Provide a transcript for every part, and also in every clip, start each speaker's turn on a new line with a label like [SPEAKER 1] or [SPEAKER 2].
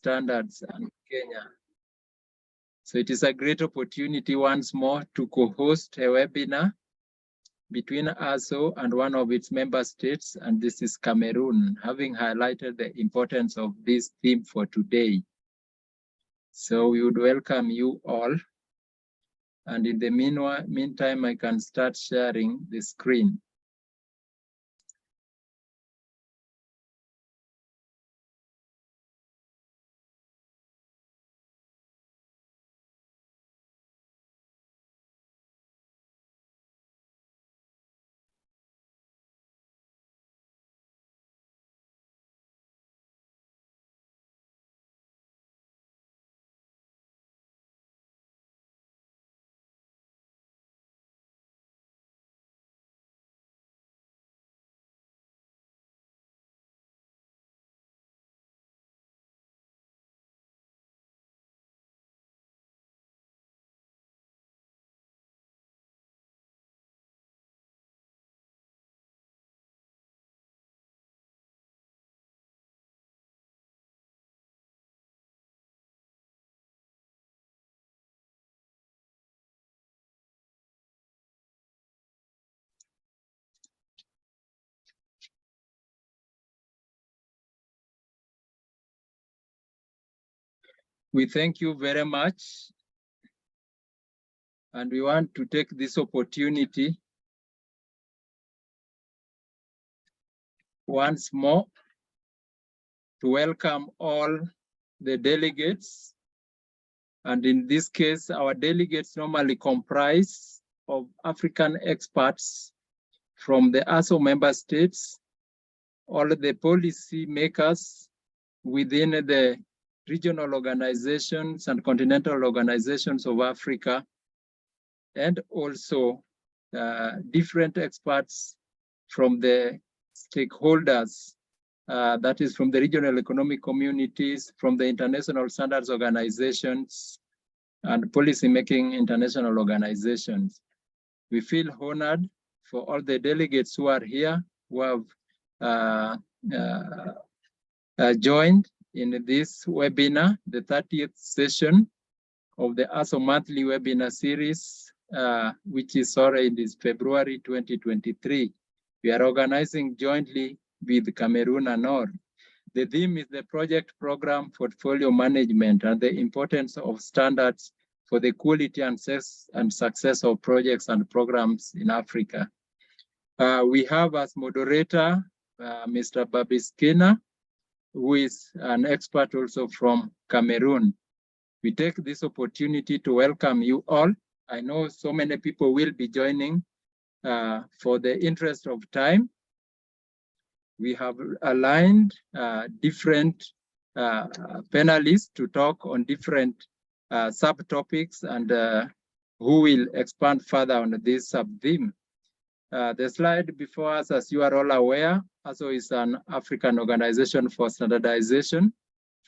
[SPEAKER 1] standards and Kenya. So it is a great opportunity once more to co-host a webinar between ASO and one of its member states, and this is Cameroon, having highlighted the importance of this theme for today. So we would welcome you all. And in the meantime, I can start sharing the screen. We thank you very much. And we want to take this opportunity once more to welcome all the delegates. And in this case, our delegates normally comprise of African experts from the ASO member states, all the policy makers within the regional organizations and continental organizations of Africa, and also different experts from the stakeholders, that is from the regional economic communities, from the international standards organizations, and policy-making international organizations. We feel honored for all the delegates who are here, who have joined in this webinar, the 30th session of the ASO monthly webinar series, which is already February 2023. We are organizing jointly with Cameroon ANOR. The theme is the project program portfolio management and the importance of standards for the quality and success of projects and programs in Africa. We have as moderator, Mr. Babiskina, who is an expert also from Cameroon. We take this opportunity to welcome you all. I know so many people will be joining. For the interest of time, we have aligned different panelists to talk on different subtopics and who will expand further on this sub-theme. The slide before us, as you are all aware, ASO is an African Organization for Standardization,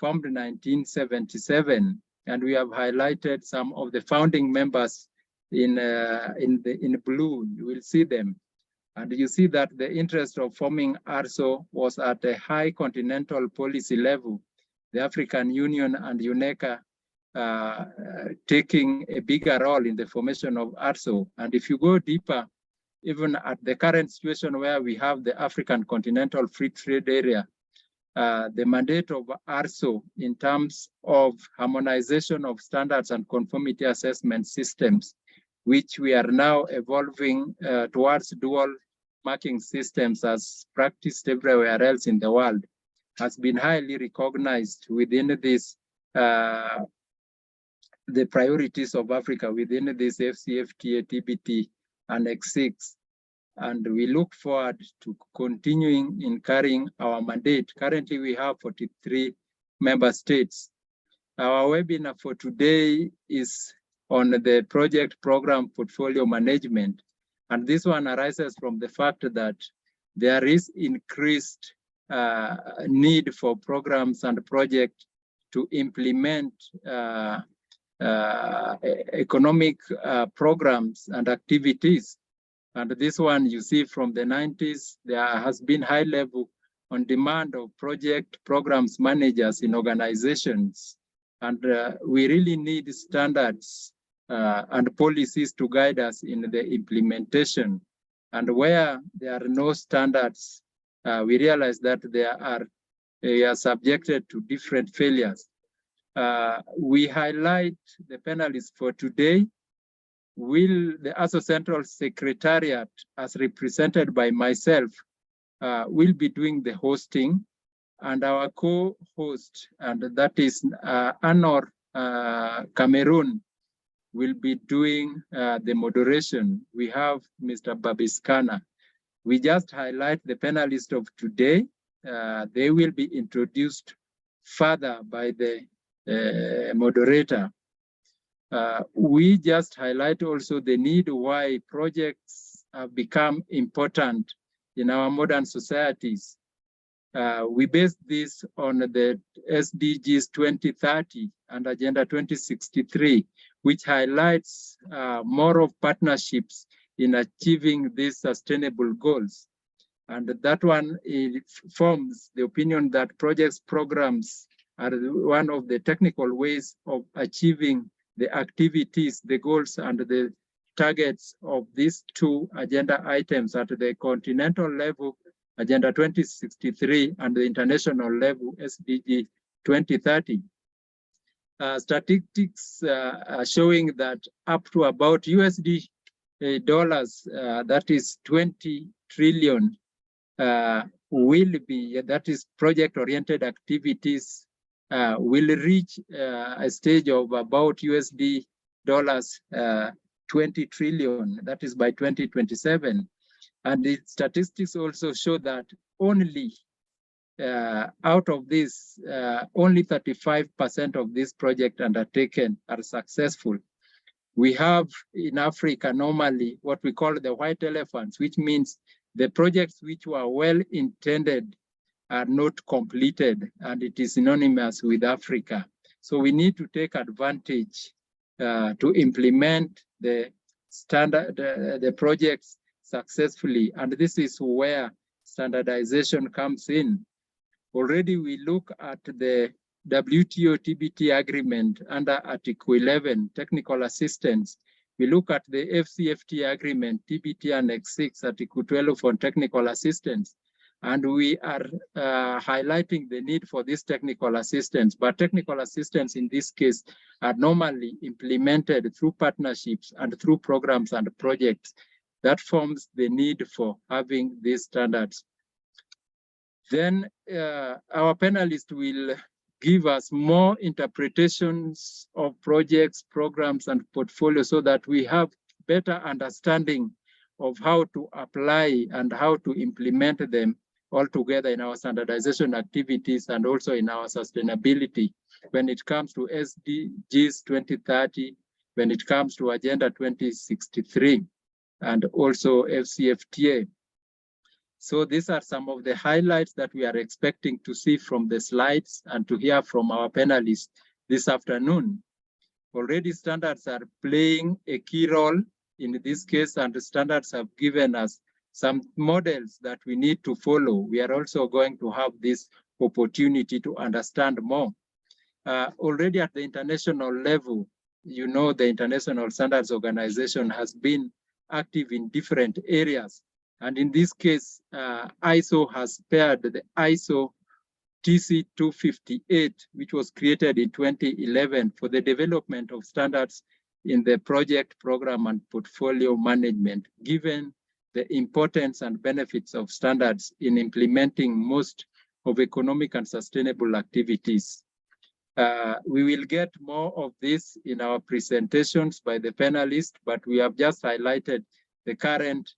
[SPEAKER 1] formed in 1977, and we have highlighted some of the founding members in blue. You will see them, and you see that the interest of forming ASO was at a high continental policy level. The African Union and UNECA taking a bigger role in the formation of ASO, and if you go deeper, even at the current situation where we have the African Continental Free Trade Area, the mandate of ASO in terms of harmonization of standards and conformity assessment systems, which we are now evolving towards dual marking systems as practiced everywhere else in the world, has been highly recognized within this, the priorities of Africa within this FCFTA, TBT, and X6. And we look forward to continuing in carrying our mandate. Currently, we have 43 member states. Our webinar for today is on the project program portfolio management. And this one arises from the fact that there is increased need for programs and projects to implement economic programs and activities. And this one you see from the 90s, there has been high level on demand of project programs managers in organizations. And we really need standards and policies to guide us in the implementation. And where there are no standards, we realize that they are subjected to different failures. We highlight the panelists for today. Will the ASO Central Secretariat, as represented by myself, will be doing the hosting, and our co-host, and that is ANOR Cameroon, will be doing the moderation. We have Mr. Babiskana. We just highlight the panelists of today. They will be introduced further by the moderator. We just highlight also the need why projects have become important in our modern societies. We base this on the SDGs 2030 and Agenda 2063, which highlights more of partnerships in achieving these sustainable goals. And that one forms the opinion that projects programs are one of the technical ways of achieving the activities, the goals, and the targets of these two agenda items at the continental level, Agenda 2063, and the international level, SDG 2030. Statistics are showing that up to about USD dollars, that is 20 trillion, will be, that is project-oriented activities, will reach a stage of about USD dollars 20 trillion, that is by 2027. And the statistics also show that only out of this, only 35% of this project undertaken are successful. We have in Africa normally what we call the white elephants, which means the projects which were well intended are not completed, and it is synonymous with Africa. So we need to take advantage to implement the standard, the projects successfully, and this is where standardization comes in. Already we look at the WTO TBT agreement under Article 11, technical assistance. We look at the FCFT agreement, TBT Annex 6, Article 12 on technical assistance. And we are highlighting the need for this technical assistance, but technical assistance in this case are normally implemented through partnerships and through programs and projects. That forms the need for having these standards. Then our panelists will give us more interpretations of projects, programs, and portfolios so that we have better understanding of how to apply and how to implement them all together in our standardization activities and also in our sustainability when it comes to SDGs 2030, when it comes to Agenda 2063, and also FCFTA. So these are some of the highlights that we are expecting to see from the slides and to hear from our panelists this afternoon. Already standards are playing a key role in this case, and the standards have given us some models that we need to follow. We are also going to have this opportunity to understand more. Already at the international level, you know, the International Standards Organization has been active in different areas. And in this case, ISO has paired the ISO TC 258, which was created in 2011 for the development of standards in the project, program, and portfolio management, given the importance and benefits of standards in implementing most of economic and sustainable activities. We will get more of this in our presentations by the panelists, but we have just highlighted the current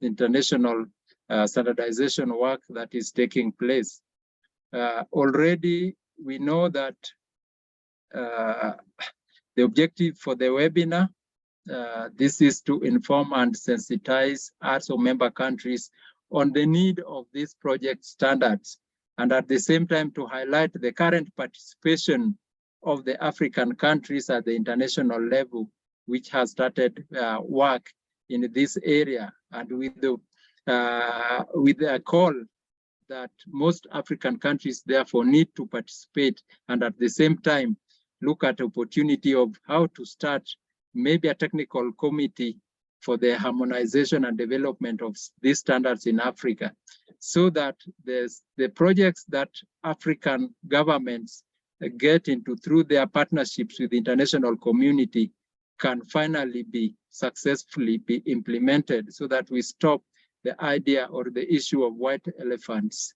[SPEAKER 1] international standardization work that is taking place. Already, we know that the objective for the webinar, this is to inform and sensitize ASO member countries on the need of these project standards, and at the same time to highlight the current participation of the African countries at the international level, which has started work in this area, and with a call that most African countries therefore need to participate, and at the same time look at opportunity of how to start maybe a technical committee for the harmonization and development of these standards in Africa, so that the projects that African governments get into through their partnerships with the international community can finally be successfully be implemented, so that we stop the idea or the issue of white elephants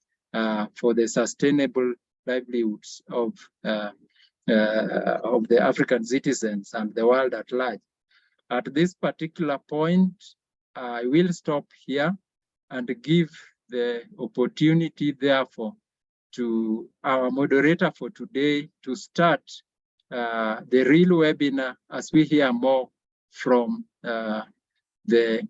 [SPEAKER 1] for the sustainable livelihoods of the African citizens and the world at large. At this particular point, I will stop here and give the opportunity, therefore, to our moderator for today to start the real webinar as we hear more from the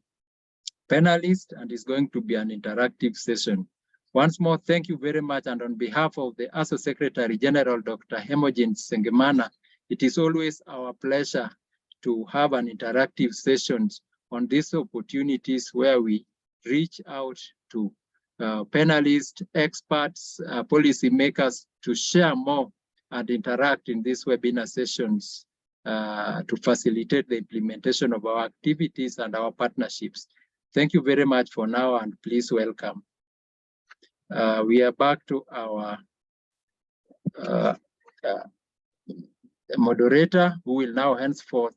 [SPEAKER 1] panelists, and it's going to be an interactive session. Once more, thank you very much. And on behalf of the ASO Secretary General, Dr. Hemogene Sengemana, it is always our pleasure to have an interactive sessions on these opportunities where we reach out to panelists, experts, policymakers to share more and interact in these webinar sessions to facilitate the implementation of our activities and our partnerships. Thank you very much for now, and please welcome. We are back to our moderator, who will now henceforth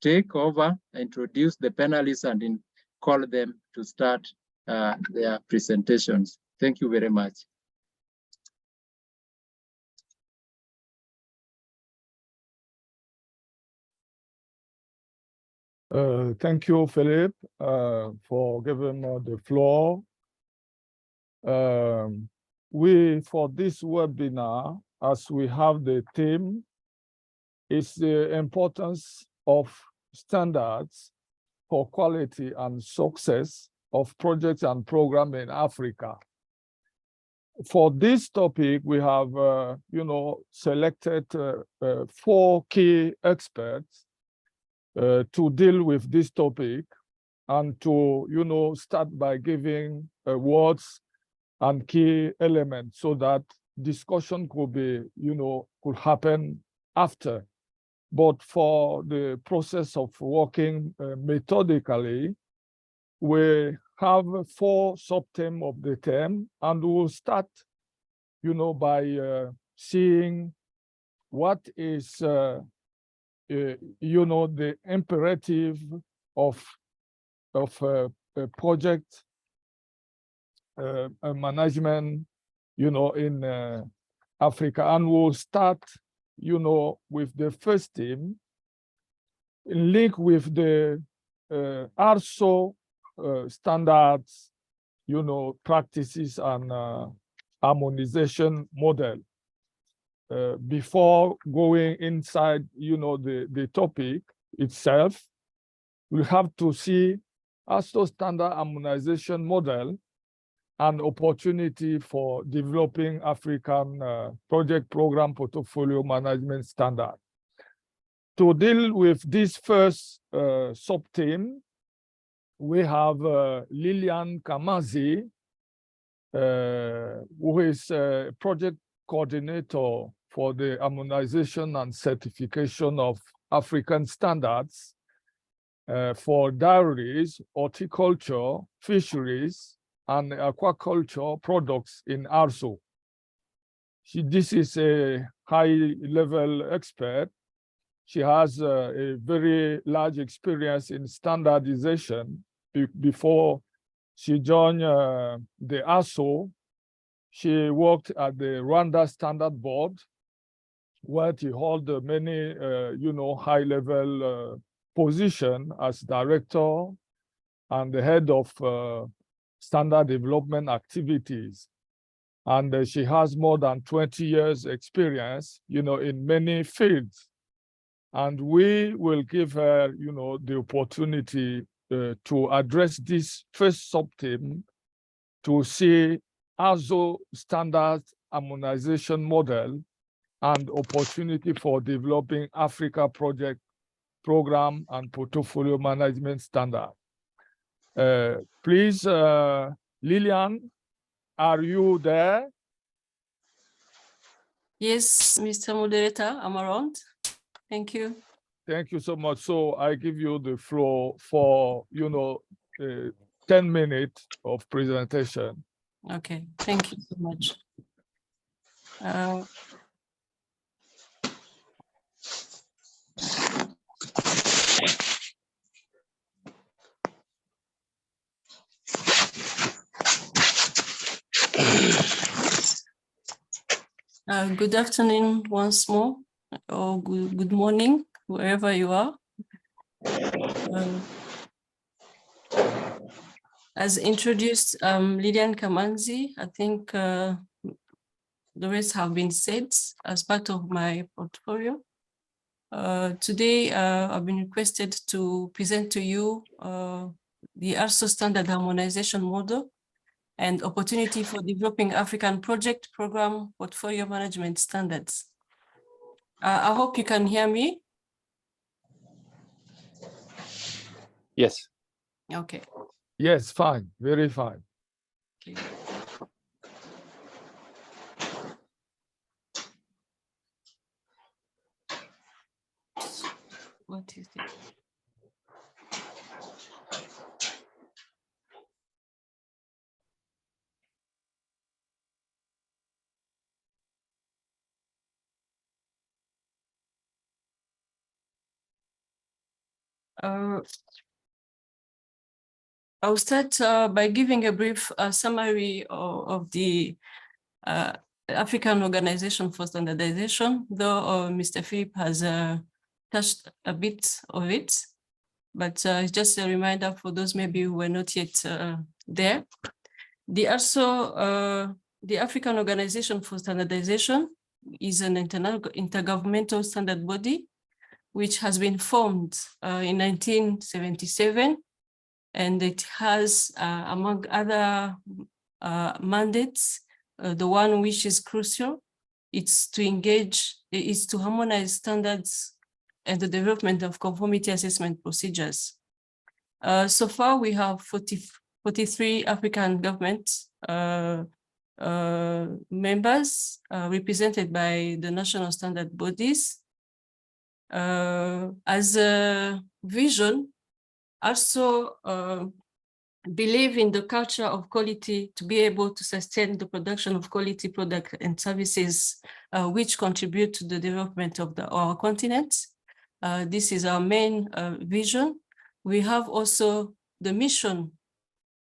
[SPEAKER 1] take over, introduce the panelists, and call them to start their presentations. Thank you very much.
[SPEAKER 2] Thank you, Philip, for giving me the floor. For this webinar, as we have the theme, is the importance of standards for quality and success of projects and programs in Africa. For this topic, we have, selected 4 key experts to deal with this topic, and to, start by giving words and key elements so that discussion could be, could happen after. But for the process of working methodically, we have 4 sub-themes of the term, and we'll start, by seeing what is, the imperative of a project management, in Africa. And we'll start, with the first theme, link with the ARSO standards, practices and harmonization model. Before going inside, the topic itself, we have to see ARSO standard harmonization model an opportunity for developing African project program portfolio management standard. To deal with this first sub-theme, we have Lilian Kamazi, who is a project coordinator for the harmonization and certification of African standards for dairies, horticulture, fisheries, and aquaculture products in ARSO. This is a high-level expert. She has a very large experience in standardization. Before she joined the ARSO, she worked at the Rwanda Standard Board, where she held many, high-level position as director and the head of standard development activities. And she has more than 20 years experience, in many fields. And we will give her, the opportunity to address this first sub-theme, to see ARSO standard harmonization model and opportunity for developing Africa project program and portfolio management standard. Please, Lilian, Are you there?
[SPEAKER 3] Yes, Mr. Moderator, I'm around. Thank you.
[SPEAKER 2] Thank you so much. So I give you the floor for, 10 minutes of presentation.
[SPEAKER 3] Okay, thank you so much. Good afternoon once more, or good morning, wherever you are. As introduced, Lydian Kamanzi, I think the rest have been said as part of my portfolio. Today, I've been requested to present to you the ARSO standard harmonization model and opportunity for developing African project program portfolio management standards. I hope you can hear me.
[SPEAKER 4] Yes.
[SPEAKER 3] Okay.
[SPEAKER 2] Yes, fine, very fine.
[SPEAKER 3] Okay. What is it? I'll start by giving a brief summary of the African Organization for Standardization, though Mr. Philip has touched a bit of it, but it's just a reminder for those maybe who were not yet there. The African Organization for Standardization is an intergovernmental standard body which has been formed in 1977, and it has, among other mandates, the one which is crucial, it's to harmonize standards and the development of conformity assessment procedures. So far, we have 43 African government members represented by the national standard bodies. As a vision, also believe in the culture of quality to be able to sustain the production of quality products and services which contribute to the development of our continent. This is our main vision. We have also the mission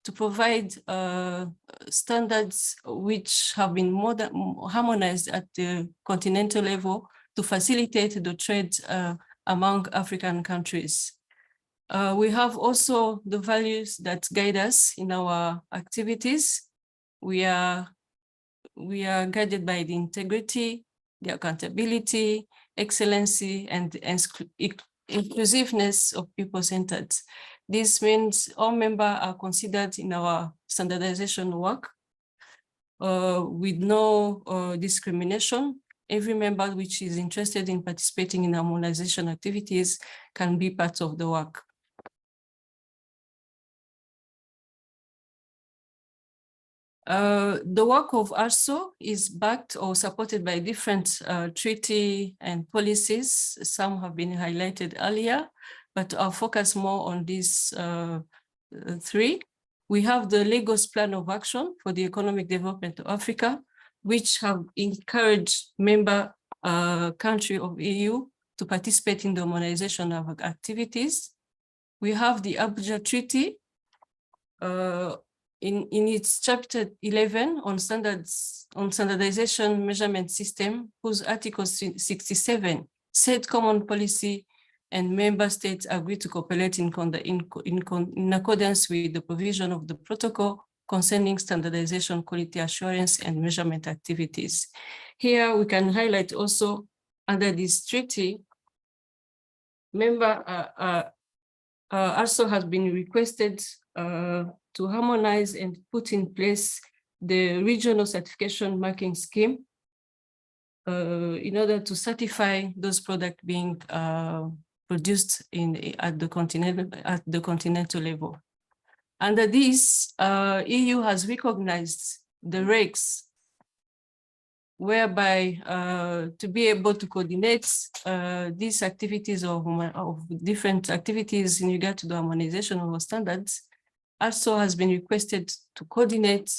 [SPEAKER 3] to provide standards which have been harmonized at the continental level to facilitate the trade among African countries. We have also the values that guide us in our activities. We are guided by the integrity, the accountability, excellency, and inclusiveness of people-centered. This means all members are considered in our standardization work with no discrimination. Every member which is interested in participating in harmonization activities can be part of the work. The work of ARSO is backed or supported by different treaty and policies. Some have been highlighted earlier, but I'll focus more on these three. We have the Lagos Plan of Action for the Economic Development of Africa, which have encouraged member country of EU to participate in the harmonization of activities. We have the Abuja Treaty, in its chapter 11 on standardization measurement system, whose article 67 said common policy and member states agree to cooperate in accordance with the provision of the protocol concerning standardization, quality assurance, and measurement activities. Here we can highlight also under this treaty, member also has been requested to harmonize and put in place the regional certification marking scheme in order to certify those products being produced at the continental level. Under this, EU has recognized the regs, whereby to be able to coordinate these activities of different activities in regard to the harmonization of our standards, also has been requested to coordinate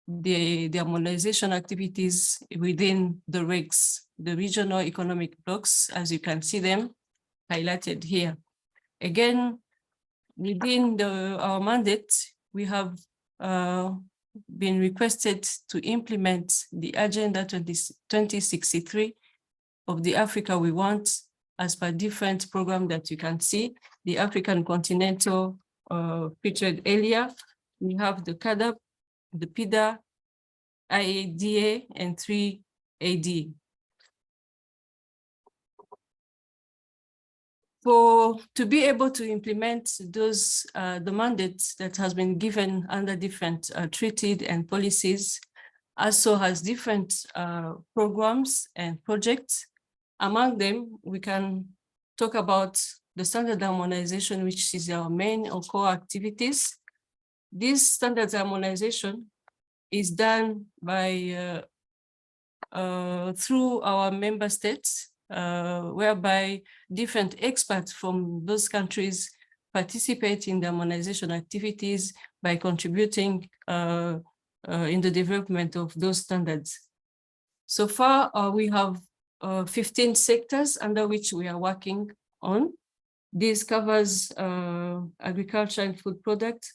[SPEAKER 3] the harmonization activities within the regs, the regional economic blocks, as you can see them highlighted here. Again, within our mandate, we have been requested to implement the Agenda 2063 of the Africa We Want as per different programs that you can see. The African Continental featured earlier. We have the CADAP, the PIDA, IADA, and 3AD. To be able to implement those the mandates that has been given under different treaties and policies, also has different programs and projects. Among them, we can talk about the standard harmonization, which is our main or core activities. This standards harmonization is done by through our member states, whereby different experts from those countries participate in the harmonization activities by contributing in the development of those standards. So far, we have 15 sectors under which we are working on. This covers agriculture and food products,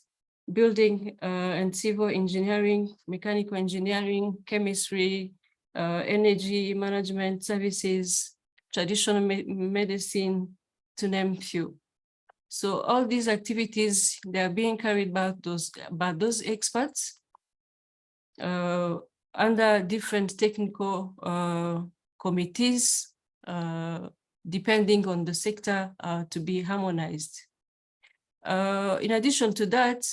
[SPEAKER 3] building and civil engineering, mechanical engineering, chemistry, energy management services, traditional medicine, to name few. So all these activities, they are being carried by those experts under different technical committees, depending on the sector to be harmonized. In addition to that,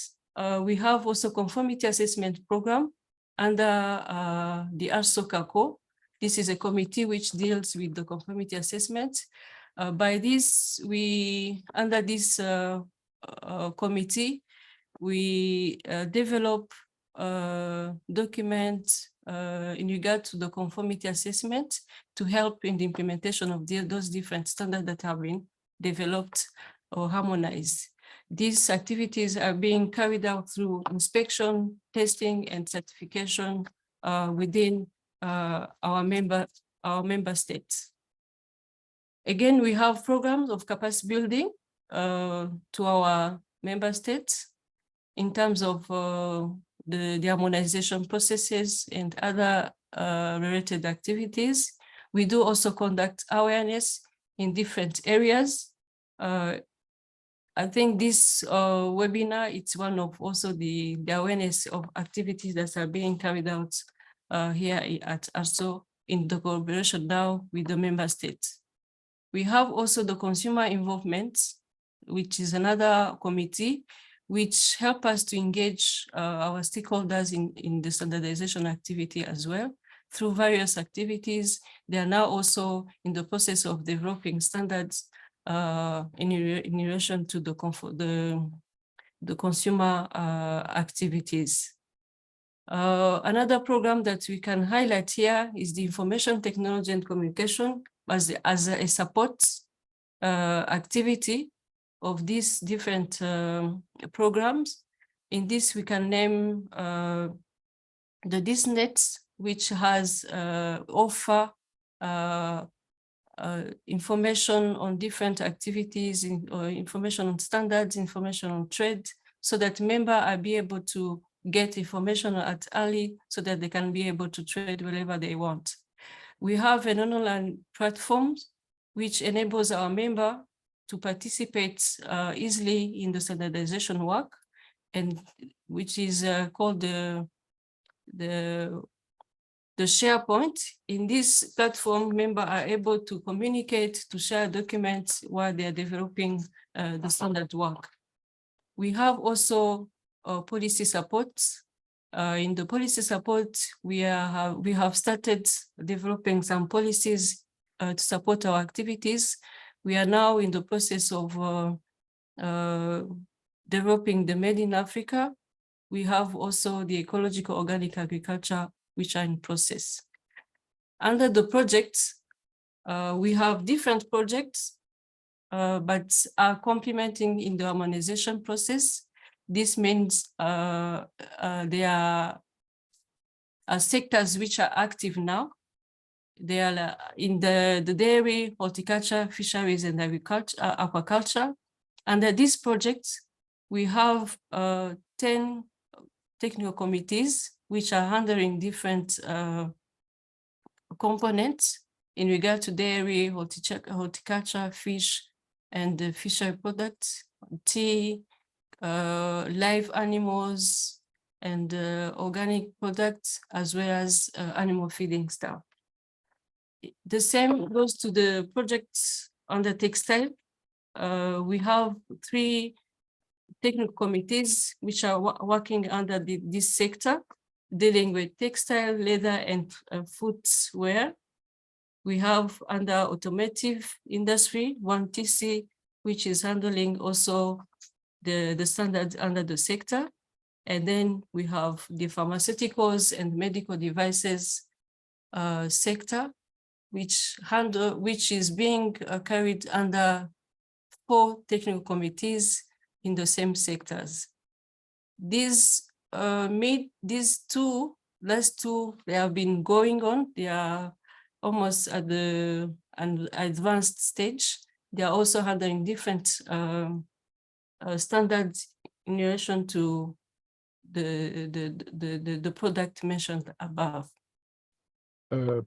[SPEAKER 3] we have also conformity assessment program under the ARSO-CACO. This is a committee which deals with the conformity assessment. By this, under this committee, we develop documents in regard to the conformity assessment to help in the implementation of those different standards that have been developed or harmonized. These activities are being carried out through inspection, testing, and certification within our member states. Again, we have programs of capacity building to our member states in terms of the harmonization processes and other related activities. We do also conduct awareness in different areas. I think this webinar, it's one of also the awareness of activities that are being carried out here at ARSO in the collaboration now with the member states. We have also the consumer involvement, which is another committee which help us to engage our stakeholders in the standardization activity as well. Through various activities, they are now also in the process of developing standards in relation to the consumer activities. Another program that we can highlight here is the information technology and communication as a support activity of these different programs. In this, we can name the DISNET, which has offer information on different activities, information on standards, information on trade, so that members are be able to get information at early so that they can be able to trade wherever they want. We have an online platform which enables our member to participate easily in the standardization work, and which is called the SharePoint. In this platform, members are able to communicate, to share documents while they are developing the standard work. We have also policy support. In the policy support, we have started developing some policies to support our activities. We are now in the process of developing the Made in Africa we have also the ecological organic agriculture, which are in process. Under the projects, we have different projects, but are complementing in the harmonization process. This means there are sectors which are active now. They are in the dairy, horticulture, fisheries, and agriculture, aquaculture. Under this project, we have 10 technical committees which are handling different components in regard to dairy, horticulture, fish, and fishery products, tea, live animals, and organic products, as well as animal feeding stuff. The same goes to the projects on the textile. We have 3 technical committees which are working under this sector, dealing with textile, leather, and footwear. We have under automotive industry, 1 TC, which is handling also the standards under the sector. And then we have the pharmaceuticals and medical devices sector, which is being carried under 4 technical committees in the same sectors. These last two, they have been going on. They are almost at an advanced stage. They are also handling different standards in relation to the product mentioned above.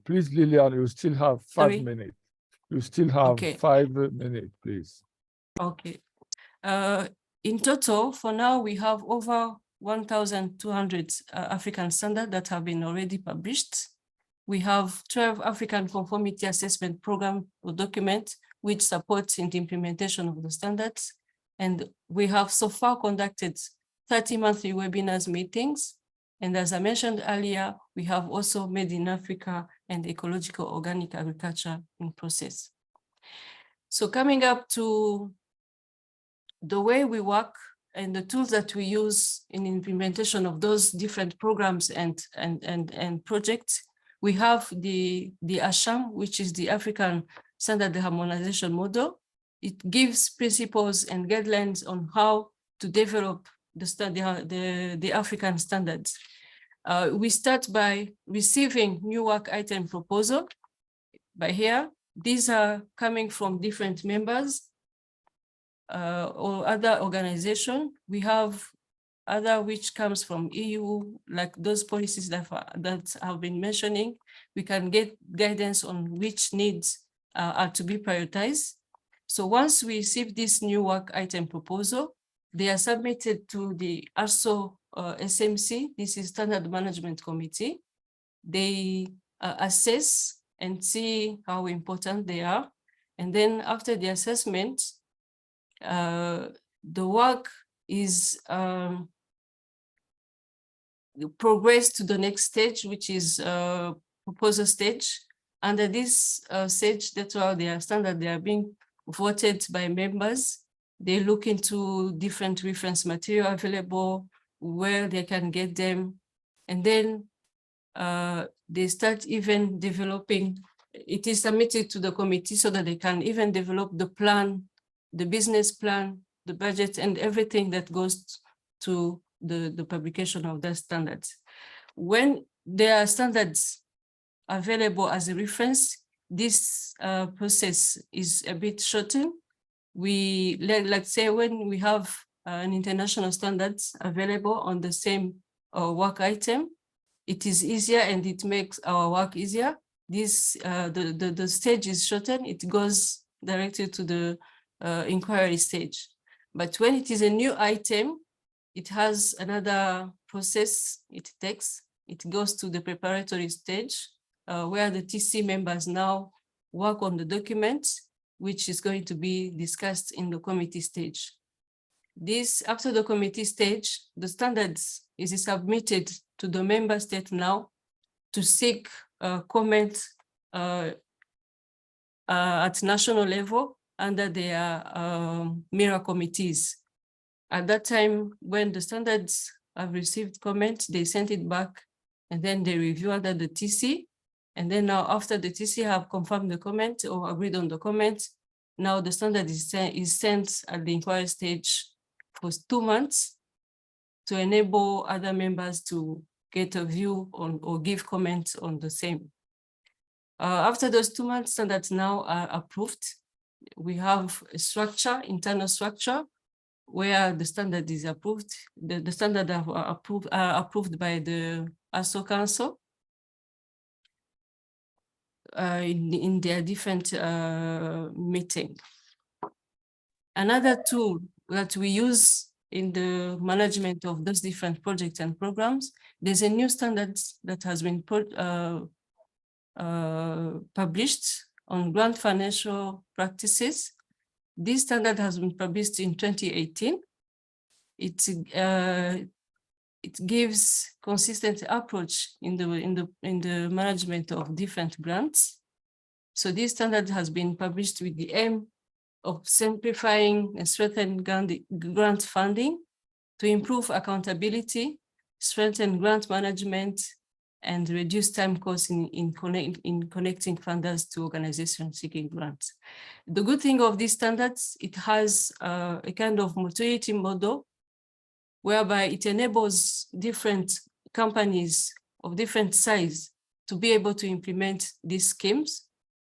[SPEAKER 2] Please, Lilian, you still have 5
[SPEAKER 3] Sorry?
[SPEAKER 2] minutes. You still have
[SPEAKER 3] Okay.
[SPEAKER 2] 5 minutes, please.
[SPEAKER 3] Okay. In total, for now, we have over 1,200 African standards that have been already published. We have 12 African conformity assessment program or document which supports in the implementation of the standards. And we have so far conducted 30 monthly webinars meetings. And as I mentioned earlier, we have also Made in Africa and ecological organic agriculture in process. So coming up to the way we work and the tools that we use in implementation of those different programs and projects, we have the ASHAM, which is the African Standard Harmonization Model. It gives principles and guidelines on how to develop the African standards. We start by receiving new work item proposal. By here, these are coming from different members or other organization. We have other which comes from EU, like those policies that have been mentioning. We can get guidance on which needs are to be prioritized. So once we receive this new work item proposal, they are submitted to the ASO SMC. This is Standard Management Committee. They assess and see how important they are. And then after the assessment, the work is progress to the next stage, which is proposal stage. Under this stage, that's why they are standard, they are being voted by members. They look into different reference material available, where they can get them. And then they start even developing, it is submitted to the committee so that they can even develop the plan, the business plan, the budget, and everything that goes to the publication of the standards. When there are standards available as a reference, this process is a bit shortened. We, like say, when we have an international standards available on the same work item, it is easier and it makes our work easier. This the stage is shortened, it goes directly to the inquiry stage. But when it is a new item, it has another process it takes. It goes to the preparatory stage where the TC members now work on the documents, which is going to be discussed in the committee stage. This, after the committee stage, the standards is submitted to the member state now to seek comment at national level under their mirror committees. At that time, when the standards have received comments, they sent it back, and then they review under the TC. And then now after the TC have confirmed the comment or agreed on the comment, now the standard is sent at the inquiry stage for 2 months to enable other members to get a view on or give comments on the same. After those 2 months, standards now are approved. We have a structure, internal structure, where the standard is approved. The standard are approved by the ASO Council in their different meeting. Another tool that we use in the management of those different projects and programs, there's a new standard that has been published on grant financial practices. This standard has been published in 2018. It gives consistent approach in the management of different grants. So this standard has been published with the aim of simplifying and strengthening grant funding to improve accountability, strengthen grant management, and reduce time costs in connecting funders to organizations seeking grants. The good thing of these standards, it has a kind of maturity model whereby it enables different companies of different size to be able to implement these schemes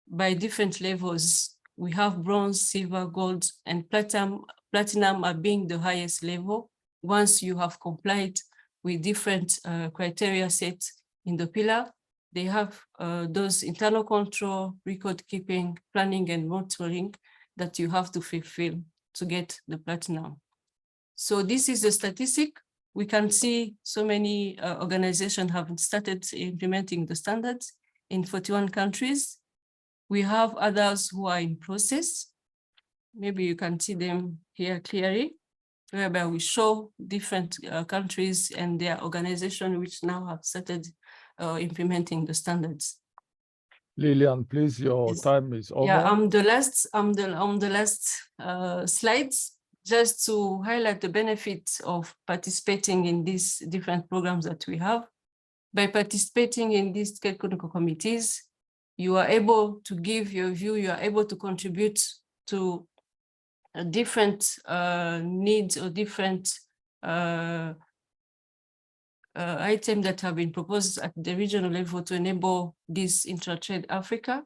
[SPEAKER 3] by different levels. We have bronze, silver, gold, and platinum are being the highest level once you have complied with different criteria set in the pillar. They have those internal control, record keeping, planning, and monitoring that you have to fulfill to get the platinum. So this is the statistic. We can see so many organizations have started implementing the standards in 41 countries. We have others who are in process. Maybe you can see them here clearly, whereby we show different countries and their organization which now have started implementing the standards.
[SPEAKER 2] Lillian, please, your time is over.
[SPEAKER 3] Yeah, I'm the last slides, just to highlight the benefits of participating in these different programs that we have. By participating in these technical committees, you are able to give your view, you are able to contribute to different needs or different items that have been proposed at the regional level to enable this intra-trade Africa.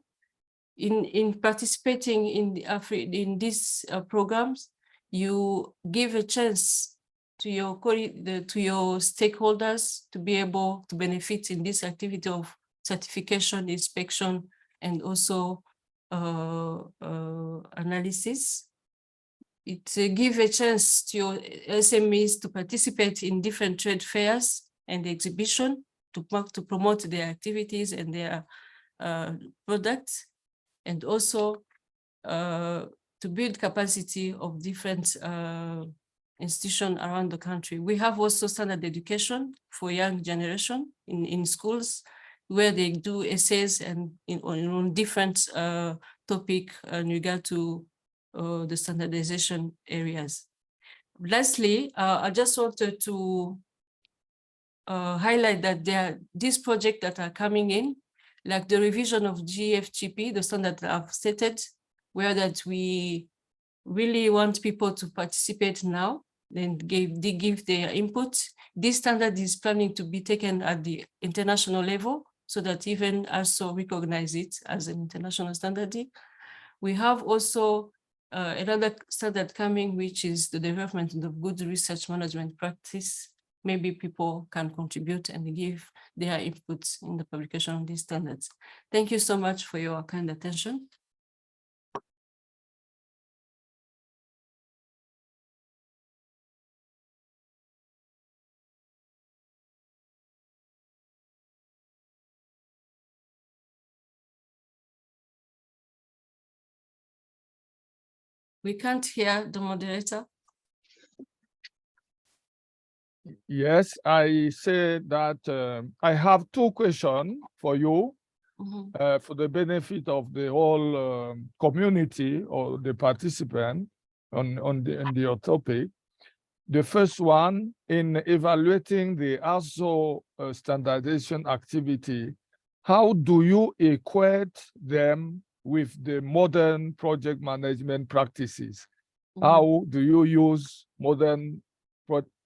[SPEAKER 3] In participating in these programs, you give a chance to your stakeholders to be able to benefit in this activity of certification, inspection, and also analysis. It gives a chance to your SMEs to participate in different trade fairs and exhibition to promote their activities and their products, and also to build capacity of different institutions around the country. We have also standard education for young generation in schools, where they do essays and on different topic in regard to the standardization areas. Lastly, I just wanted to highlight that there are these projects that are coming in, like the revision of GFGP, the standard that I've stated, where that we really want people to participate now and they give their input. This standard is planning to be taken at the international level so that even also recognize it as an international standard. We have also another standard coming, which is the development of good research management practice. Maybe people can contribute and give their inputs in the publication of these standards. Thank you so much for your kind attention. We can't hear the moderator.
[SPEAKER 2] Yes, I say that I have two questions for you for the benefit of the whole community or the participant on your topic. The first one, in evaluating the ASO standardization activity, how do you equate them with the modern project management practices? How do you use modern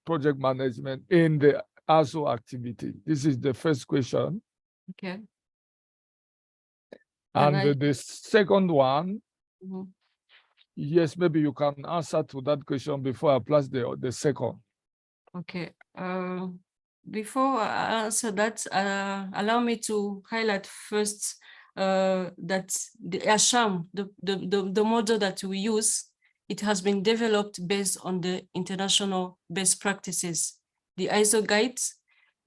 [SPEAKER 2] project management in the ASO activity? This is the first question.
[SPEAKER 3] Okay.
[SPEAKER 2] And the second one, yes, maybe you can answer to that question before I plus the second.
[SPEAKER 3] Okay. Before I answer that, allow me to highlight first that the ASHAM, the model that we use, it has been developed based on the international best practices. The ISO guides,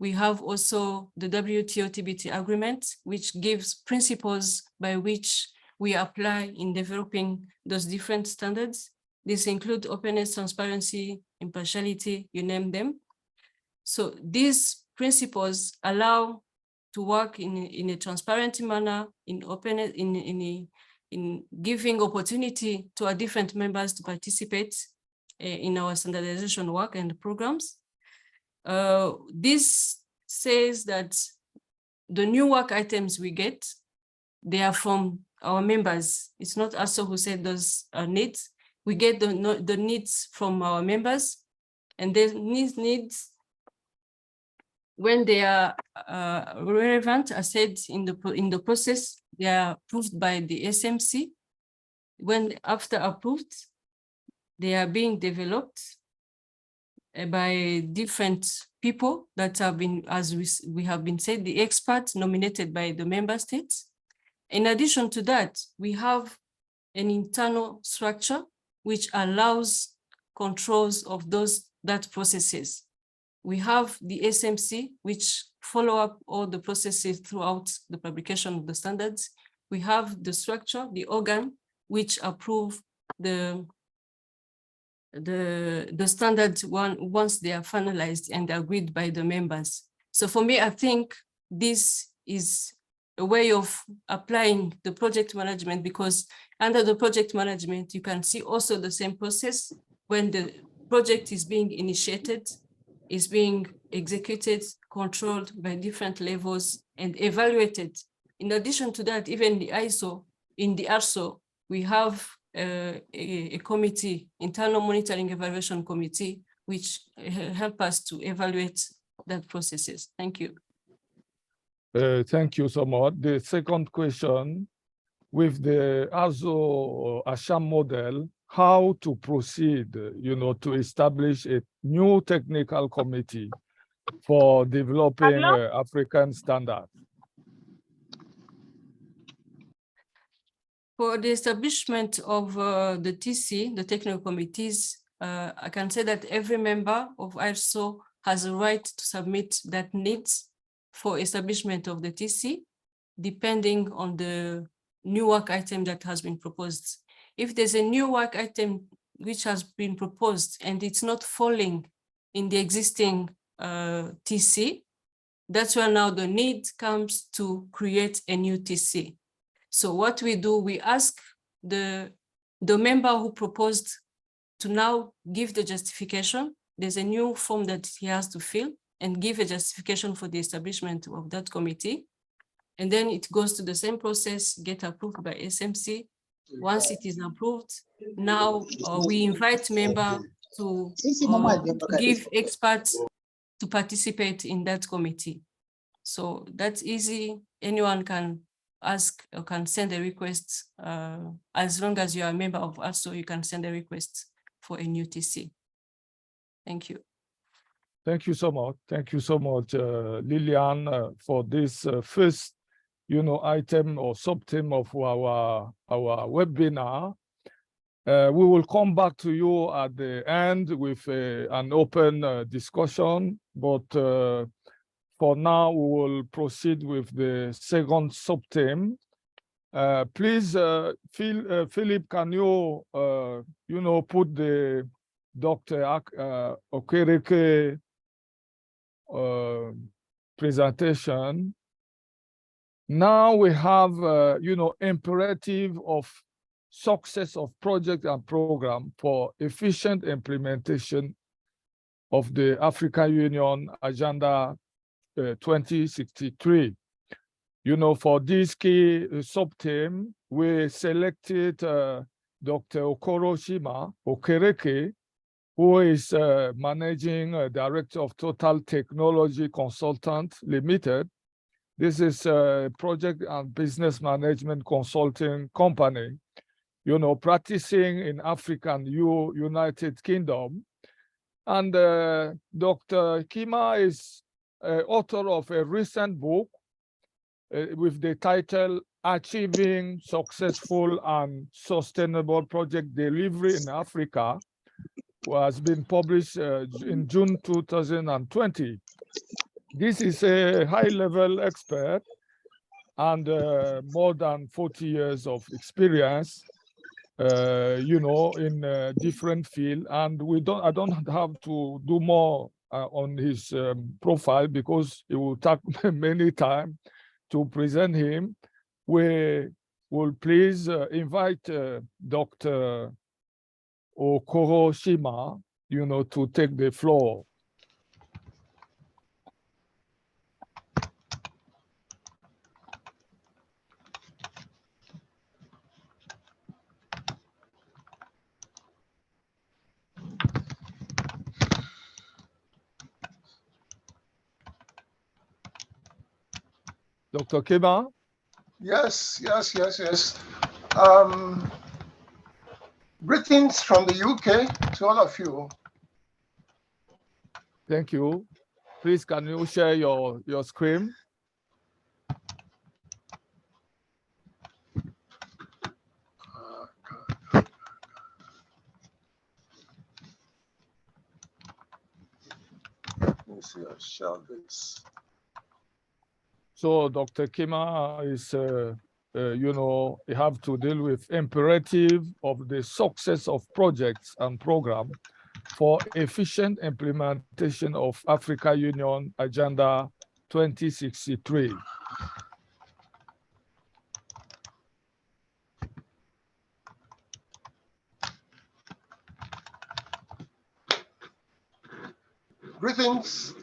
[SPEAKER 3] we have also the WTO TBT agreement, which gives principles by which we apply in developing those different standards. These include openness, transparency, impartiality, you name them. So these principles allow to work in a transparent manner, in openness, in giving opportunity to our different members to participate in our standardization work and programs. This says that the new work items we get, they are from our members. It's not us who said those needs. We get the needs from our members, and the needs, when they are relevant, as said in the process, they are approved by the SMC. When after approved, they are being developed by different people that have been, as we have been said, the experts nominated by the member states. In addition to that, we have an internal structure which allows controls of that processes. We have the SMC, which follow up all the processes throughout the publication of the standards. We have the structure, the organ, which approve the standards once they are finalized and agreed by the members. So for me, I think this is a way of applying the project management, because under the project management, you can see also the same process when the project is being initiated, is being executed, controlled by different levels and evaluated. In addition to that, even the ISO, in the ASO, we have a committee, internal monitoring evaluation committee, which help us to evaluate that processes. Thank you.
[SPEAKER 2] Thank you so much. The second question, with the ASO ASHAM model, how to proceed, to establish a new technical committee for developing African standards?
[SPEAKER 3] For the establishment of the TC, the technical committees, I can say that every member of ISO has a right to submit that needs for establishment of the TC, depending on the new work item that has been proposed. If there's a new work item which has been proposed and it's not falling in the existing TC, that's where now the need comes to create a new TC. So what we do, we ask the member who proposed to now give the justification. There's a new form that he has to fill and give a justification for the establishment of that committee. And then it goes to the same process, get approved by SMC. Once it is approved, now we invite member to give experts to participate in that committee. So that's easy. Anyone can ask or can send a request. As long as you are a member of ASO, you can send a request for a new TC. Thank you.
[SPEAKER 2] Thank you so much. Thank you so much, Lillian, for this first, item or sub-theme of our webinar. We will come back to you at the end with an open discussion, but for now, we will proceed with the second sub-theme. Please, Philip, can you, put the Dr. Okereke presentation. Now we have, imperative of success of project and program for efficient implementation of the African Union Agenda 2063. You know, for this key sub-team, we selected Dr. Okoro Shima Okereke, who is managing director of Total Technology Consultant Limited. This is a project and business management consulting company, you know, practicing in Africa and United Kingdom. And Dr. Kima is author of a recent book with the title Achieving Successful and Sustainable Project Delivery in Africa, has been published in June 2020. This is a high-level expert and more than 40 years of experience, you know, in different fields. And I don't have to do more on his profile because it will take many time to present him. We will please invite Dr. Okoro Shima, you know, to take the floor. Dr. Kima?
[SPEAKER 5] Yes. Greetings from the UK to all of you.
[SPEAKER 2] Thank you. Please, can you share your screen?
[SPEAKER 5] Let me see, I'll share this.
[SPEAKER 2] So Dr. Kima is, you know, you have to deal with imperative of the success of projects and programs for efficient implementation of Africa Union Agenda 2063.
[SPEAKER 5] Greetings.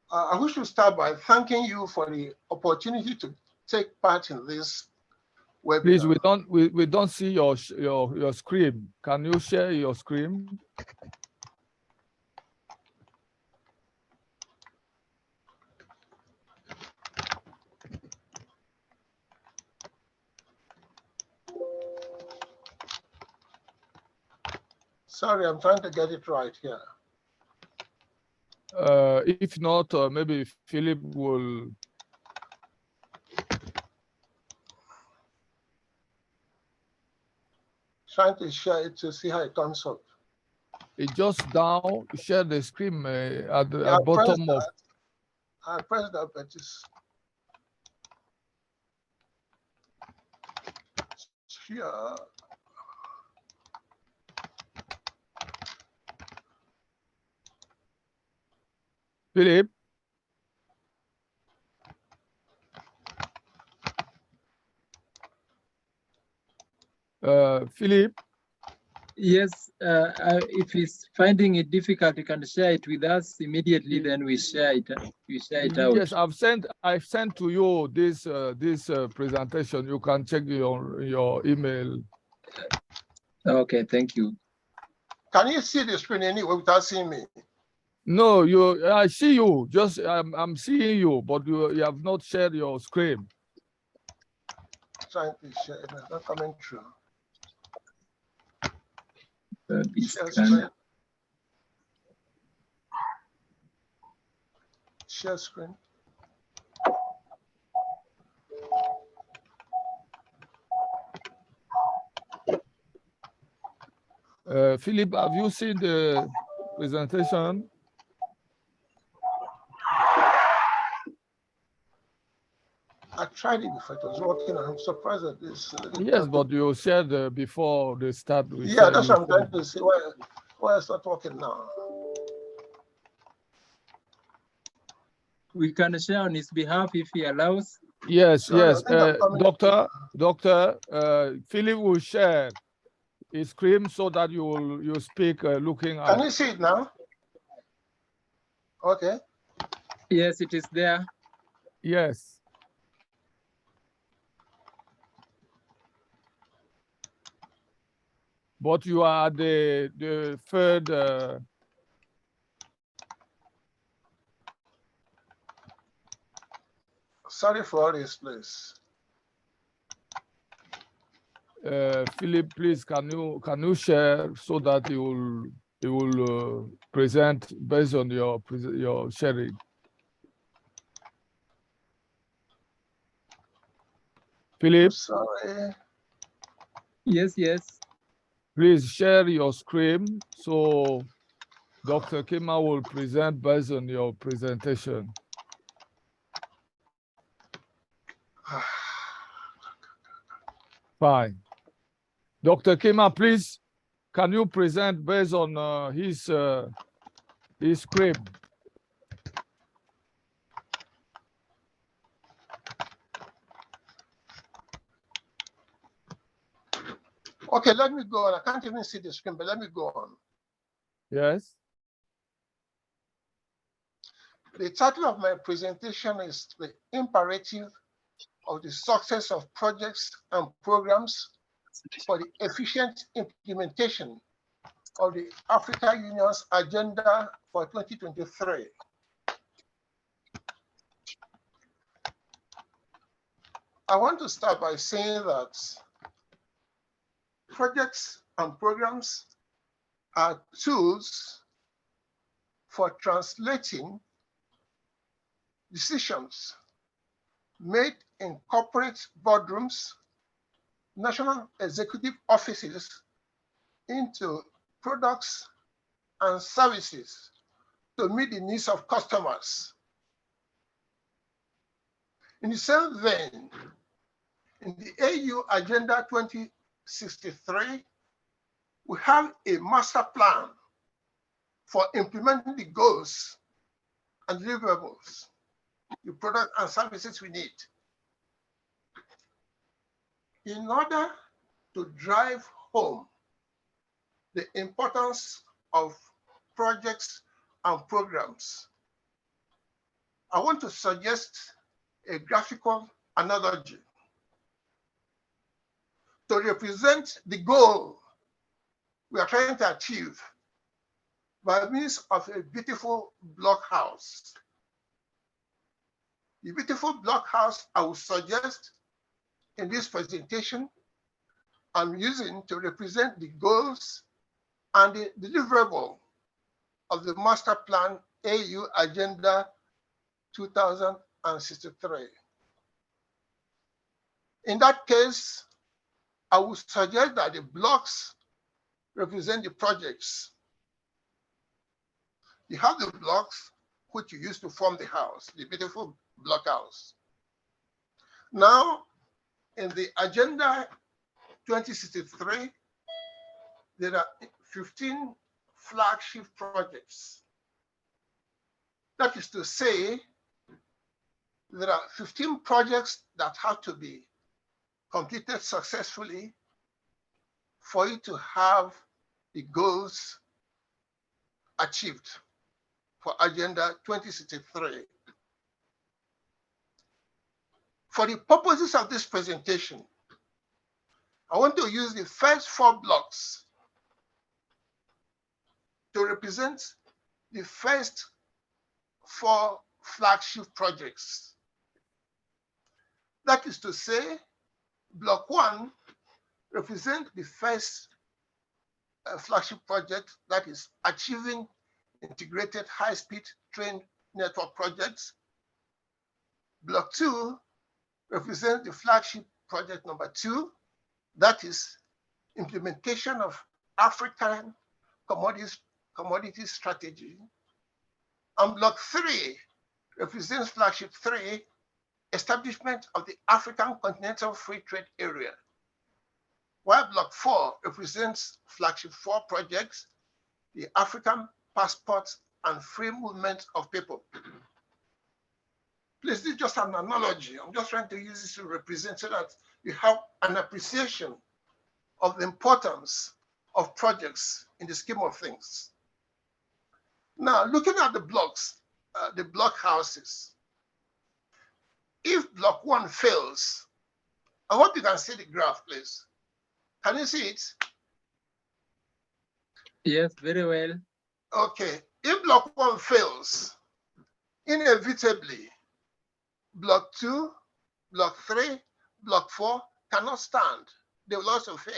[SPEAKER 5] I wish to start by thanking you for the opportunity to take part in this webinar.
[SPEAKER 2] Please, we don't see your screen. Can you share your screen?
[SPEAKER 5] Sorry, I'm trying to get it right here.
[SPEAKER 2] If not, maybe Philip will.
[SPEAKER 5] Trying to share it to see how it comes up.
[SPEAKER 2] It just down, share the screen at the
[SPEAKER 5] Yeah,
[SPEAKER 2] bottom of.
[SPEAKER 5] I pressed that, but it's here.
[SPEAKER 2] Philip? Philip?
[SPEAKER 1] Yes, if he's finding it difficult, you can share it with us immediately. Then we share it. We share it out.
[SPEAKER 2] Yes, I've sent to you this presentation. You can check your email.
[SPEAKER 1] Okay, thank you.
[SPEAKER 5] Can you see the screen anyway without seeing me?
[SPEAKER 2] No, I see you. Just I'm seeing you, but you have not shared your screen.
[SPEAKER 5] Trying to share it, it's not coming through. Share
[SPEAKER 1] Scan.
[SPEAKER 5] screen. Share screen.
[SPEAKER 2] Philip, have you seen the presentation?
[SPEAKER 5] I tried it before, it was working. I'm surprised at this.
[SPEAKER 2] Yes, but you shared before the start.
[SPEAKER 5] Yeah, that's what I'm trying to see. Why it's not working now?
[SPEAKER 1] We can share on his behalf if he allows.
[SPEAKER 2] Yes,
[SPEAKER 5] Sorry,
[SPEAKER 2] yes.
[SPEAKER 5] Doctor,
[SPEAKER 2] Philip will share his screen so that you speak looking at.
[SPEAKER 5] can you see it now? Okay.
[SPEAKER 1] Yes, it is there.
[SPEAKER 2] Yes. But you are the third.
[SPEAKER 5] Sorry for all this, please.
[SPEAKER 2] Philip, please, can you share so that you will present based on your sharing. Philip,
[SPEAKER 5] Sorry.
[SPEAKER 1] Yes, yes.
[SPEAKER 2] please share your screen so Dr. Kima will present based on your presentation. Fine. Dr. Kima, please, can you present based on his screen?
[SPEAKER 5] Okay, let me go on. I can't even see the screen, but let me go on.
[SPEAKER 2] Yes.
[SPEAKER 5] The title of my presentation is The Imperative of the Success of Projects and Programs for the Efficient Implementation of the Africa Union's Agenda for 2023. I want to start by saying that projects and programs are tools for translating decisions made in corporate boardrooms, national executive offices into products and services to meet the needs of customers. In the same vein, in the AU Agenda 2063, we have a master plan for implementing the goals and deliverables, the products and services we need. In order to drive home the importance of projects and programs, I want to suggest a graphical analogy to represent the goal we are trying to achieve by means of a beautiful blockhouse. The beautiful blockhouse I will suggest in this presentation I'm using to represent the goals and the deliverable of the Master Plan AU Agenda 2063. In that case, I would suggest that the blocks represent the projects. You have the blocks which you use to form the house, the beautiful blockhouse. Now, in the Agenda 2063, there are 15 flagship projects. That is to say, there are 15 projects that have to be completed successfully for you to have the goals achieved for Agenda 2063. For the purposes of this presentation, I want to use the first 4 blocks to represent the first 4 flagship projects. That is to say, Block 1 represents the first flagship project, that is achieving integrated high-speed train network projects. Block 2 represents the flagship project number 2, that is implementation of African commodity strategy. And Block 3 represents flagship 3, establishment of the African Continental Free Trade Area. While Block 4 represents flagship 4 projects, the African passport and free movement of people. Please, this is just an analogy. I'm just trying to use this to represent so that you have an appreciation of the importance of projects in the scheme of things. Now, looking at the blocks, the block houses. If block 1 fails, I hope you can see the graph, please. Can you see it?
[SPEAKER 1] Yes, very well.
[SPEAKER 5] Okay. If block 1 fails, inevitably, block 2, block 3, block 4 cannot stand. They will also fail.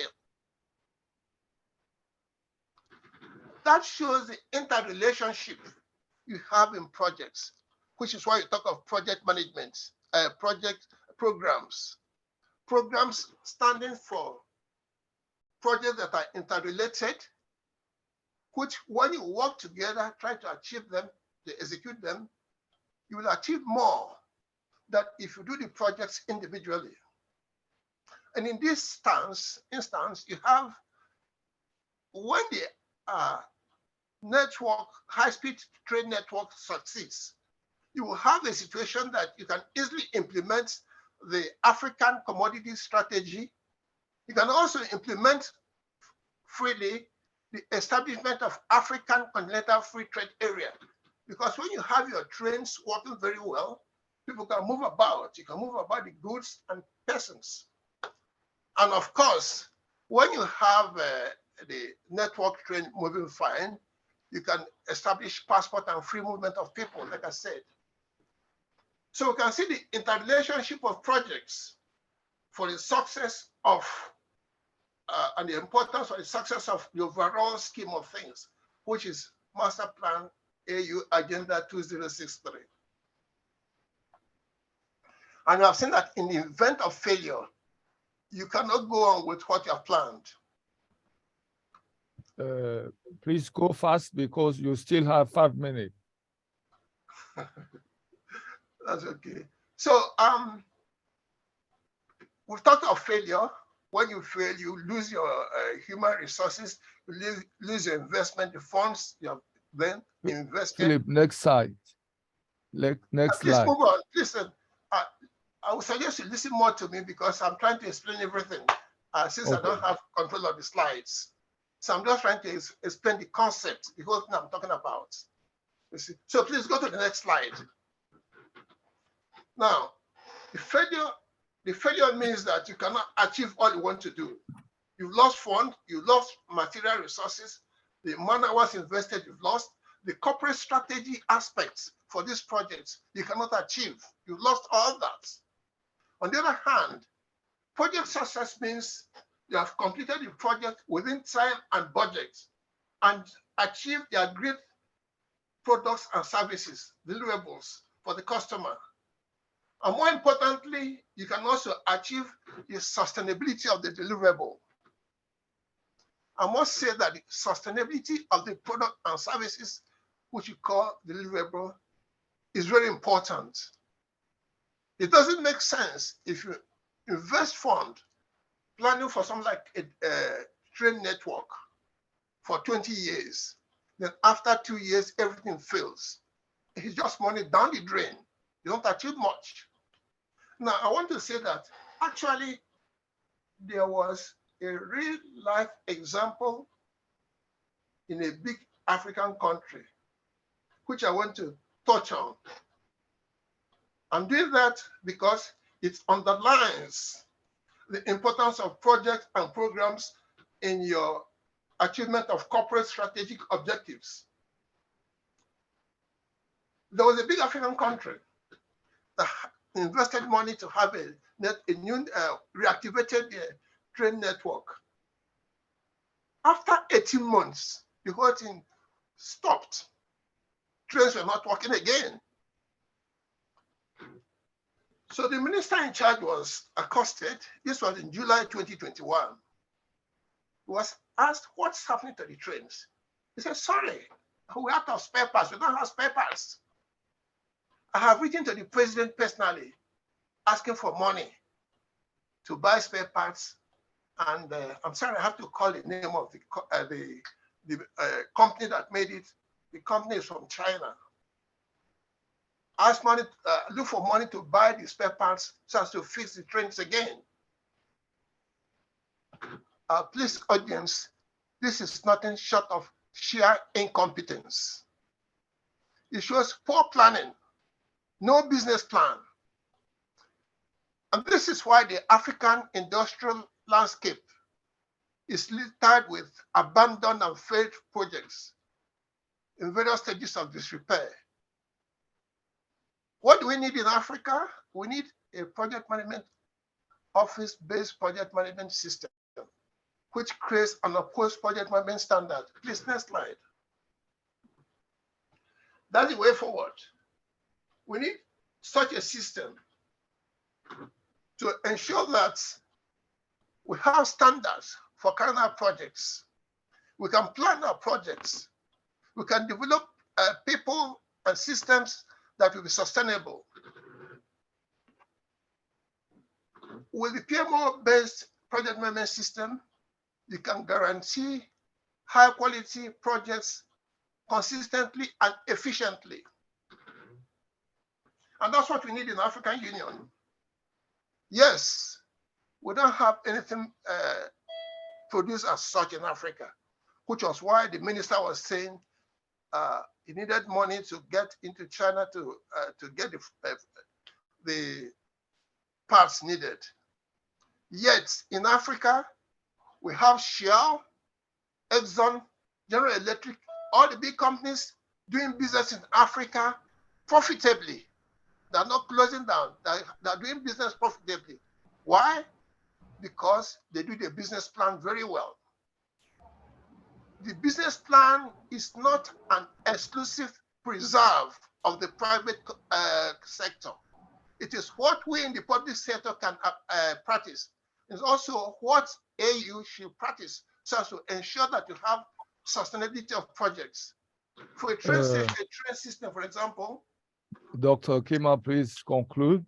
[SPEAKER 5] That shows the interrelationship you have in projects, which is why you talk of project management, project programs. Programs standing for projects that are interrelated, which when you work together, try to achieve them, to execute them, you will achieve more than if you do the projects individually. And in this instance, you have, when the network, high-speed train network succeeds, you will have a situation that you can easily implement the African commodity strategy. You can also implement freely the establishment of African continental free trade area. Because when you have your trains working very well, people can move about. You can move about the goods and persons. And of course, when you have the network train moving fine, you can establish passport and free movement of people, like I said. So we can see the interrelationship of projects for the success of and the importance of the success of the overall scheme of things, which is Master Plan AU Agenda 2063. And I've seen that in the event of failure, you cannot go on with what you have planned.
[SPEAKER 2] Please go fast because you still have 5 minutes.
[SPEAKER 5] That's okay. So we've talked of failure. When you fail, you lose your human resources, you lose your investment, the funds you have then invested.
[SPEAKER 2] Philip, next slide. Next
[SPEAKER 5] Please
[SPEAKER 2] slide.
[SPEAKER 5] move on. Listen, I would suggest you listen more to me because I'm trying to explain everything since I don't have control of the slides. So I'm just trying to explain the concept, the whole thing I'm talking about. You see? So please go to the next slide. Now, the failure means that you cannot achieve all you want to do. You've lost funds, you lost material resources, the man hours invested, you've lost. The corporate strategy aspects for these projects, you cannot achieve. You've lost all that. On the other hand, project success means you have completed the project within time and budget and achieved the agreed products and services, deliverables for the customer. And more importantly, you can also achieve the sustainability of the deliverable. I must say that the sustainability of the product and services, which you call deliverable, is very important. It doesn't make sense if you invest fund planning for something like a train network for 20 years, then after 2 years, everything fails. It's just money down the drain. You don't achieve much. Now, I want to say that actually there was a real life example in a big African country, which I want to touch on. I'm doing that because it underlines the importance of projects and programs in your achievement of corporate strategic objectives. There was a big African country that invested money to have a new reactivated train network. After 18 months, the whole thing stopped. Trains were not working again. So the minister in charge was accosted. This was in July 2021. He was asked, what's happening to the trains? He said, sorry, we're out of spare parts. We don't have spare parts. I have written to the president personally, asking for money to buy spare parts. And I'm sorry, I have to call the name of the company that made it. The company is from China. Ask money, look for money to buy the spare parts so as to fix the trains again. Please, audience, this is nothing short of sheer incompetence. It shows poor planning, no business plan. And this is why the African industrial landscape is littered with abandoned and failed projects in various stages of disrepair. What do we need in Africa? We need a project management office-based project management system, which creates an opposed project management standard. Please, next slide. That's the way forward. We need such a system to ensure that we have standards for carrying out projects. We can plan our projects. We can develop people and systems that will be sustainable. With the PMO-based project management system, you can guarantee high-quality projects consistently and efficiently. And that's what we need in the African Union. Yes, we don't have anything produced as such in Africa, which was why the minister was saying he needed money to get into China to get the parts needed. Yet in Africa, we have Shell, Exxon, General Electric, all the big companies doing business in Africa profitably. They're not closing down. They're doing business profitably. Why? Because they do their business plan very well. The business plan is not an exclusive preserve of the private sector. It is what we in the public sector can practice. It's also what AU should practice so as to ensure that you have sustainability of projects. For a train system, for example.
[SPEAKER 2] Dr. Kima, please conclude.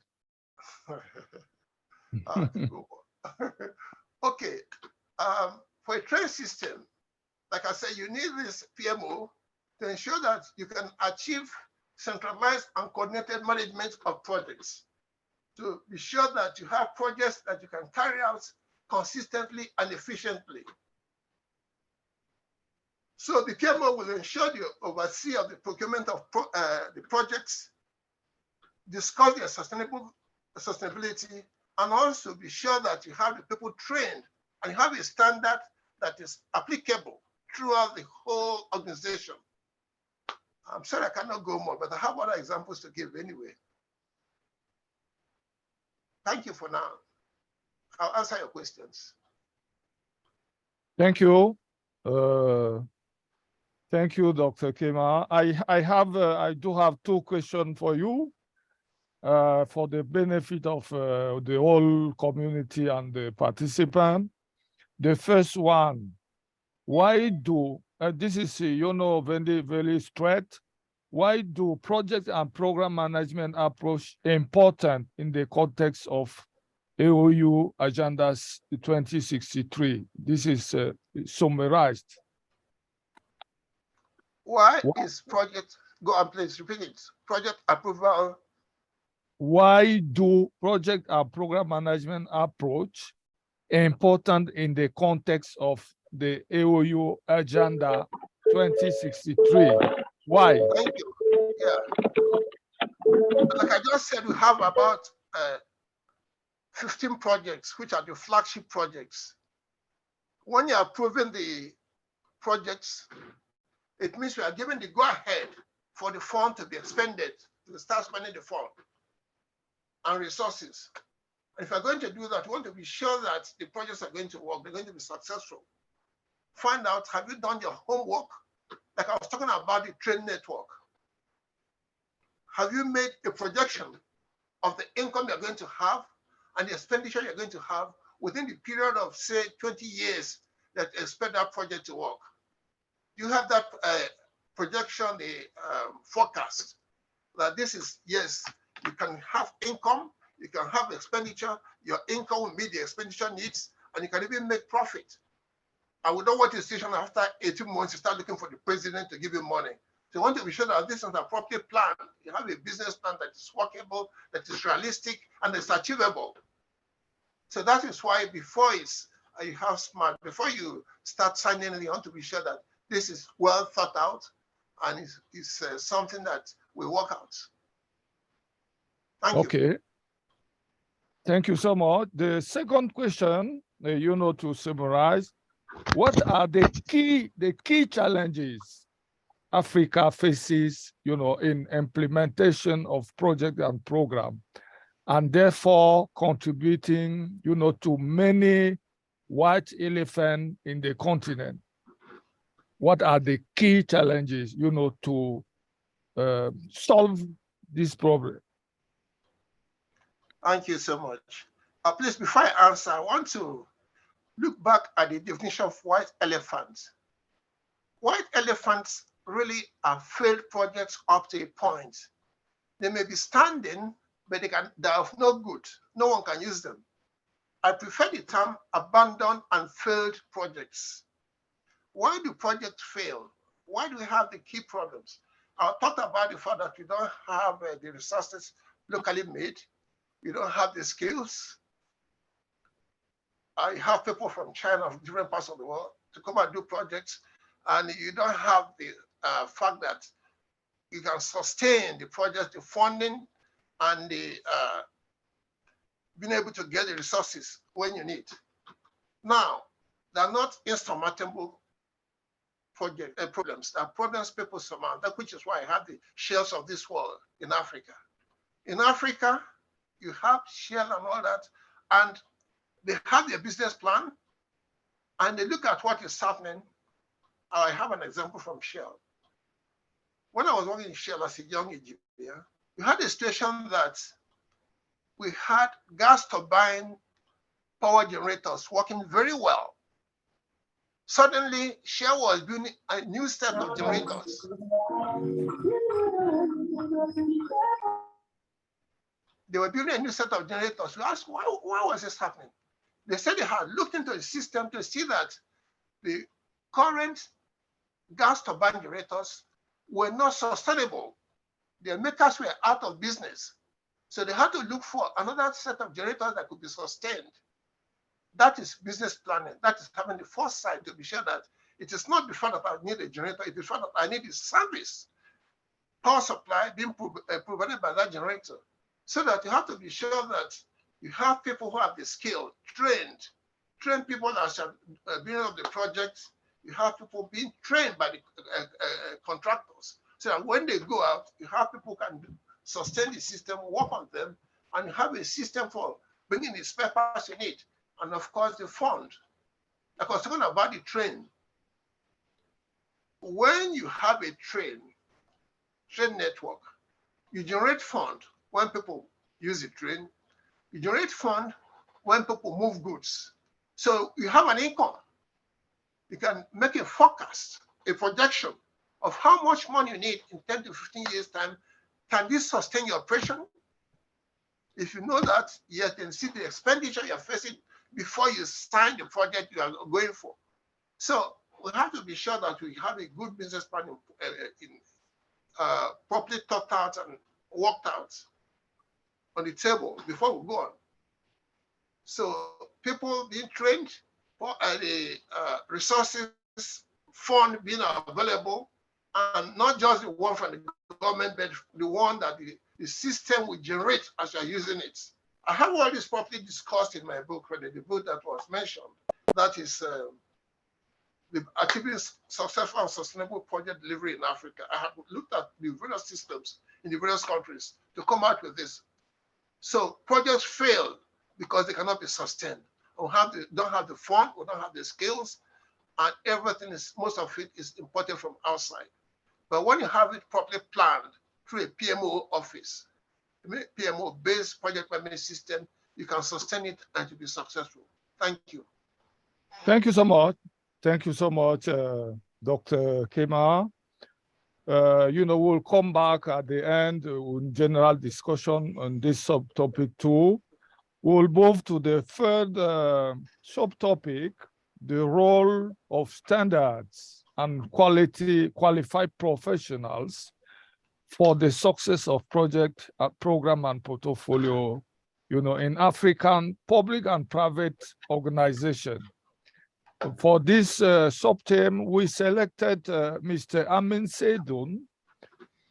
[SPEAKER 5] Okay, for a train system, like I said, you need this PMO to ensure that you can achieve centralized and coordinated management of projects, to be sure that you have projects that you can carry out consistently and efficiently. So the PMO will ensure the oversee of the procurement of the projects, discuss their sustainability, and also be sure that you have the people trained and you have a standard that is applicable throughout the whole organization. I'm sorry I cannot go more, but I have other examples to give anyway. Thank you for now. I'll answer your questions.
[SPEAKER 2] Thank you. Thank you, Dr. Kima. I do have two questions for you for the benefit of the whole community and the participant. The first one, why do, this is, very, very straight. Why do project and program management approach important in the context of AOU Agendas 2063? This is summarized.
[SPEAKER 5] Why is project, go on please, repeat it, project approval?
[SPEAKER 2] Why do project and program management approach important in the context of the AOU Agenda 2063? Why?
[SPEAKER 5] Thank you. Yeah. Like I just said, we have about 15 projects, which are the flagship projects. When you're approving the projects, it means we are giving the go-ahead for the fund to be expended, to start spending the fund and resources. And if you're going to do that, we want to be sure that the projects are going to work, they're going to be successful. Find out, have you done your homework? Like I was talking about the train network. Have you made a projection of the income you're going to have and the expenditure you're going to have within the period of, say, 20 years that you expect that project to work? You have that projection, the forecast, that this is, yes, you can have income, you can have expenditure, your income will meet the expenditure needs, and you can even make profit. And we don't want a situation after 18 months, you start looking for the president to give you money. So you want to be sure that this is a properly planned. You have a business plan that is workable, that is realistic, and it's achievable. So that is why before you have smart, before you start signing anything, you want to be sure that this is well thought out and it's something that we work out. Thank you.
[SPEAKER 2] Okay. Thank you so much. The second question, to summarize, what are the key challenges Africa faces, in implementation of project and program, and therefore contributing, to many white elephants in the continent? What are the key challenges, to solve this problem?
[SPEAKER 5] Thank you so much. Please, before I answer, I want to look back at the definition of white elephants. White elephants really are failed projects up to a point. They may be standing, but they're of no good. No one can use them. I prefer the term abandoned and failed projects. Why do projects fail? Why do we have the key problems? I'll talk about the fact that we don't have the resources locally made. We don't have the skills. I have people from China, from different parts of the world, to come and do projects, and you don't have the fact that you can sustain the project, the funding, and the being able to get the resources when you need. Now, they're not insurmountable problems. There are problems people surmount, which is why I have the shells of this world in Africa. In Africa, you have Shell and all that, and they have their business plan, and they look at what is happening. I have an example from Shell. When I was working in Shell as a young Egyptian, we had a situation that we had gas turbine power generators working very well. Suddenly, Shell was building a new set of generators. They were building a new set of generators. We asked, why was this happening? They said they had looked into the system to see that the current gas turbine generators were not sustainable. Their makers were out of business. So they had to look for another set of generators that could be sustained. That is business planning. That is having the foresight to be sure that it is not the fact that I need a generator, it is the fact that I need a service, power supply being provided by that generator. So that you have to be sure that you have people who have the skill, trained people that are building up the project. You have people being trained by the contractors. So that when they go out, you have people who can sustain the system, work on them, and you have a system for bringing the spare parts you need. And of course, the fund. Like I was talking about the train. When you have a train network, you generate fund when people use the train. You generate fund when people move goods. So you have an income. You can make a forecast, a projection of how much money you need in 10 to 15 years' time. Can this sustain your operation? If you know that, yes, then see the expenditure you're facing before you sign the project you are going for. So we have to be sure that we have a good business plan properly thought out and worked out on the table before we go on. So people being trained, for the resources fund being available, and not just the one from the government, but the one that the system will generate as you're using it. I have all this properly discussed in my book, the book that was mentioned. That is the achieving successful and sustainable project delivery in Africa. I have looked at the various systems in the various countries to come out with this. So projects fail because they cannot be sustained. We don't have the fund, we don't have the skills, and everything is, most of it is imported from outside. But when you have it properly planned through a PMO office, PMO-based project management system, you can sustain it and to be successful. Thank you.
[SPEAKER 2] Thank you so much. Thank you so much, Dr. Kema. We'll come back at the end with general discussion on this subtopic too. We'll move to the third subtopic, the role of standards and qualified professionals for the success of project, program, and portfolio, in African public and private organization. For this sub-team, we selected Mr. Amin Seydun,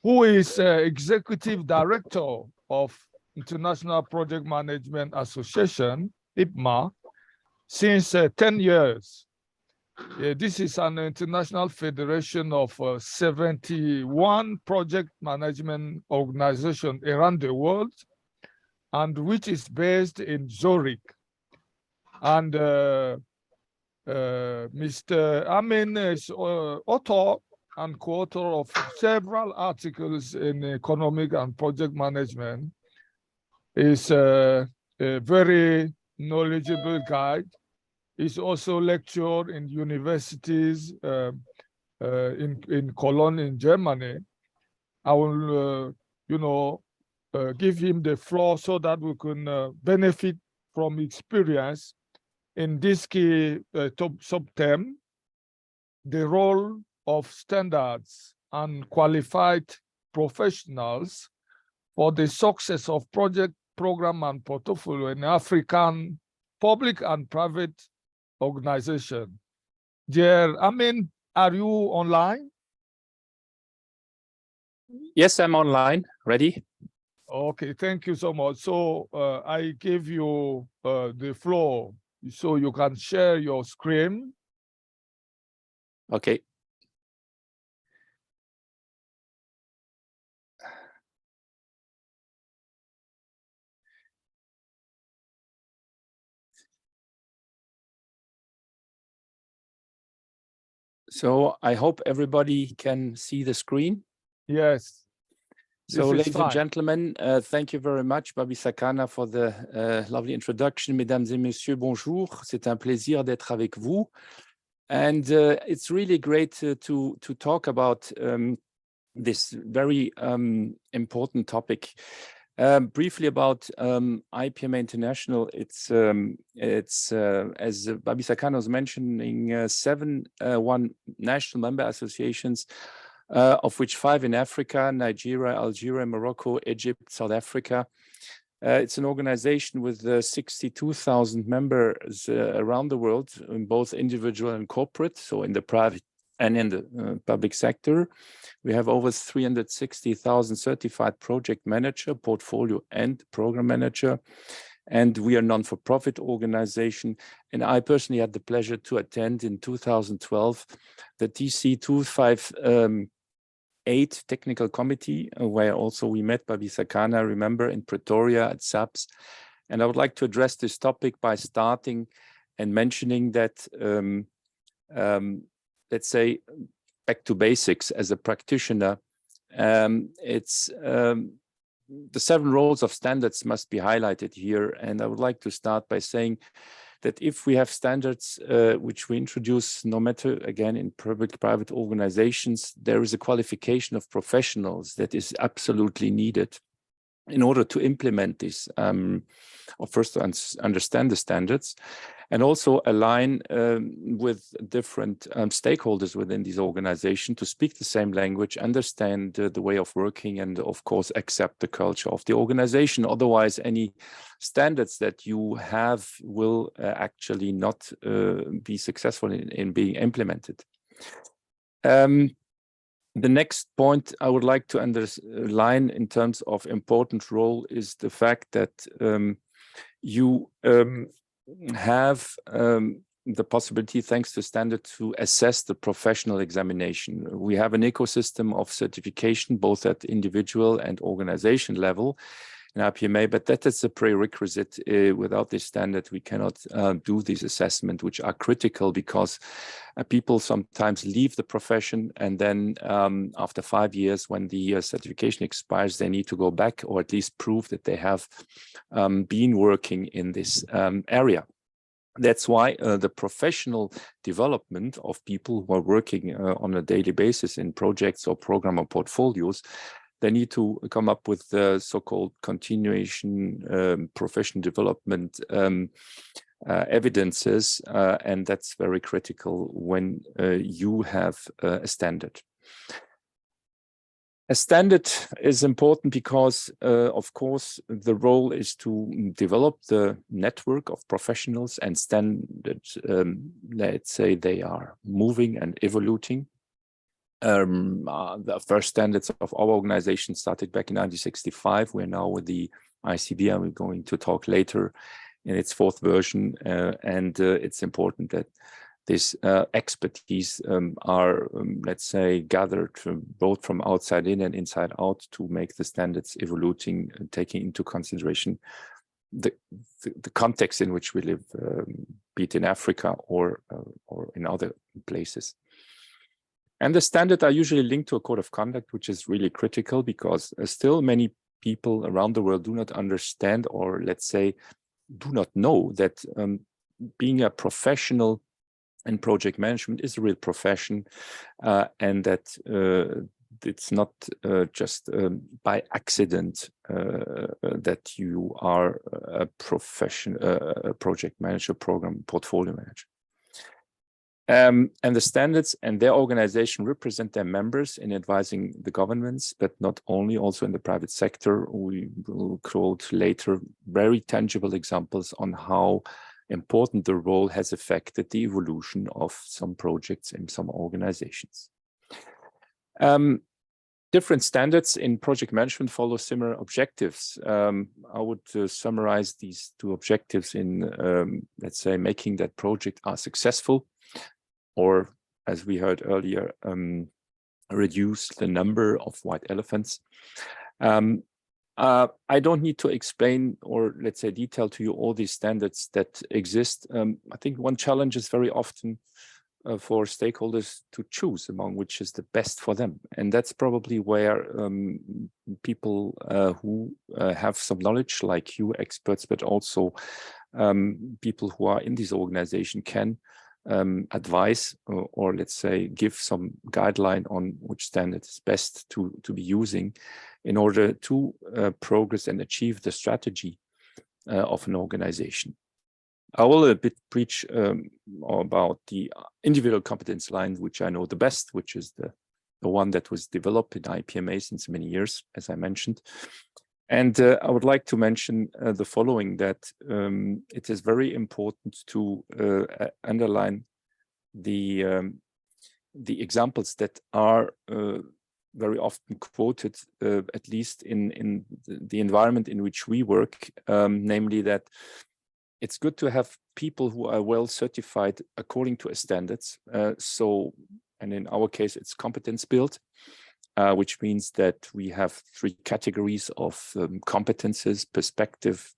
[SPEAKER 2] who is Executive Director of International Project Management Association, IPMA, since 10 years. This is an international federation of 71 project management organizations around the world, and which is based in Zurich. And Mr. Amin is author and co-author of several articles in economic and project management. Is a very knowledgeable guide. He's also lectured in universities in Cologne in Germany. I will, give him the floor so that we can benefit from experience in this key sub-theme, the role of standards and qualified professionals for the success of project, program, and portfolio in African public and private organization. Dear Amin, are you online?
[SPEAKER 4] Yes, I'm online, ready.
[SPEAKER 2] Okay, thank you so much. So I give you the floor so you can share your screen.
[SPEAKER 4] Okay. So I hope everybody can see the screen.
[SPEAKER 2] Yes.
[SPEAKER 4] So, ladies and gentlemen, thank you very much, Babi Sakana, for the lovely introduction. Mesdames et messieurs, bonjour. C'est un plaisir d'être avec vous. And it's really great to talk about this very important topic. Briefly about IPMA International, it's as Babi Sakana was mentioning, 7 national member associations, of which 5 in Africa: Nigeria, Algeria, Morocco, Egypt, South Africa. It's an organization with 62,000 members around the world, in both individual and corporate, so in the private and in the public sector. We have over 360,000 certified project manager, portfolio and program manager. And we are a non-for-profit organization. And I personally had the pleasure to attend in 2012 the TC 258 technical committee, where also we met Babi Sakana, remember, in Pretoria at SAPS. And I would like to address this topic by starting and mentioning that, let's say, back to basics as a practitioner, the 7 roles of standards must be highlighted here. And I would like to start by saying that if we have standards which we introduce, no matter, again, in public-private organizations, there is a qualification of professionals that is absolutely needed in order to implement this, or first to understand the standards, and also align with different stakeholders within this organization to speak the same language, understand the way of working, and of course accept the culture of the organization. Otherwise, any standards that you have will actually not be successful in being implemented. The next point I would like to underline in terms of important role is the fact that you have the possibility, thanks to standard, to assess the professional examination. We have an ecosystem of certification, both at individual and organization level in IPMA, but that is a prerequisite. Without this standard, we cannot do this assessment, which are critical because people sometimes leave the profession, and then after 5 years, when the certification expires, they need to go back or at least prove that they have been working in this area. That's why the professional development of people who are working on a daily basis in projects or program or portfolios, they need to come up with the so-called continuation professional development evidences, and that's very critical when you have a standard. A standard is important because, of course, the role is to develop the network of professionals and standards. Let's say they are moving and evolving. The first standards of our organization started back in 1965. We're now with the ICB, and we're going to talk later in its fourth version. It's important that this expertise are, let's say, gathered both from outside in and inside out to make the standards evolving, taking into consideration the context in which we live, be it in Africa or in other places. And the standards are usually linked to a code of conduct, which is really critical because still many people around the world do not understand, or let's say, do not know that being a professional in project management is a real profession, and that it's not just by accident that you are a project manager, program portfolio manager. And the standards and their organization represent their members in advising the governments, but not only, also in the private sector. We will quote later very tangible examples on how important the role has affected the evolution of some projects in some organizations. Different standards in project management follow similar objectives. I would summarize these two objectives in, let's say, making that project successful, or, as we heard earlier, reduce the number of white elephants. I don't need to explain or, let's say, detail to you all these standards that exist. I think one challenge is very often for stakeholders to choose among which is the best for them. And that's probably where people who have some knowledge, like you experts, but also people who are in this organization can advise or let's say give some guideline on which standard is best to be using in order to progress and achieve the strategy of an organization. I will a bit preach about the individual competence line, which I know the best, which is the one that was developed in IPMA since many years, as I mentioned. And I would like to mention the following, that it is very important to underline the examples that are very often quoted, at least in the environment in which we work, namely that it's good to have people who are well certified according to standards. And in our case, it's competence built. Which means that we have 3 categories of competences: perspective,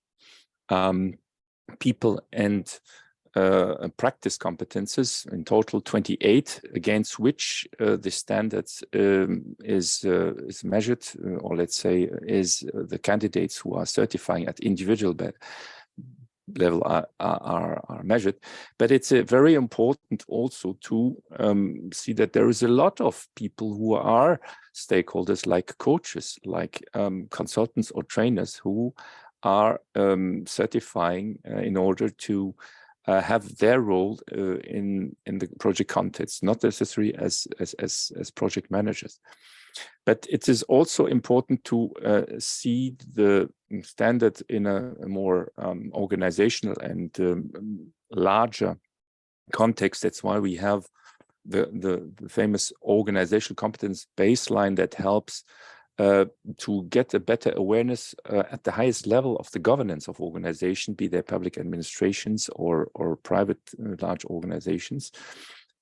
[SPEAKER 4] people, and practice competences, in total 28, against which the standards is measured, or let's say is the candidates who are certifying at individual level are measured. But it's very important also to see that there is a lot of people who are stakeholders, like coaches, like consultants or trainers, who are certifying in order to have their role in the project context, not necessarily as project managers. But it is also important to see the standard in a more organizational and larger context. That's why we have the famous organizational competence baseline that helps to get a better awareness at the highest level of the governance of organization, be they public administrations or private large organizations.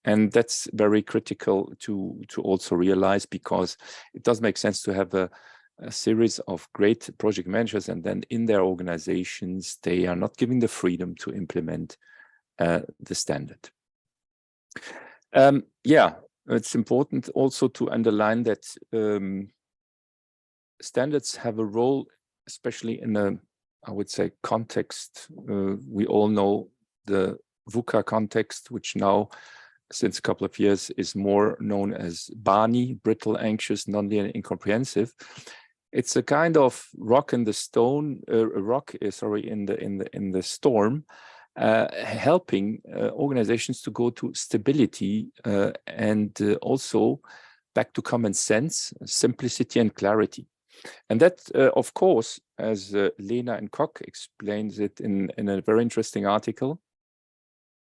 [SPEAKER 4] And that's very critical to also realize, because it does make sense to have a series of great project managers, and then in their organizations, they are not given the freedom to implement the standard. Yeah, it's important also to underline that standards have a role, especially in a, I would say, context. We all know the VUCA context, which now, since a couple of years, is more known as BANI, brittle, anxious, nonlinear, incomprehensive. It's a kind of rock in the stone, in the storm, helping organizations to go to stability and also back to common sense, simplicity, and clarity. And that, of course, as Lena and Koch explains it in a very interesting article,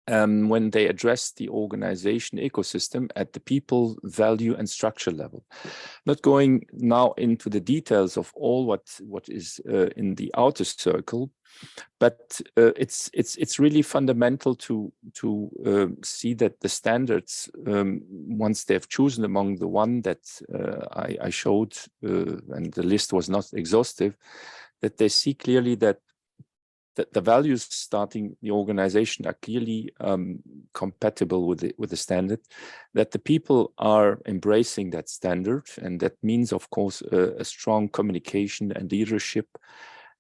[SPEAKER 4] when they address the organization ecosystem at the people, value, and structure level. Not going now into the details of all what is in the outer circle, but it's really fundamental to see that the standards, once they've chosen among the one that I showed, and the list was not exhaustive, that they see clearly that the values starting the organization are clearly compatible with the standard, that the people are embracing that standard, and that means, of course, a strong communication and leadership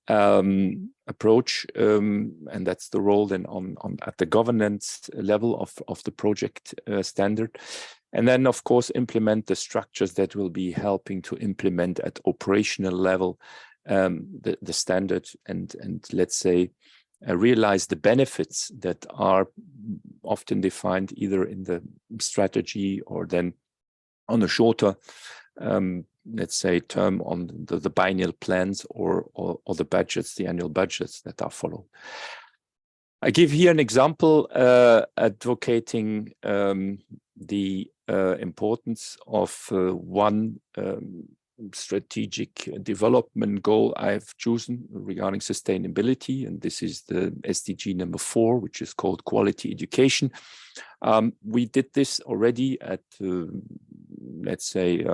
[SPEAKER 4] approach, and that's the role then at the governance level of the project standard. And then, of course, implement the structures that will be helping to implement at operational level the standard, and let's say realize the benefits that are often defined either in the strategy or then on a shorter let's say term on the biennial plans or the budgets, the annual budgets that are followed. I give here an example advocating the importance of one strategic development goal I've chosen regarding sustainability, and this is the SDG number 4, which is called quality education. We did this already at, let's say,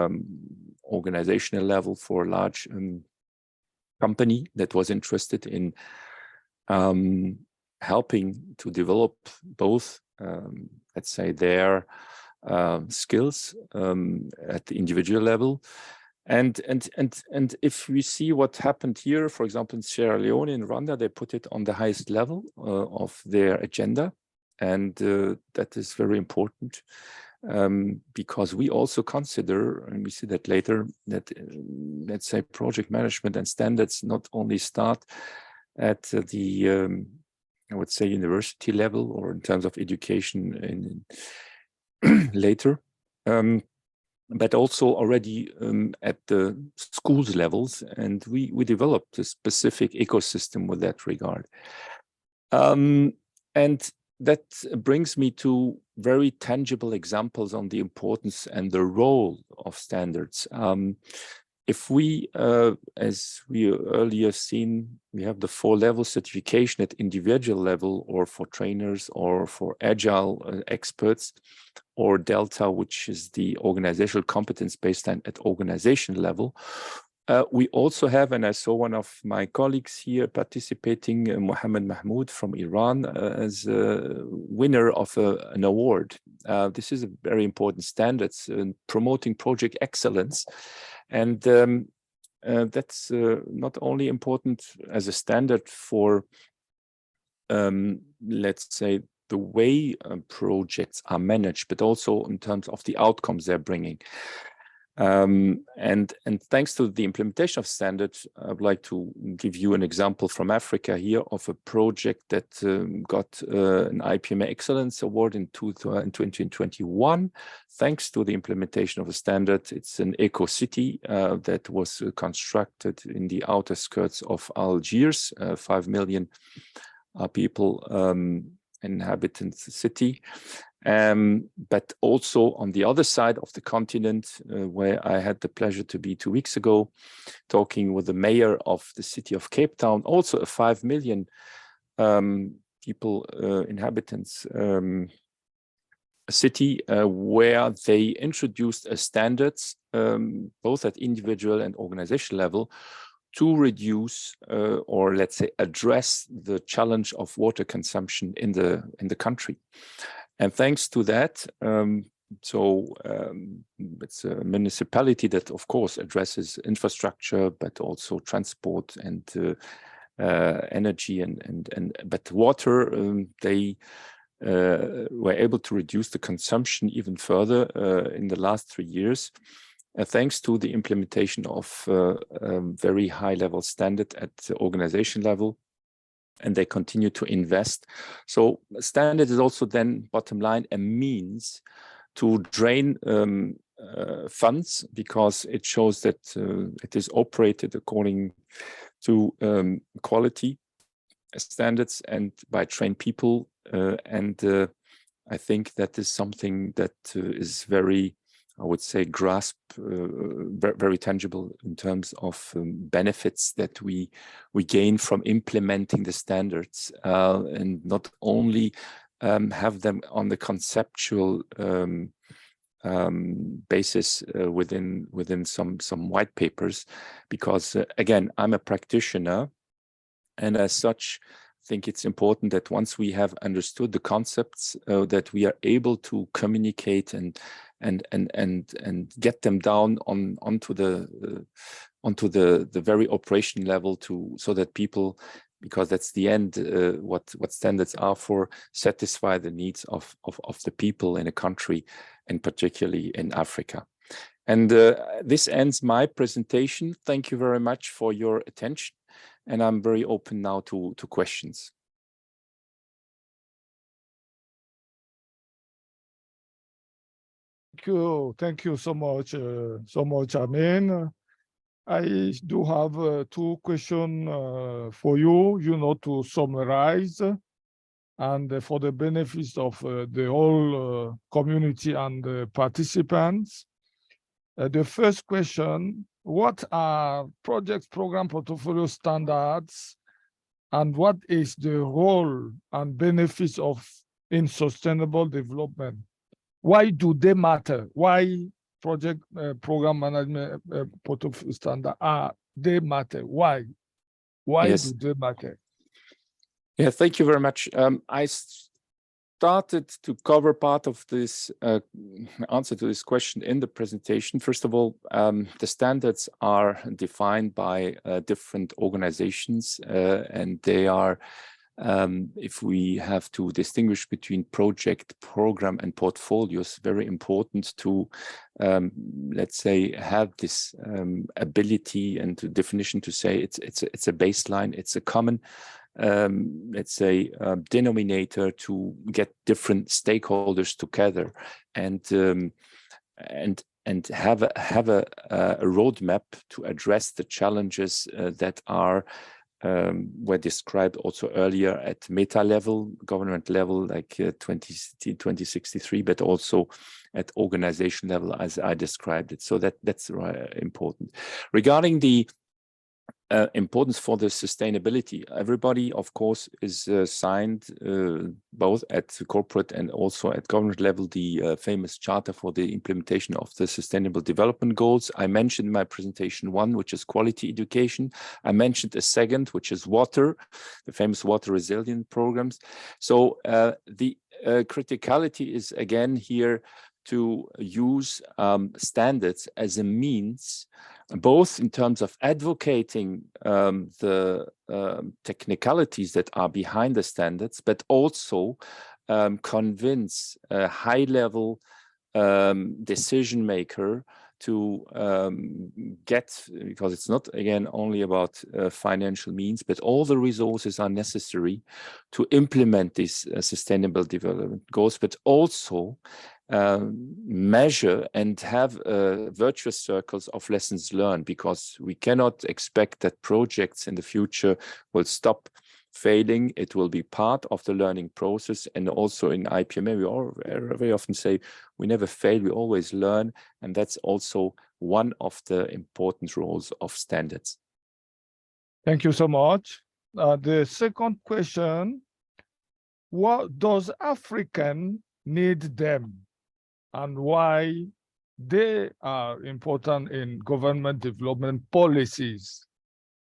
[SPEAKER 4] organizational level for a large company that was interested in helping to develop both, let's say, their skills at the individual level. And if we see what happened here, for example, in Sierra Leone, in Rwanda, they put it on the highest level of their agenda. And that is very important because we also consider, and we see that later, that, let's say, project management and standards not only start at the, I would say, university level or in terms of education later, but also already at the schools levels, and we developed a specific ecosystem with that regard. And that brings me to very tangible examples on the importance and the role of standards. If we, as we earlier seen, we have the 4-level certification at individual level or for trainers or for agile experts, or Delta, which is the organizational competence baseline at organization level. We also have, and I saw one of my colleagues here participating, Mohammed Mahmoud from Iran, as a winner of an award. This is a very important standard in promoting project excellence. And that's not only important as a standard for, let's say, the way projects are managed, but also in terms of the outcomes they're bringing. And thanks to the implementation of standards, I would like to give you an example from Africa here of a project that got an IPMA Excellence Award in 2021, thanks to the implementation of a standard. It's an eco city that was constructed in the outer skirts of Algiers, 5 million people inhabitants city. But also on the other side of the continent, where I had the pleasure to be 2 weeks ago, talking with the mayor of the city of Cape Town, also a 5 million people, inhabitants city, where they introduced a standards, both at individual and organization level, to reduce or let's say address the challenge of water consumption in the country. And thanks to that, it's a municipality that, of course, addresses infrastructure, but also transport and energy but water. They were able to reduce the consumption even further in the last 3 years, thanks to the implementation of very high-level standard at the organization level. And they continue to invest. So standard is also then, bottom line, a means to drain funds, because it shows that it is operated according to quality standards and by trained people. I think that is something that is very, I would say, very tangible in terms of benefits that we gain from implementing the standards, and not only have them on the conceptual basis within some white papers, because again, I'm a practitioner, and as such, I think it's important that once we have understood the concepts, that we are able to communicate and get them down onto the very operation level, so that people, because that's the end, what standards are for, satisfy the needs of the people in a country, and particularly in Africa. And this ends my presentation. Thank you very much for your attention, and I'm very open now to questions.
[SPEAKER 2] Thank you so much, Amin. I do have 2 questions for you, to summarize, and for the benefits of the whole community and the participants. The first question: what are project program portfolio standards, and what is the role and benefits in sustainable development? Why do they matter? Why project program management portfolio standard they matter? Why
[SPEAKER 4] Yes.
[SPEAKER 2] do they matter?
[SPEAKER 4] Yeah, thank you very much. I started to cover part of this answer to this question in the presentation. First of all, the standards are defined by different organizations, and they are, if we have to distinguish between project, program, and portfolios, very important to, let's say, have this ability and definition to say it's a baseline, it's a common, let's say, denominator to get different stakeholders together, and have a roadmap to address the challenges that were described also earlier at meta level, government level, like 2063, but also at organization level, as I described it. So that's important. Regarding the importance for the sustainability, everybody, of course, is signed both at corporate and also at government level the famous charter for the implementation of the Sustainable Development Goals. I mentioned in my presentation 1, which is quality education. I mentioned a second, which is water, the famous water resilient programs. So the criticality is again here to use standards as a means, both in terms of advocating the technicalities that are behind the standards, but also convince a high-level decision maker to get, because it's not, again, only about financial means, but all the resources are necessary to implement these sustainable development goals, but also measure and have virtuous circles of lessons learned, because we cannot expect that projects in the future will stop failing. It will be part of the learning process. And also in IPMA, we very often say we never fail, we always learn. And that's also one of the important roles of standards.
[SPEAKER 2] Thank you so much. The second question: what does African need them, and why they are important in government development policies?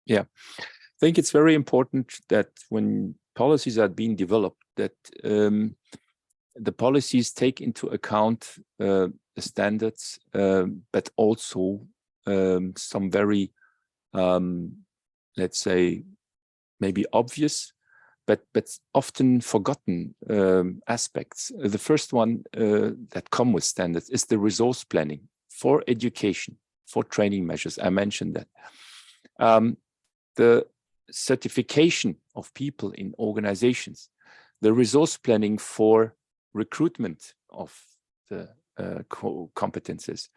[SPEAKER 4] Yeah, I think it's very important that when policies are being developed, that the policies take into account the standards, but also some very, let's say, maybe obvious, but often forgotten aspects. The first one that come with standards is the resource planning for education, for training measures. I mentioned that. The certification of people in organizations, the resource planning for recruitment of the competences.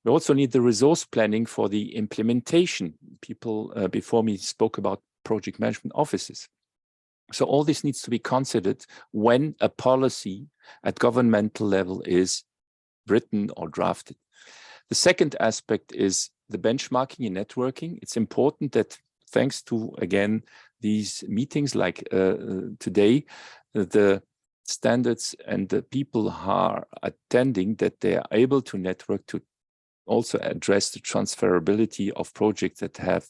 [SPEAKER 4] We also need the resource planning for the implementation. People before me spoke about project management offices. So all this needs to be considered when a policy at governmental level is written or drafted. The second aspect is the benchmarking and networking. It's important that thanks to, again, these meetings like today, the standards and the people who are attending, that they are able to network to also address the transferability of projects that have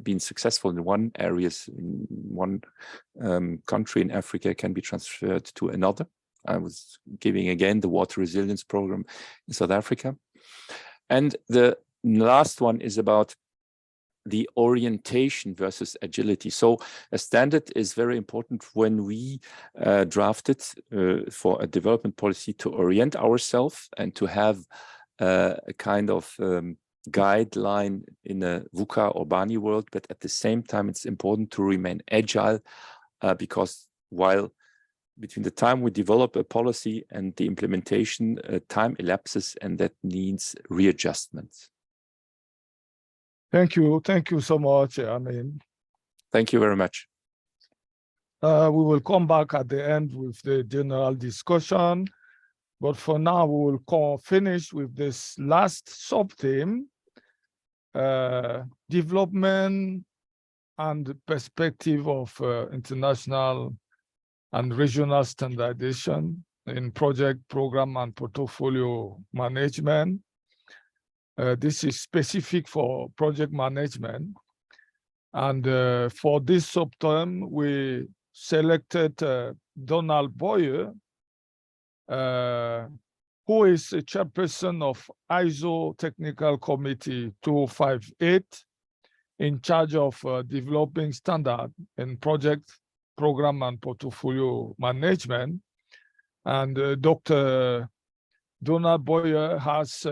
[SPEAKER 4] been successful in one areas, in one country in Africa, can be transferred to another. I was giving again the water resilience program in South Africa. And the last one is about the orientation versus agility. So a standard is very important when we drafted for a development policy to orient ourselves and to have a kind of guideline in a VUCA or BANI world, but at the same time, it's important to remain agile because while between the time we develop a policy and the implementation, time elapses, and that needs readjustments.
[SPEAKER 2] Thank you so much. I mean,
[SPEAKER 4] thank you very much.
[SPEAKER 2] We will come back at the end with the general discussion. But for now, we will finish with this last sub-theme, development and perspective of international and regional standardization in project, program, and portfolio management. This is specific for project management. And for this sub-term, we selected Donald Boyer, who is a chairperson of ISO Technical Committee 258, in charge of developing standard in project, program, and portfolio management. And Dr. Donald Boyer has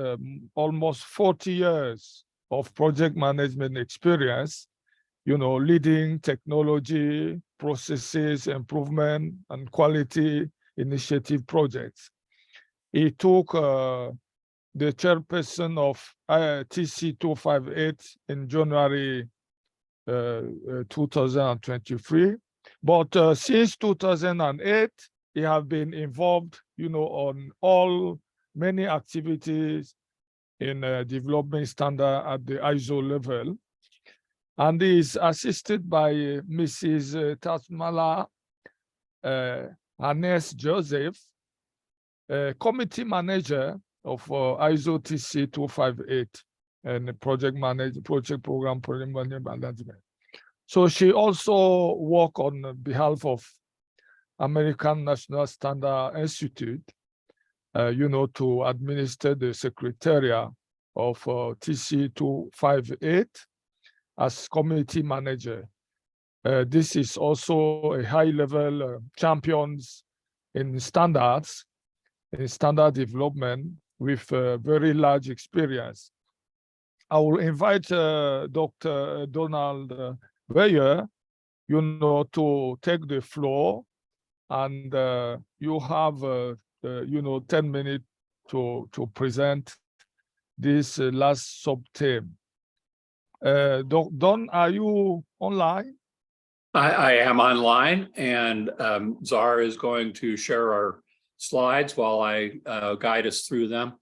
[SPEAKER 2] almost 40 years of project management experience, leading technology, processes, improvement, and quality initiative projects. He took the chairperson of TC 258 in January 2023. But since 2008, he has been involved, on many activities in developing standard at the ISO level. And he is assisted by Mrs. Tasmala Hannes Joseph, committee manager of ISO TC 258 and project program management. So she also worked on behalf of American National Standard Institute, to administer the secretariat of TC 258 as community manager. This is also a high-level champions in standards, in standard development with very large experience. I will invite Dr. Donald Boyer, to take the floor, and you have, 10 minutes to present this last sub-theme. Don, are you online?
[SPEAKER 6] I am online, and Zara is going to share our slides while I guide us through them.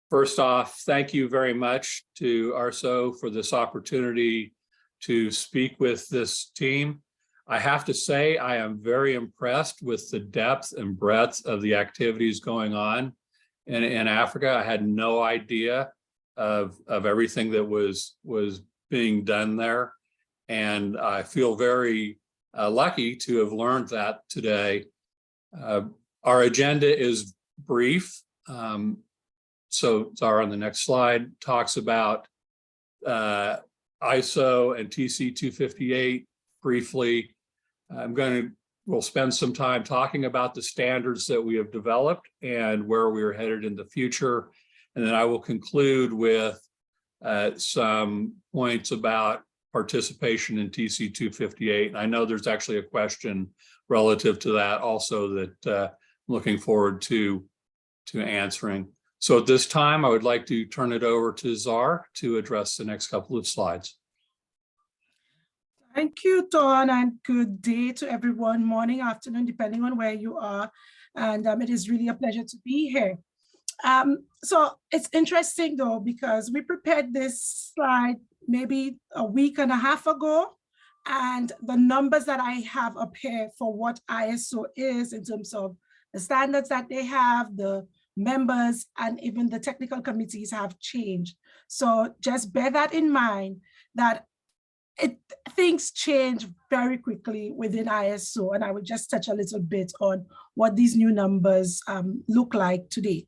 [SPEAKER 6] First off, thank you very much to ARSO for this opportunity to speak with this team. I have to say, I am very impressed with the depth and breadth of the activities going on in Africa. I had no idea of everything that was being done there. And I feel very lucky to have learned that today. Our agenda is brief. So Zara on the next slide talks about ISO and TC 258 briefly. We'll spend some time talking about the standards that we have developed and where we are headed in the future. And then I will conclude with some points about participation in TC 258. And I know there's actually a question relative to that also that I'm looking forward to answering. So at this time, I would like to turn it over to Zar to address the next couple of slides.
[SPEAKER 7] Thank you, Don, and good day to everyone, morning, afternoon, depending on where you are. And it is really a pleasure to be here. So it's interesting though, because we prepared this slide maybe a week and a half ago, and the numbers that I have up here for what ISO is in terms of the standards that they have, the members, and even the technical committees have changed. So just bear that in mind, that things change very quickly within ISO, and I will just touch a little bit on what these new numbers look like today.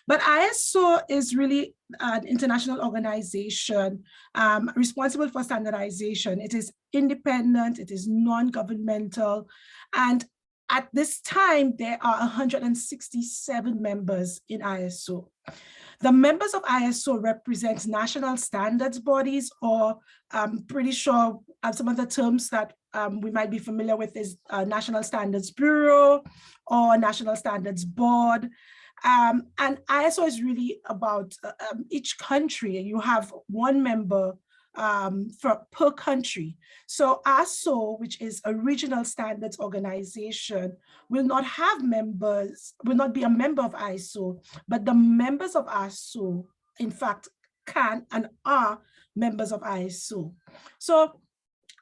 [SPEAKER 7] But ISO is really an international organization responsible for standardization. It is independent, it is non-governmental, and at this time, there are 167 members in ISO. The members of ISO represent national standards bodies, or I'm pretty sure some of the terms that we might be familiar with is National Standards Bureau or National Standards Board. And ISO is really about each country. You have one member per country. So ASO, which is a regional standards organization, will not have members, will not be a member of ISO, but the members of ASO, in fact, can and are members of ISO. So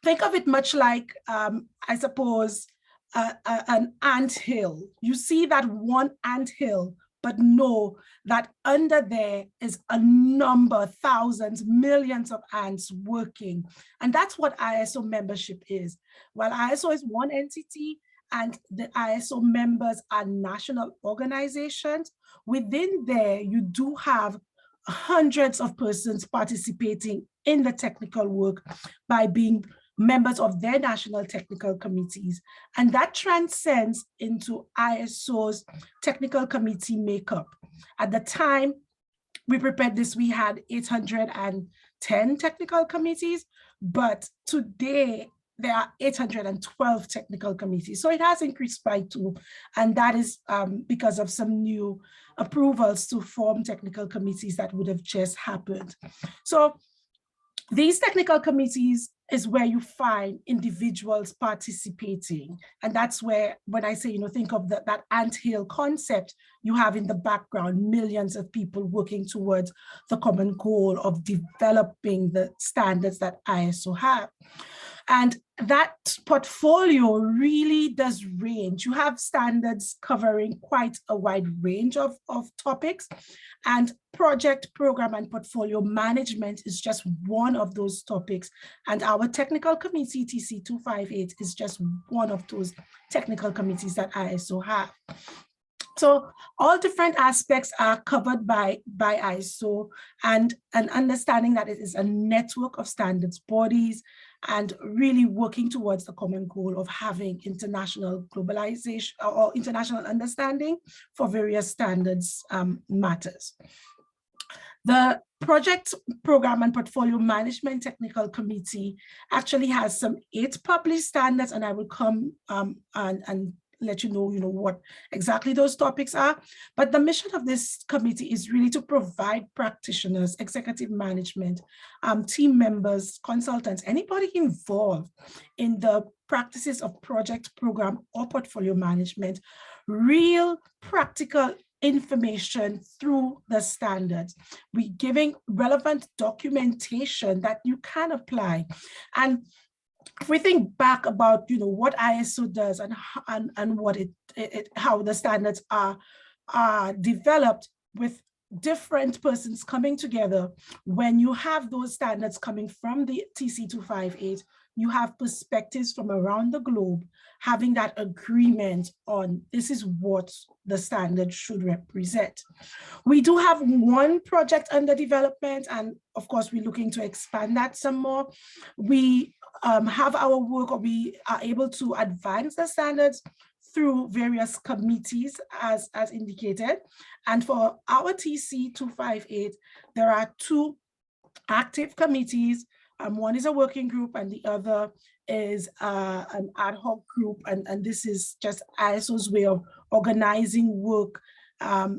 [SPEAKER 7] think of it much like, I suppose, an anthill. You see that one anthill, but know that under there is a number, thousands, millions of ants working. And that's what ISO membership is. While ISO is one entity and the ISO members are national organizations, within there you do have hundreds of persons participating in the technical work by being members of their national technical committees. And that transcends into ISO's technical committee makeup. At the time we prepared this, we had 810 technical committees, but today there are 812 technical committees. So it has increased by 2, and that is because of some new approvals to form technical committees that would have just happened. So these technical committees is where you find individuals participating. And that's where, when I say, think of that anthill concept, you have in the background millions of people working towards the common goal of developing the standards that ISO have. And that portfolio really does range. You have standards covering quite a wide range of topics, and project, program, and portfolio management is just one of those topics. And our technical committee, TC 258, is just one of those technical committees that ISO have. So all different aspects are covered by ISO, and an understanding that it is a network of standards bodies and really working towards the common goal of having international globalization or international understanding for various standards matters. The project, program, and portfolio management technical committee actually has some 8 published standards, and I will come and let you know, what exactly those topics are. But the mission of this committee is really to provide practitioners, executive management, team members, consultants, anybody involved in the practices of project, program, or portfolio management, real practical information through the standards. We're giving relevant documentation that you can apply. And if we think back about what ISO does and what how the standards are developed with different persons coming together, when you have those standards coming from the TC 258, you have perspectives from around the globe having that agreement on this is what the standard should represent. We do have one project under development, and of course we're looking to expand that some more. We have our work, or we are able to advance the standards through various committees as indicated. And for our TC 258, there are 2 active committees. One is a working group and the other is an ad hoc group. And this is just ISO's way of organizing work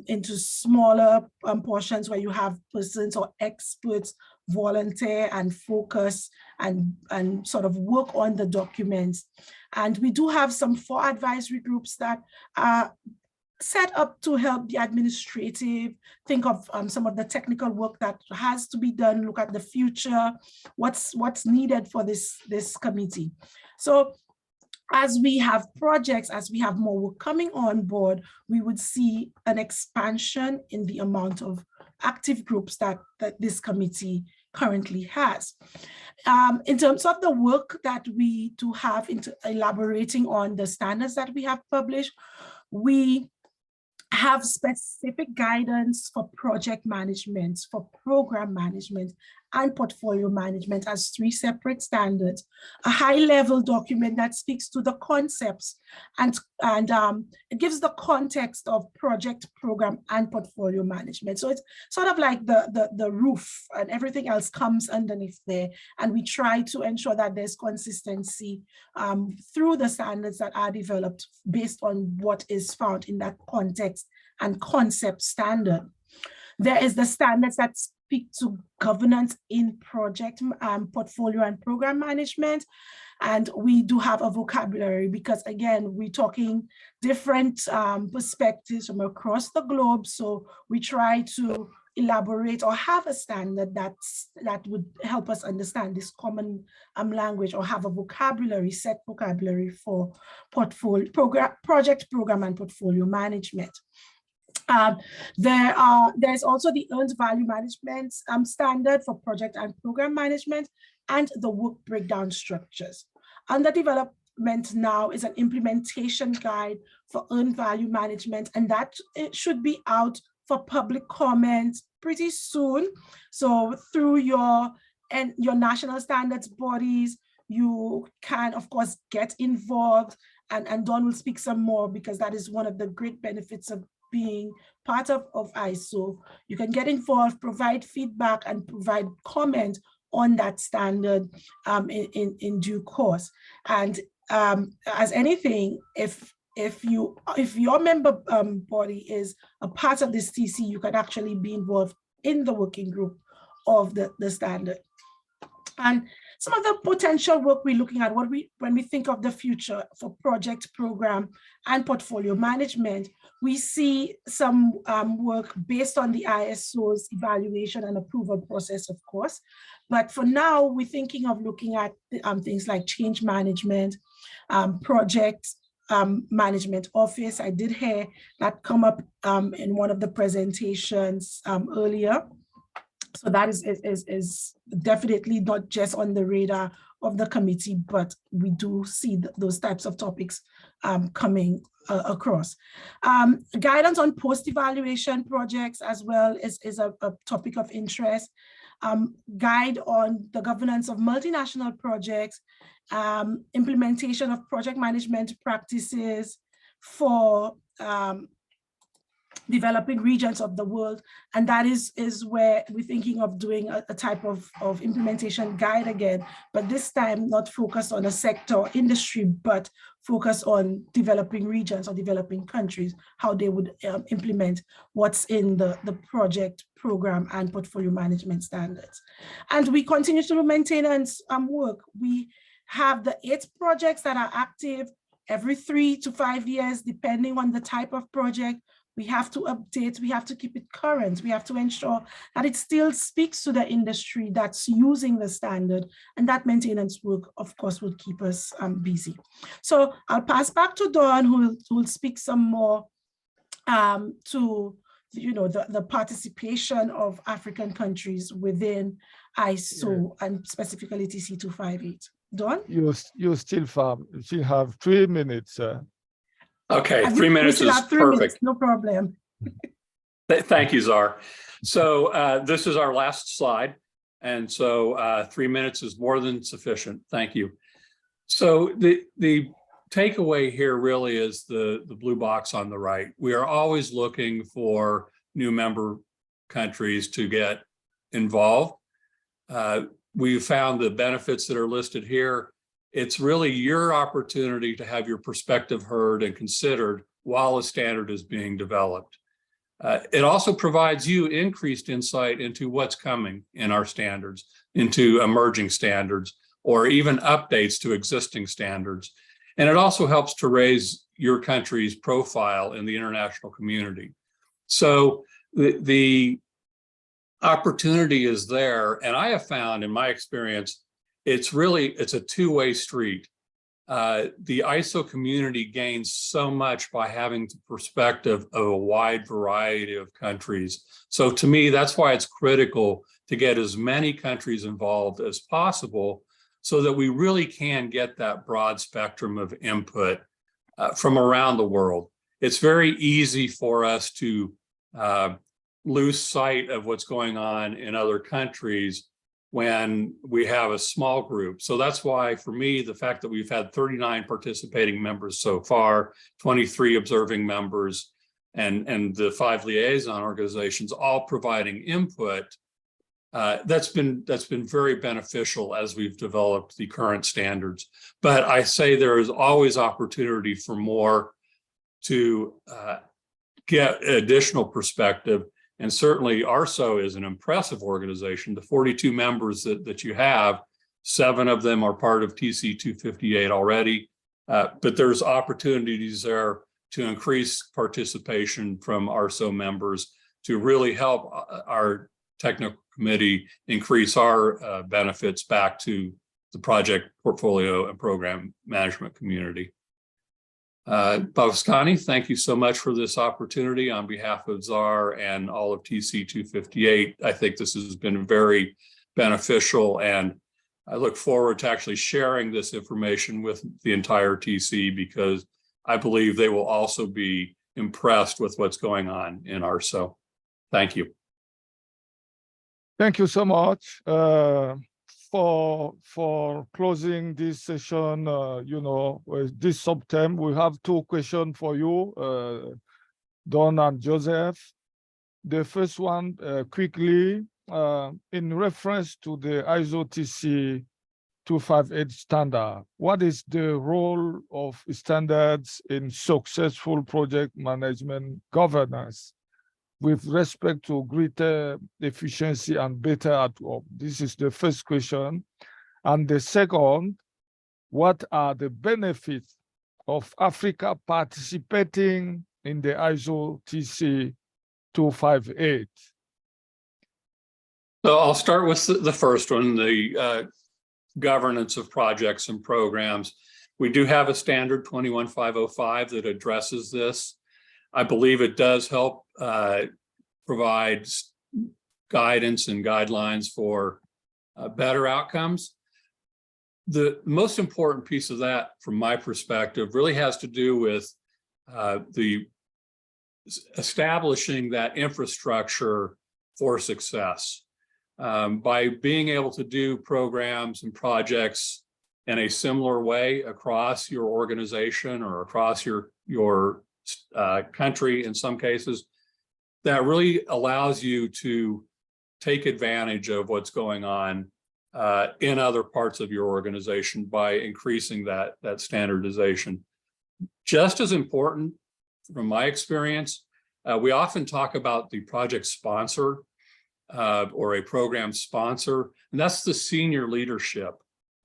[SPEAKER 7] into smaller portions where you have persons or experts volunteer and focus and sort of work on the documents. And we do have some 4 advisory groups that are set up to help the administrative, think of some of the technical work that has to be done, look at the future, what's needed for this committee. So as we have projects, as we have more work coming on board, we would see an expansion in the amount of active groups that this committee currently has. In terms of the work that we do have into elaborating on the standards that we have published, we have specific guidance for project management, for program management, and portfolio management as 3 separate standards. A high-level document that speaks to the concepts and it gives the context of project, program, and portfolio management. So it's sort of like the roof, and everything else comes underneath there. And we try to ensure that there's consistency through the standards that are developed based on what is found in that context and concept standard. There is the standards that speak to governance in project, portfolio, and program management. And we do have a vocabulary because, again, we're talking different perspectives from across the globe. So we try to elaborate or have a standard that would help us understand this common language, or have a vocabulary, set vocabulary for project, program, and portfolio management. There's also the earned value management standard for project and program management, and the work breakdown structures. Under development now is an implementation guide for earned value management, and that it should be out for public comment pretty soon. So through your national standards bodies, you can, of course, get involved, and Dawn will speak some more, because that is one of the great benefits of being part of ISO. You can get involved, provide feedback, and provide comment on that standard in due course. And as anything, if your member body is a part of this TC, you can actually be involved in the working group of the standard. And some of the potential work we're looking at, when we think of the future for project, program, and portfolio management, we see some work based on the ISO's evaluation and approval process, of course. But for now, we're thinking of looking at things like change management, project management office. I did hear that come up in one of the presentations earlier. So that is definitely not just on the radar of the committee, but we do see those types of topics coming across. Guidance on post-evaluation projects as well is a topic of interest. Guide on the governance of multinational projects, implementation of project management practices for developing regions of the world. And that is where we're thinking of doing a type of implementation guide again, but this time not focused on a sector or industry, but focus on developing regions or developing countries, how they would implement what's in the project, program, and portfolio management standards. And we continue to do maintenance work. We have the 8 projects that are active every 3 to 5 years, depending on the type of project. We have to update, we have to keep it current. We have to ensure that it still speaks to the industry that's using the standard, and that maintenance work, of course, will keep us busy. So I'll pass back to Dawn, who will speak some more to the participation of African countries within ISO and specifically TC 258. Dawn?
[SPEAKER 2] You still have 3 minutes.
[SPEAKER 6] Okay, 3 minutes is perfect.
[SPEAKER 7] No problem.
[SPEAKER 6] Thank you, Czar. So this is our last slide. And so 3 minutes is more than sufficient. Thank you. So the takeaway here really is the blue box on the right. We are always looking for new member countries to get involved. We found the benefits that are listed here. It's really your opportunity to have your perspective heard and considered while a standard is being developed. It also provides you increased insight into what's coming in our standards, into emerging standards, or even updates to existing standards. And it also helps to raise your country's profile in the international community. So the opportunity is there. And I have found in my experience, it's a two-way street. The ISO community gains so much by having the perspective of a wide variety of countries. So to me, that's why it's critical to get as many countries involved as possible so that we really can get that broad spectrum of input from around the world. It's very easy for us to lose sight of what's going on in other countries when we have a small group. So that's why, for me, the fact that we've had 39 participating members so far, 23 observing members, and the 5 liaison organizations all providing input, that's been very beneficial as we've developed the current standards. But I say there is always opportunity for more to get additional perspective. And certainly ARSO is an impressive organization. The 42 members that you have, 7 of them are part of TC 258 already, but there's opportunities there to increase participation from ARSO members to really help our technical committee increase our benefits back to the project portfolio and program management community. Bhavskani, thank you so much for this opportunity on behalf of ZAR and all of TC 258. I think this has been very beneficial, and I look forward to actually sharing this information with the entire TC because I believe they will also be impressed with what's going on in ARSO. Thank you.
[SPEAKER 2] Thank you so much for closing this session. This sub-term, we have 2 questions for you, Don and Joseph. The first one, quickly, in reference to the ISO TC 258 standard, what is the role of standards in successful project management governance with respect to greater efficiency and better outcome? This is the first question. And the second, what are the benefits of Africa participating in the ISO TC 258?
[SPEAKER 6] So I'll start with the first one, the governance of projects and programs. We do have a standard 21505 that addresses this. I believe it does help provide guidance and guidelines for better outcomes. The most important piece of that, from my perspective, really has to do with the establishing that infrastructure for success. By being able to do programs and projects in a similar way across your organization or across your country in some cases, that really allows you to take advantage of what's going on in other parts of your organization by increasing that standardization. Just as important, from my experience, we often talk about the project sponsor or a program sponsor, and that's the senior leadership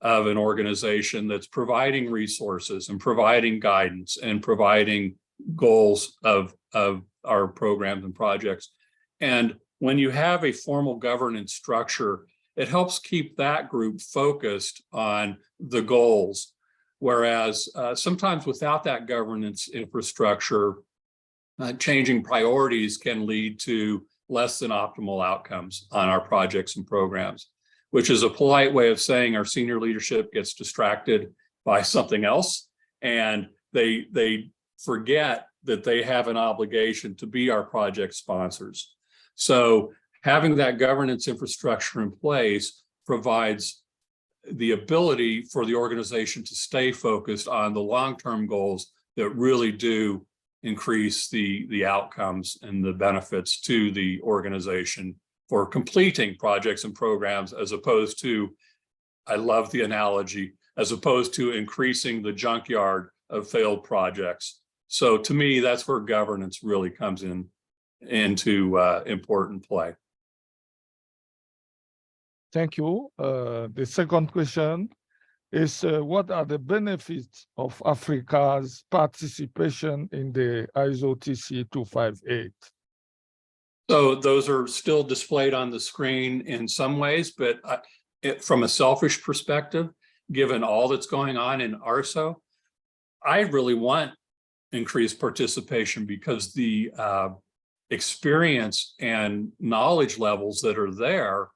[SPEAKER 6] of an organization that's providing resources and providing guidance and providing goals of our programs and projects. And when you have a formal governance structure, it helps keep that group focused on the goals. Whereas sometimes without that governance infrastructure, changing priorities can lead to less than optimal outcomes on our projects and programs, which is a polite way of saying our senior leadership gets distracted by something else, and they forget that they have an obligation to be our project sponsors. So having that governance infrastructure in place provides the ability for the organization to stay focused on the long-term goals that really do increase the outcomes and the benefits to the organization for completing projects and programs, as opposed to, I love the analogy, as opposed to increasing the junkyard of failed projects. So to me, that's where governance really comes in into important play.
[SPEAKER 2] Thank you. The second question is what are the benefits of Africa's participation in the ISO TC 258?
[SPEAKER 6] So those are still displayed on the screen in some ways, but from a selfish perspective, given all that's going on in ARSO, I really want increased participation because the experience and knowledge levels that are there,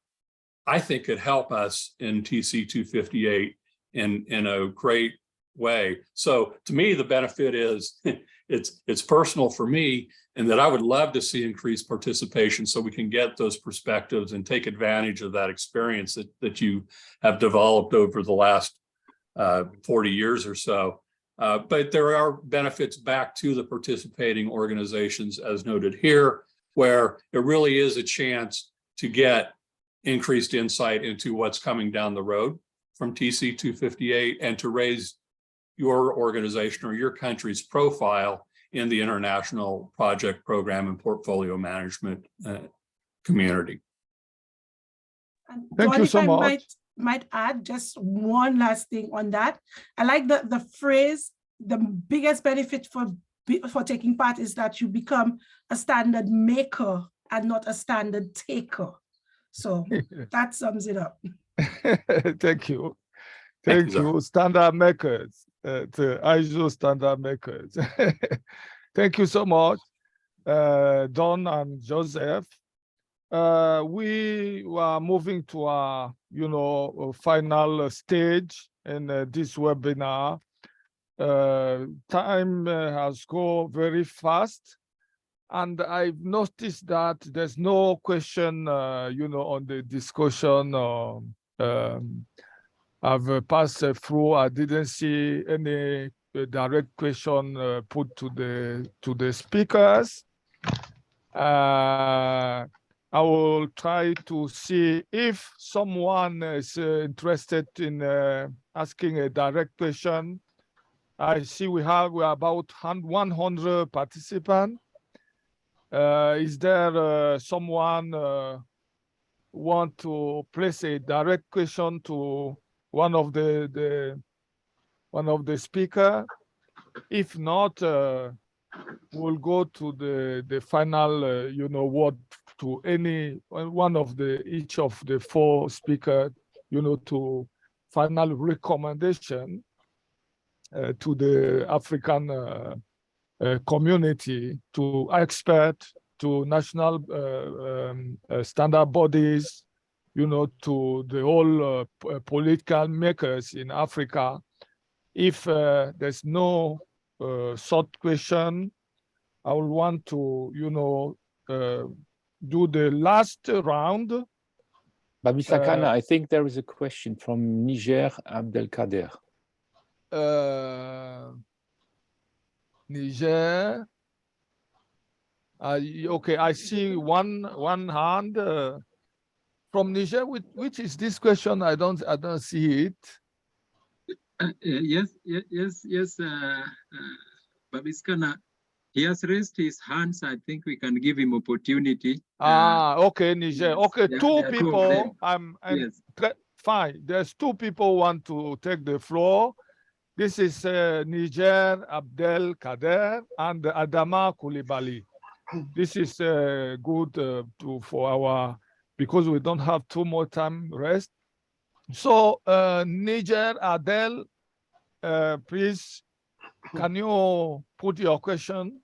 [SPEAKER 6] I think could help us in TC 258 in a great way. So to me, the benefit is it's personal for me, and that I would love to see increased participation so we can get those perspectives and take advantage of that experience that you have developed over the last 40 years or so. But there are benefits back to the participating organizations, as noted here, where it really is a chance to get increased insight into what's coming down the road from TC 258 and to raise your organization or your country's profile in the international project, program, and portfolio management community.
[SPEAKER 7] And
[SPEAKER 2] Thank you so much.
[SPEAKER 7] Might add just one last thing on that. I like the phrase, the biggest benefit for taking part is that you become a standard maker and not a standard taker. So that sums it up.
[SPEAKER 2] Thank you. Thank you. Standard makers, the ISO standard makers. Thank you so much, Don and Joseph. We are moving to our, final stage in this webinar. Time has gone very fast, and I've noticed that there's no question, on the discussion. I've passed through. I didn't see any direct question put to the speakers. I will try to see if someone is interested in asking a direct question. I see we're about 100 participants. Is there someone want to place a direct question to one of the speaker? If not, we'll go to the final, word to any one of each of the four speakers, to final recommendation to the African community, to experts, to national standard bodies, to the whole political makers in Africa. If there's no short question, I will want to, do the last round.
[SPEAKER 4] Babi Sakana, I think there is a question from Niger Abdelkader.
[SPEAKER 2] Niger. Okay, I see one hand from Niger. Which is this question? I don't see it.
[SPEAKER 1] Yes. Babiskana, he has raised his hands. I think we can give him opportunity.
[SPEAKER 2] Okay, Niger.
[SPEAKER 1] Yes,
[SPEAKER 2] Okay, two
[SPEAKER 1] are
[SPEAKER 2] people.
[SPEAKER 1] Yes.
[SPEAKER 2] Fine. There's two people want to take the floor. This is Niger Abdel Kader and Adama Koulibaly. This is good for our, because we don't have too much time rest. So Niger Adel, please, can you put your question?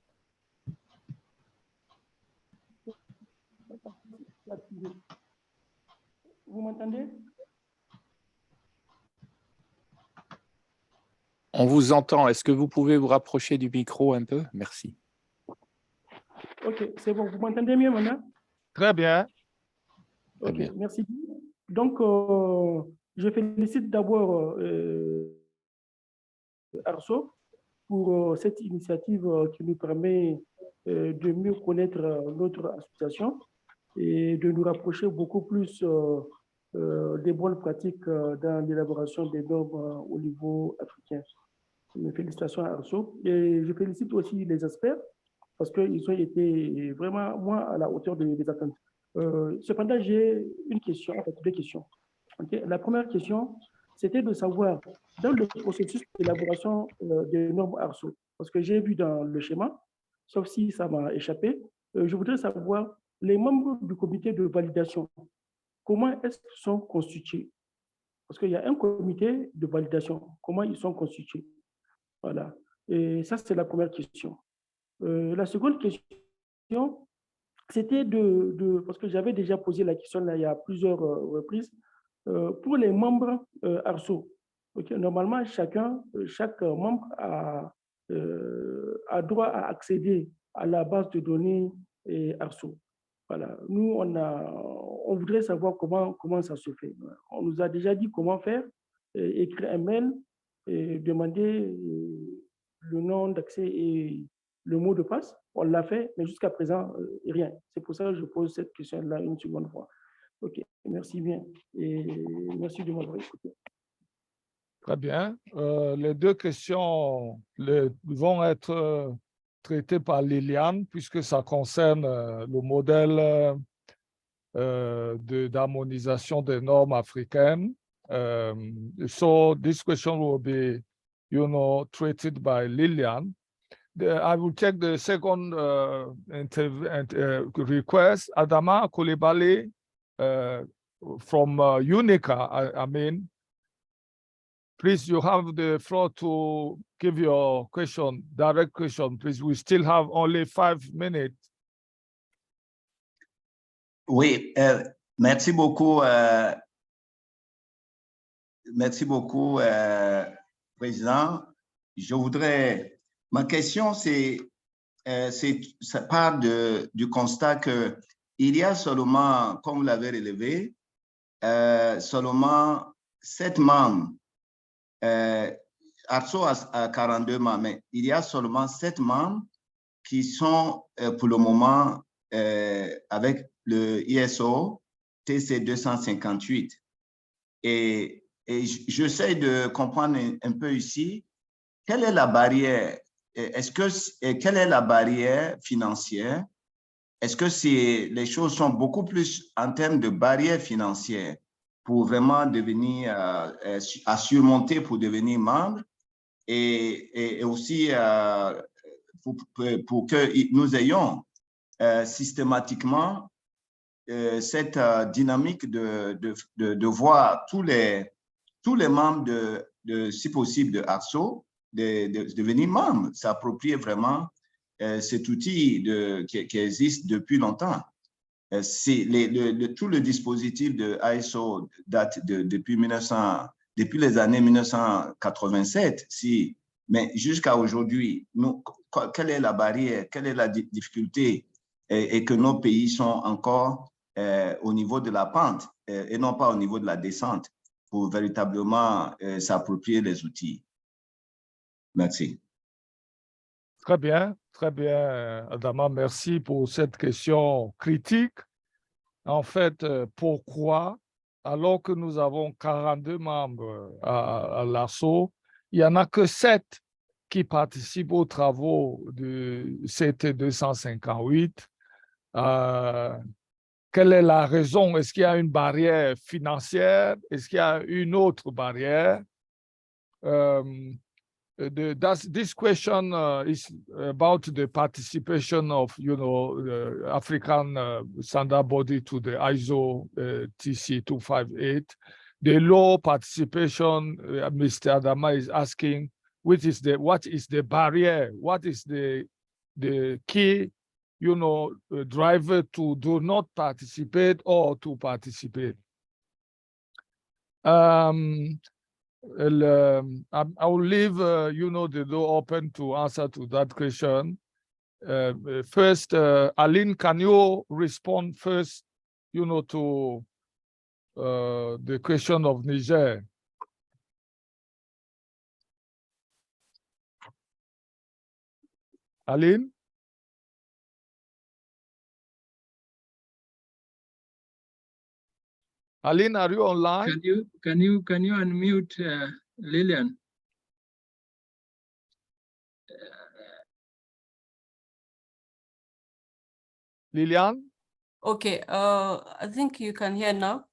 [SPEAKER 8] Vous m'entendez?
[SPEAKER 4] On vous entend. Est-ce que vous pouvez vous rapprocher du micro un peu? Merci.
[SPEAKER 8] Ok, c'est bon. Vous m'entendez mieux maintenant?
[SPEAKER 2] Très bien.
[SPEAKER 8] Ok,
[SPEAKER 4] bien.
[SPEAKER 8] merci. Donc, je félicite d'abord ARSO pour cette initiative qui nous permet de mieux connaître notre association et de nous rapprocher beaucoup plus des bonnes pratiques dans l'élaboration des normes au niveau africain. Mes félicitations à ARSO. Et je félicite aussi les experts parce qu'ils ont été vraiment moins à la hauteur des attentes. Cependant, j'ai une question, en fait, deux questions. Okay. La première question, c'était de savoir, dans le processus d'élaboration des normes ARSO, parce que j'ai vu dans le schéma, sauf si ça m'a échappé, je voudrais savoir les membres du comité de validation, comment est-ce qu'ils sont constitués? Parce qu'il y a un comité de validation, comment ils sont constitués? Voilà. Et ça, c'est la première question. La seconde question, c'était parce que j'avais déjà posé la question là, il y a plusieurs reprises, pour les membres ARSO. Okay, normalement, chaque membre a droit à accéder à la base de données ARSO. Voilà. Nous, on voudrait savoir comment ça se fait. On nous a déjà dit comment faire, écrire un mail, demander le nom d'accès et le mot de passe. On l'a fait, mais jusqu'à présent, rien. C'est pour ça que je pose cette question-là une seconde fois. OK, merci bien. Et merci de m'avoir écouté.
[SPEAKER 2] Très bien. Les deux questions vont être traitées par Liliane, puisque ça concerne le modèle d'harmonisation des normes africaines. So this question will be, treated by Liliane. I will take the second request. Adama Coulibaly from UNICA, I mean, please, you have the floor to give your question, direct question, please. We still have only 5 minutes.
[SPEAKER 9] Oui, merci beaucoup. Merci beaucoup, Président. Ma question, ça part du constat qu'il y a seulement, comme vous l'avez relevé, seulement 7 membres. ARSO a 42 membres, mais il y a seulement 7 membres qui sont pour le moment avec le ISO TC 258. Et j'essaie de comprendre un peu ici, quelle est la barrière? Quelle est la barrière financière? Est-ce que les choses sont beaucoup plus en termes de barrières financières pour vraiment devenir, à surmonter pour devenir membre et aussi pour que nous ayons systématiquement cette dynamique de voir tous les membres si possible de ARSO de devenir membres, s'approprier vraiment cet outil qui existe depuis longtemps. Tout le dispositif de ISO date depuis les années 1987, mais jusqu'à aujourd'hui, quelle est la barrière, quelle est la difficulté et que nos pays sont encore au niveau de la pente et non pas au niveau de la descente pour véritablement s'approprier les outils. Merci.
[SPEAKER 2] Très bien, Adama, merci pour cette question critique. En fait, pourquoi, alors que nous avons 42 membres à l'ASSO, il n'y en a que 7 qui participent aux travaux du CT 258. Quelle est la raison? Est-ce qu'il y a une barrière financière? Est-ce qu'il y a une autre barrière? This question is about the participation of, the African standard body to the ISO TC 258. The low participation, Mr. Adama is asking, what is the barrier? What is the key, driver to do not participate or to participate? I will leave, the door open to answer to that question. First, Aline, can you respond first, to the question of Niger? Aline? Aline, are you online?
[SPEAKER 1] Can you unmute Lilian?
[SPEAKER 2] Lilian?
[SPEAKER 3] Okay, I think you can hear now.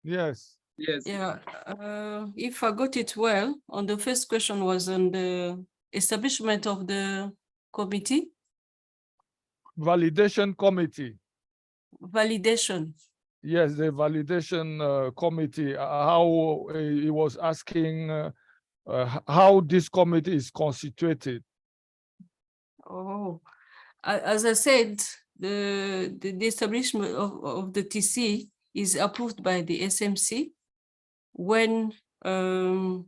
[SPEAKER 2] Yes.
[SPEAKER 1] Yes.
[SPEAKER 3] Yeah, if I got it well, on the first question was on the establishment of the committee.
[SPEAKER 2] Validation committee.
[SPEAKER 3] Validation.
[SPEAKER 2] Yes, the validation committee, how he was asking how this committee is constituted.
[SPEAKER 3] Oh, as I said, the establishment of the TC is approved by the SMC when a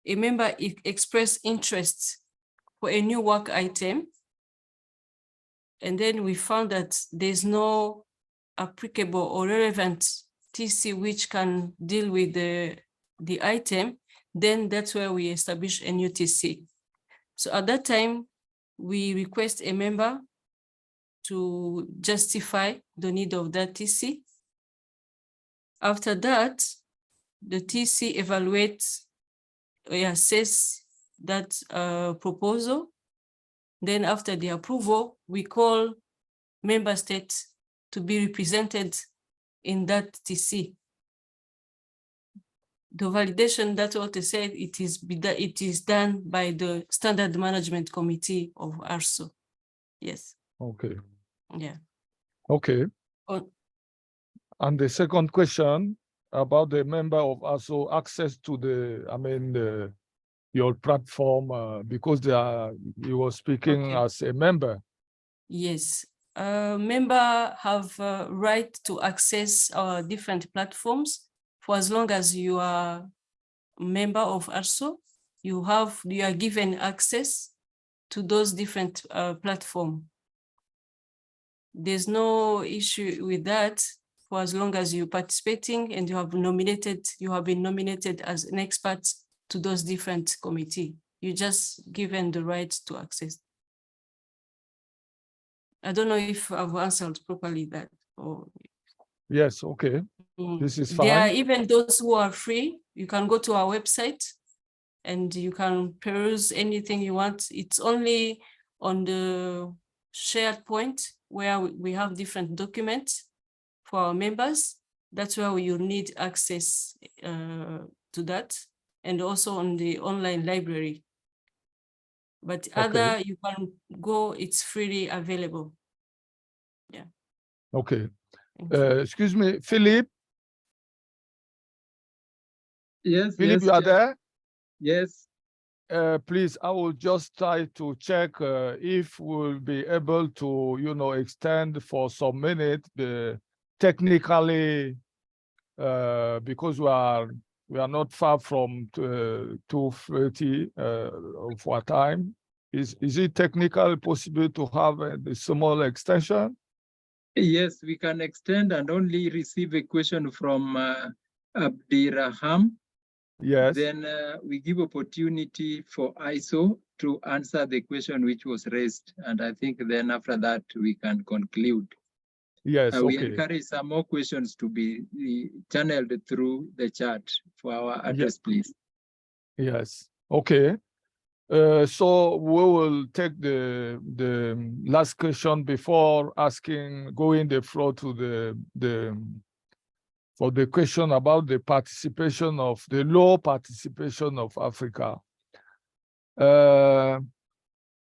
[SPEAKER 3] member express interest for a new work item. And then we found that there's no applicable or relevant TC which can deal with the item, then that's where we establish a new TC. So at that time, we request a member to justify the need of that TC. After that, the TC evaluates or assess that proposal. Then after the approval, we call member states to be represented in that TC. The validation, that's what they said, it is done by the Standard Management Committee of ARSO. Yes.
[SPEAKER 2] Okay.
[SPEAKER 3] Yeah.
[SPEAKER 2] Okay.
[SPEAKER 3] Oh.
[SPEAKER 2] And the second question about the member of ARSO access to the, your platform because you were speaking as a member.
[SPEAKER 3] Yes. Member have right to access our different platforms for as long as you are a member of ARSO. You are given access to those different platforms. There's no issue with that for as long as you're participating and you have been nominated as an expert to those different committees. You're just given the right to access. I don't know if I've answered properly that. Or...
[SPEAKER 2] Yes, okay. This is fine.
[SPEAKER 3] There are even those who are free. You can go to our website and you can peruse anything you want. It's only on the shared point where we have different documents for our members. That's where you need access to that, and also on the online library. But other, you can go, it's freely available. Yeah.
[SPEAKER 2] Okay. Excuse me, Philip.
[SPEAKER 1] Yes.
[SPEAKER 2] Philip,
[SPEAKER 1] yes,
[SPEAKER 2] you are there?
[SPEAKER 1] Yes.
[SPEAKER 2] Please, I will just try to check if we'll be able to, extend for some minutes technically, because we are not far from 2:30 of our time. Is it technically possible to have a small extension?
[SPEAKER 1] Yes, we can extend and only receive a question from Abdiraham.
[SPEAKER 2] Yes.
[SPEAKER 1] Then we give opportunity for ISO to answer the question which was raised. And I think then after that, we can conclude.
[SPEAKER 2] Yes,
[SPEAKER 1] We
[SPEAKER 2] okay.
[SPEAKER 1] encourage some more questions to be channeled through the chat for our address, please.
[SPEAKER 2] Yes, okay. So we will take the last question before going the floor to for the question about the low participation of Africa.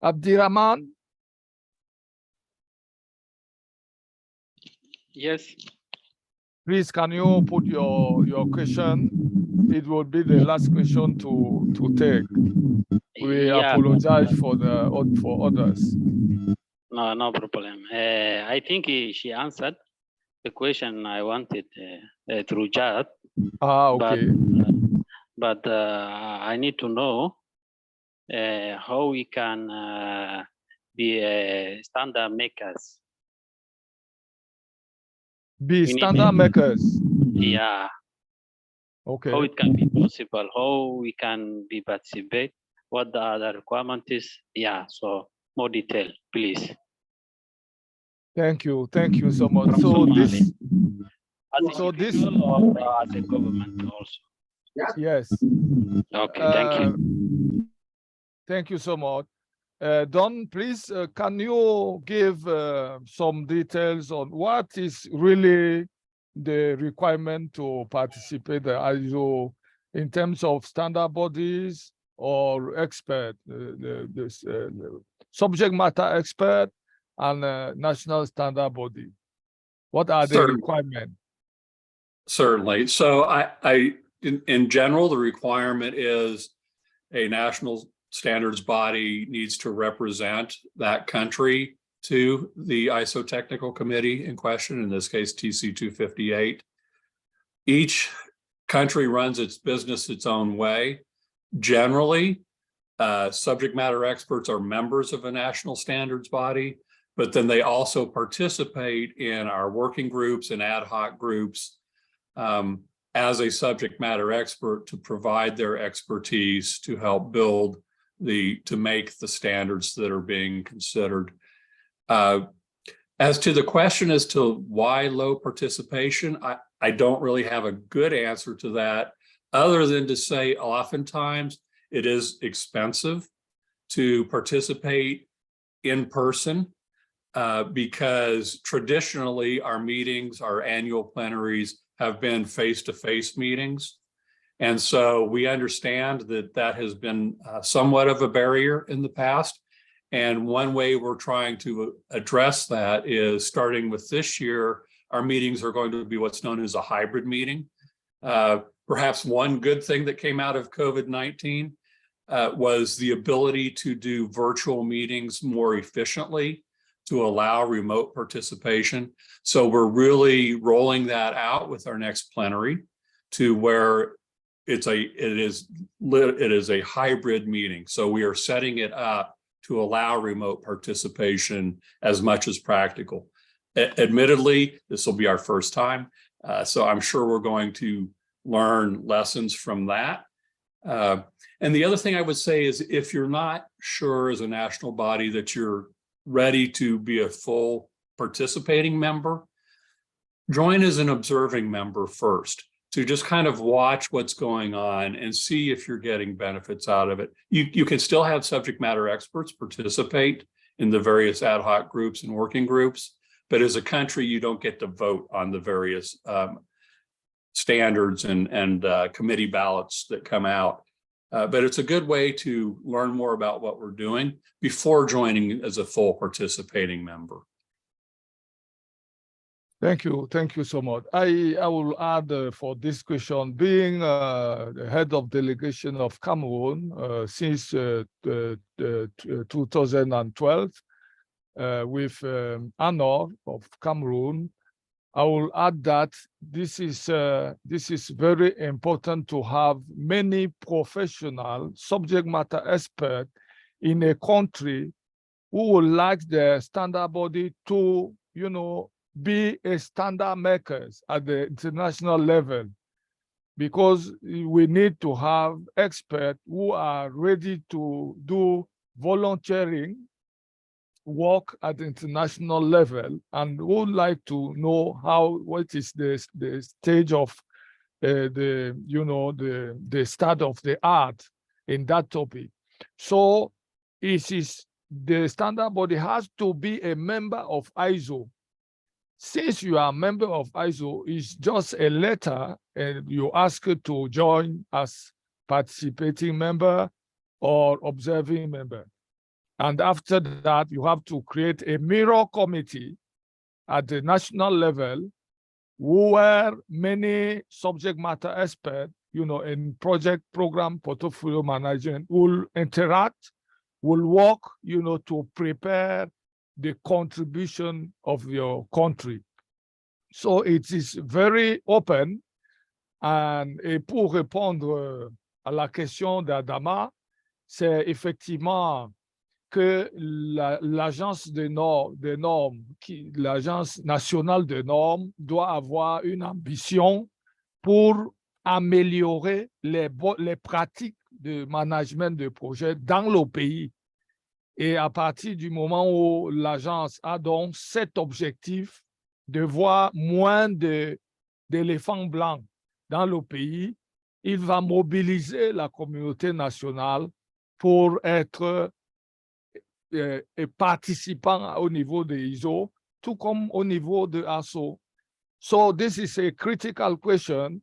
[SPEAKER 2] Abdirahman?
[SPEAKER 10] Yes.
[SPEAKER 2] Please, can you put your question? It will be the last question to take. We apologize for others.
[SPEAKER 10] No problem. I think she answered the question I wanted through chat.
[SPEAKER 2] Okay.
[SPEAKER 10] But I need to know how we can be standard makers.
[SPEAKER 2] Be standard makers.
[SPEAKER 10] Yeah.
[SPEAKER 2] Okay.
[SPEAKER 10] How it can be possible, how we can be participate, what the other requirement is. Yeah, so more detail, please.
[SPEAKER 2] Thank you so much.
[SPEAKER 10] From
[SPEAKER 2] so
[SPEAKER 10] Somali.
[SPEAKER 2] this
[SPEAKER 10] or as a government also.
[SPEAKER 2] Yes.
[SPEAKER 10] Okay, thank you.
[SPEAKER 2] Thank you so much. Don, please, can you give some details on what is really the requirement to participate the ISO in terms of standard bodies or expert, the subject matter expert and national standard body? What are the requirements?
[SPEAKER 6] Certainly. So in general, the requirement is a national standards body needs to represent that country to the ISO technical committee in question, in this case, TC 258. Each country runs its business its own way. Generally, subject matter experts are members of a national standards body, but then they also participate in our working groups and ad hoc groups as a subject matter expert to provide their expertise to help build to make the standards that are being considered. As to the question as to why low participation, I don't really have a good answer to that, other than to say oftentimes it is expensive to participate in person because traditionally our meetings, our annual plenaries have been face-to-face meetings. And so we understand that that has been somewhat of a barrier in the past. And one way we're trying to address that is starting with this year, our meetings are going to be what's known as a hybrid meeting. Perhaps one good thing that came out of COVID-19 was the ability to do virtual meetings more efficiently to allow remote participation. So we're really rolling that out with our next plenary to where it is a hybrid meeting. So we are setting it up to allow remote participation as much as practical. Admittedly, this will be our first time. So I'm sure we're going to learn lessons from that. And the other thing I would say is if you're not sure as a national body that you're ready to be a full participating member, join as an observing member first to just kind of watch what's going on and see if you're getting benefits out of it. You can still have subject matter experts participate in the various ad hoc groups and working groups, but as a country, you don't get to vote on the various standards and committee ballots that come out. But it's a good way to learn more about what we're doing before joining as a full participating member.
[SPEAKER 2] Thank you so much. I will add for this question, being the head of delegation of Cameroon since 2012 with ANOR of Cameroon, I will add that this is very important to have many professional subject matter experts in a country who would like the standard body to, be a standard makers at the international level, because we need to have experts who are ready to do volunteering work at the international level and would like to know what is the stage of the start of the art in that topic. So the standard body has to be a member of ISO. Since you are a member of ISO, it's just a letter and you ask to join as participating member or observing member. And after that, you have to create a mirror committee at the national level where many subject matter experts, in project, program, portfolio management will interact, will work, to prepare the contribution of your country. So it is very open. Et pour répondre à la question d'Adama, c'est effectivement que l'agence des normes, l'agence nationale des normes doit avoir une ambition pour améliorer les pratiques de management de projet dans le pays. Et à partir du moment où l'agence a donc cet objectif de voir moins d'éléphants blancs dans le pays, il va mobiliser la communauté nationale pour être et participants au niveau de ISO, tout comme au niveau de ASO. So this is a critical question.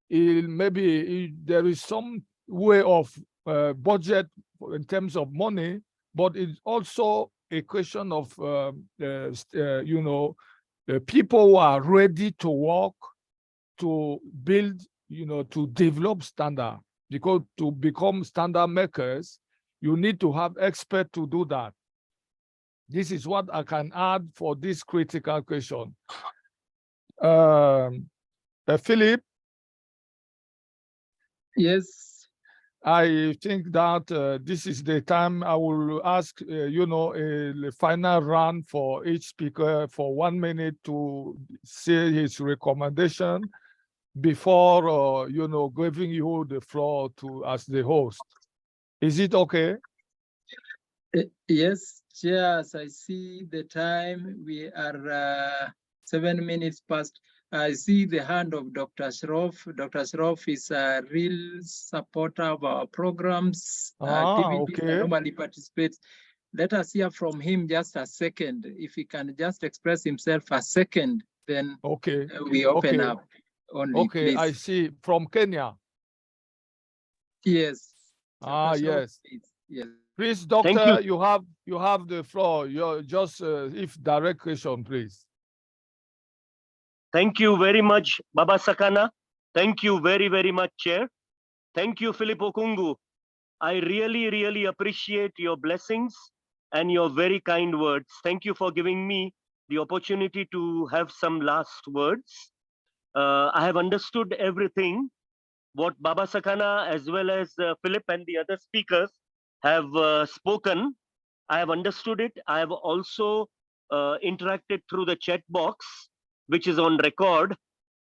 [SPEAKER 2] Maybe there is some way of budget in terms of money, but it's also a question of, people who are ready to work, to build, to develop standard. Because to become standard makers, you need to have experts to do that. This is what I can add for this critical question. Philip?
[SPEAKER 1] Yes.
[SPEAKER 2] I think that this is the time I will ask, a final round for each speaker for 1 minute to say his recommendation before, giving you the floor as the host. Is it okay?
[SPEAKER 1] Yes, Chair, as I see the time, we are 7 minutes past. I see the hand of Dr. Shroff. Dr. Shroff is a real supporter of our programs, activities,
[SPEAKER 2] okay.
[SPEAKER 1] and normally participates. Let us hear from him just a second. If he can just express himself a second, then
[SPEAKER 2] okay.
[SPEAKER 1] We open up only,
[SPEAKER 2] Okay,
[SPEAKER 1] please.
[SPEAKER 2] I see. From Kenya?
[SPEAKER 1] Yes.
[SPEAKER 2] Yes.
[SPEAKER 1] Yes.
[SPEAKER 2] Please, doctor, you have the floor. You're just, if direct question, please.
[SPEAKER 11] Thank you very much, Baba Sakana. Thank you very, very much, Chair. Thank you, Philip Okungu. I really, really appreciate your blessings and your very kind words. Thank you for giving me the opportunity to have some last words. I have understood everything, what Baba Sakana as well as Philip and the other speakers have spoken. I have understood it. I have also interacted through the chat box, which is on record.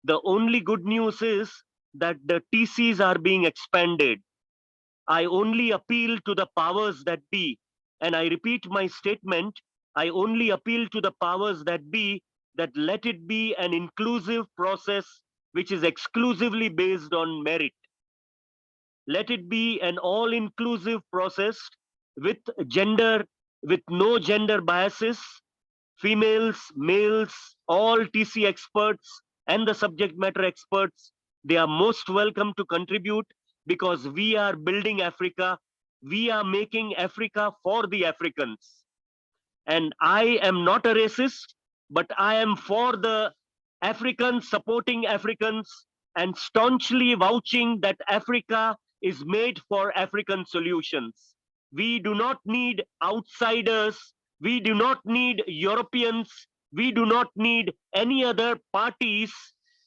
[SPEAKER 11] The only good news is that the TCs are being expanded. I only appeal to the powers that be, and I repeat my statement, I only appeal to the powers that be, that let it be an inclusive process which is exclusively based on merit. Let it be an all-inclusive process with no gender biases, females, males, all TC experts and the subject matter experts, they are most welcome to contribute, because we are building Africa. We are making Africa for the Africans. And I am not a racist, but I am for the Africans, supporting Africans, and staunchly vouching that Africa is made for African solutions. We do not need outsiders. We do not need Europeans. We do not need any other parties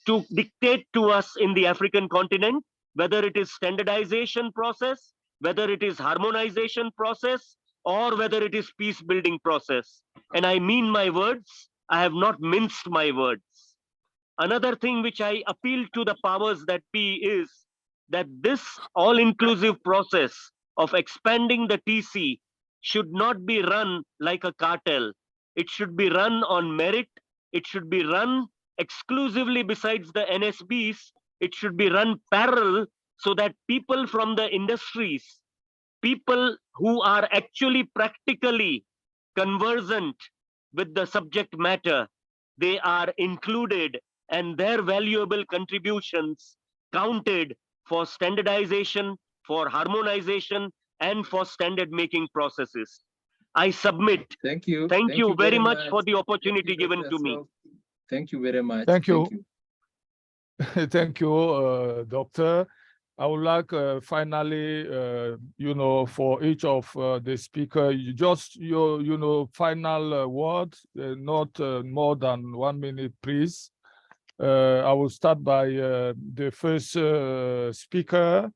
[SPEAKER 11] to dictate to us in the African continent, whether it is standardization process, whether it is harmonization process, or whether it is peace building process. And I mean my words. I have not minced my words. Another thing which I appeal to the powers that be is that this all-inclusive process of expanding the TC should not be run like a cartel. It should be run on merit. It should be run exclusively besides the NSBs. It should be run parallel, so that people from the industries, people who are actually practically conversant with the subject matter, they are included, and their valuable contributions counted for standardization, for harmonization, and for standard making processes. I submit.
[SPEAKER 1] Thank you.
[SPEAKER 11] Thank you very much for the opportunity given to me.
[SPEAKER 1] Thank you very much.
[SPEAKER 2] Thank you. Thank you, Doctor. I would like finally, for each of the speaker, final words, not more than 1 minute, please. I will start by the first speaker,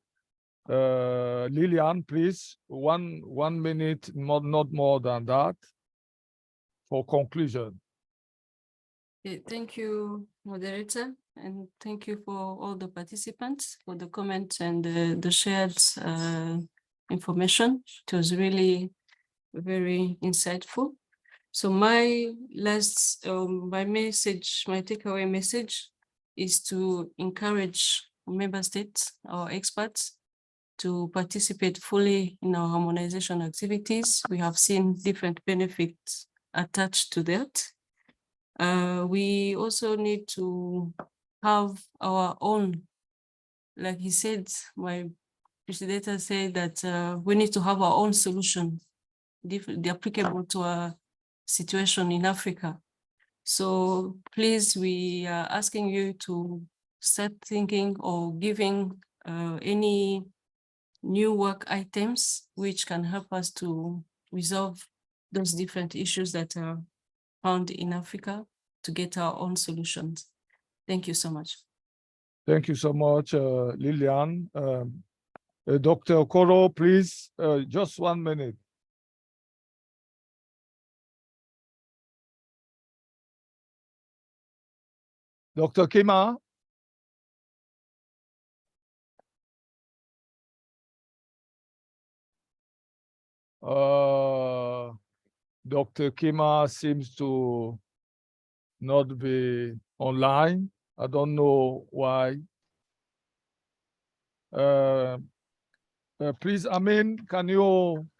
[SPEAKER 2] Lillian, please. One minute, not more than that, for conclusion.
[SPEAKER 3] Okay, thank you, moderator, and thank you for all the participants for the comments and the shared information. It was really very insightful. So my message, my takeaway message is to encourage member states or experts to participate fully in our harmonization activities. We have seen different benefits attached to that. We also need to have our own, like he said, my president said that we need to have our own solution, applicable to our situation in Africa. So please, we are asking you to start thinking or giving any new work items which can help us to resolve those different issues that are found in Africa to get our own solutions. Thank you so much.
[SPEAKER 2] Thank you so much, Lilian. Dr. Okoro, please, just 1 minute. Dr. Kima? Dr. Kima seems to not be online. I don't know why. Please, Amin, can you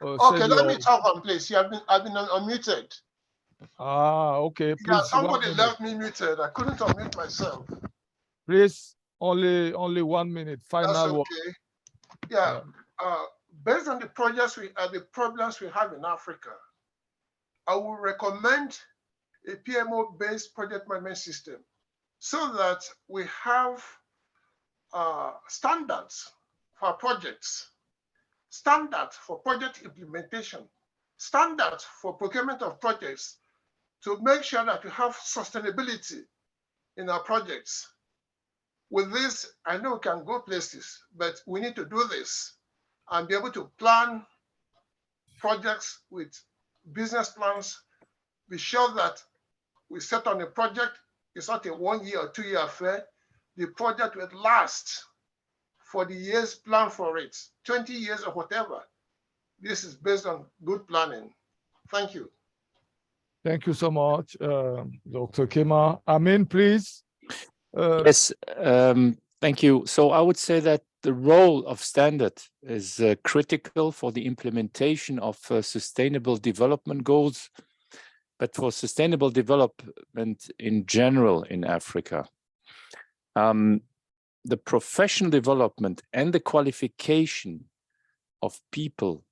[SPEAKER 5] okay, let me talk on, please. I've been unmuted.
[SPEAKER 2] Ah, okay. Please,
[SPEAKER 5] yeah, somebody left me muted. I couldn't unmute myself.
[SPEAKER 2] Please, only 1 minute. Final.
[SPEAKER 5] That's okay. Yeah. Based on the projects the problems we have in Africa, I would recommend a PMO-based project management system so that we have standards for projects, standards for project implementation, standards for procurement of projects to make sure that we have sustainability in our projects. With this, I know we can go places, but we need to do this and be able to plan projects with business plans, be sure that we set on a project, it's not a 1 year or 2 year affair. The project will last for the years planned for it, 20 years or whatever. This is based on good planning. Thank you.
[SPEAKER 2] Thank you so much, Dr. Kima. Amin, please.
[SPEAKER 4] Yes, thank you. So I would say that the role of standard is critical for the implementation of sustainable development goals, but for sustainable development in general in Africa. The professional development and the qualification of people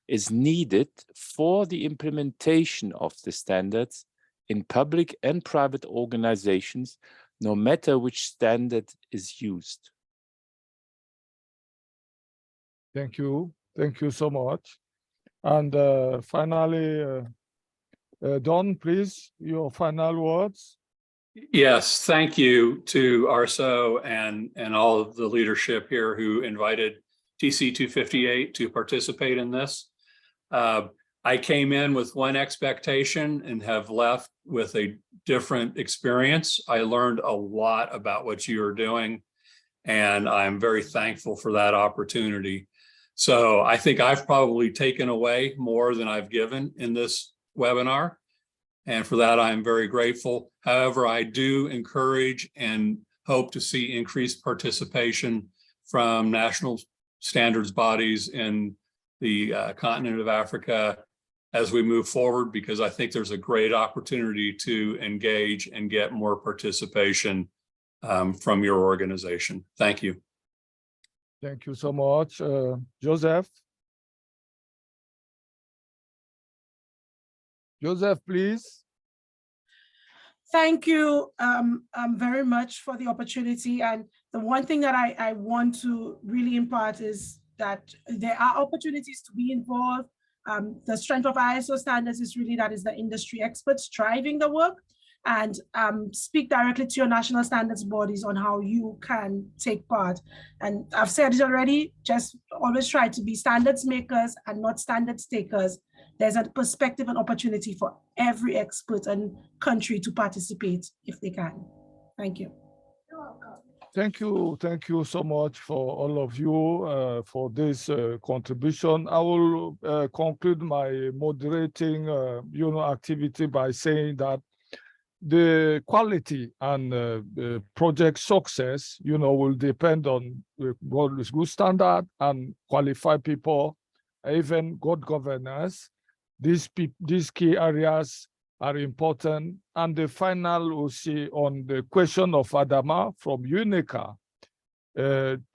[SPEAKER 4] is needed for the implementation of the standards in public and private organizations, no matter which standard is used.
[SPEAKER 2] Thank you. Thank you so much. And finally, Don, please, your final words.
[SPEAKER 6] Yes, thank you to Arso and all of the leadership here who invited TC 258 to participate in this. I came in with one expectation and have left with a different experience. I learned a lot about what you are doing, and I'm very thankful for that opportunity. So I think I've probably taken away more than I've given in this webinar, and for that I'm very grateful. However, I do encourage and hope to see increased participation from national standards bodies in the continent of Africa as we move forward, because I think there's a great opportunity to engage and get more participation from your organization. Thank you.
[SPEAKER 2] Thank you so much. Joseph? Joseph, please.
[SPEAKER 7] Thank you very much for the opportunity. And the one thing that I want to really impart is that there are opportunities to be involved. The strength of ISO standards is really that is the industry experts driving the work, and speak directly to your national standards bodies on how you can take part. And I've said it already, just always try to be standards makers and not standards takers. There's a perspective and opportunity for every expert and country to participate if they can. Thank you.
[SPEAKER 2] You're welcome. Thank you so much for all of you for this contribution. I will conclude my moderating activity by saying that the quality and project success, will depend on good standard and qualified people, even good governance. These key areas are important. And the final we'll see on the question of Adama from UNICA.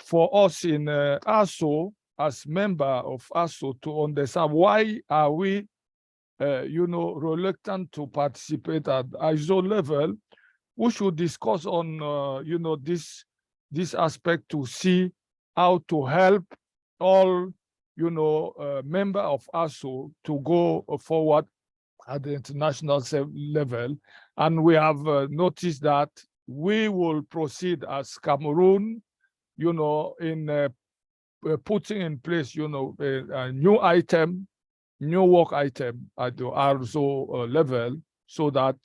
[SPEAKER 2] For us in ASO, as member of ASO, to understand why are we reluctant to participate at ISO level, we should discuss on, this aspect to see how to help all, member of ASO to go forward at the international level. And we have noticed that we will proceed as Cameroon, in putting in place, a new work item at the ASO level, so that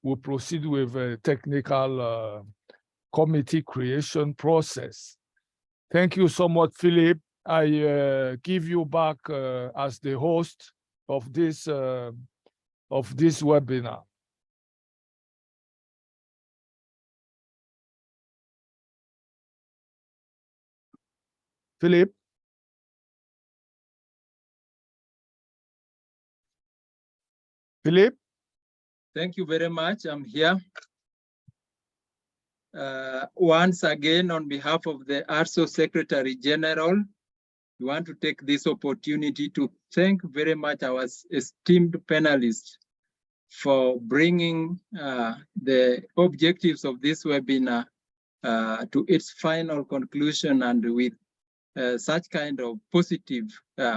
[SPEAKER 2] we proceed with a technical committee creation process. Thank you so much, Philip. I give you back as the host of this webinar. Philip. Philip?
[SPEAKER 1] Thank you very much. I'm here. Once again, on behalf of the ASO Secretary General, we want to take this opportunity to thank very much our esteemed panelists for bringing the objectives of this webinar to its final conclusion, and with such kind of positive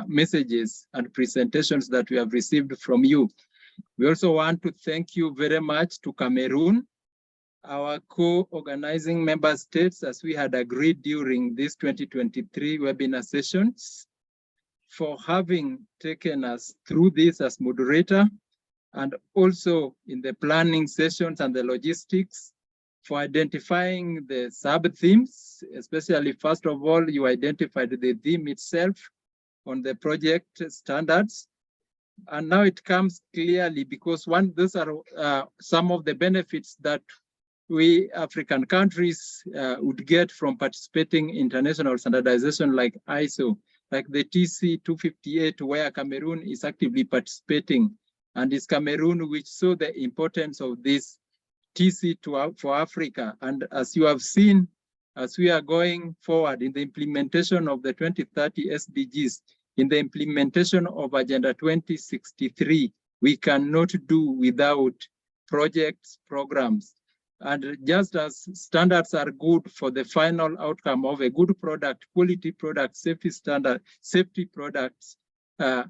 [SPEAKER 1] messages and presentations that we have received from you. We also want to thank you very much to Cameroon, our co-organizing member states, as we had agreed during this 2023 webinar sessions, for having taken us through this as moderator, and also in the planning sessions and the logistics, for identifying the sub-themes, especially first of all, you identified the theme itself on the project standards. And now it comes clearly, because those are some of the benefits that we African countries would get from participating in international standardization like ISO, like the TC 258, where Cameroon is actively participating. And it's Cameroon which saw the importance of this TC for Africa. And as you have seen, as we are going forward in the implementation of the 2030 SDGs, in the implementation of Agenda 2063, we cannot do without projects, programs. And just as standards are good for the final outcome of a good product, quality product, safety products,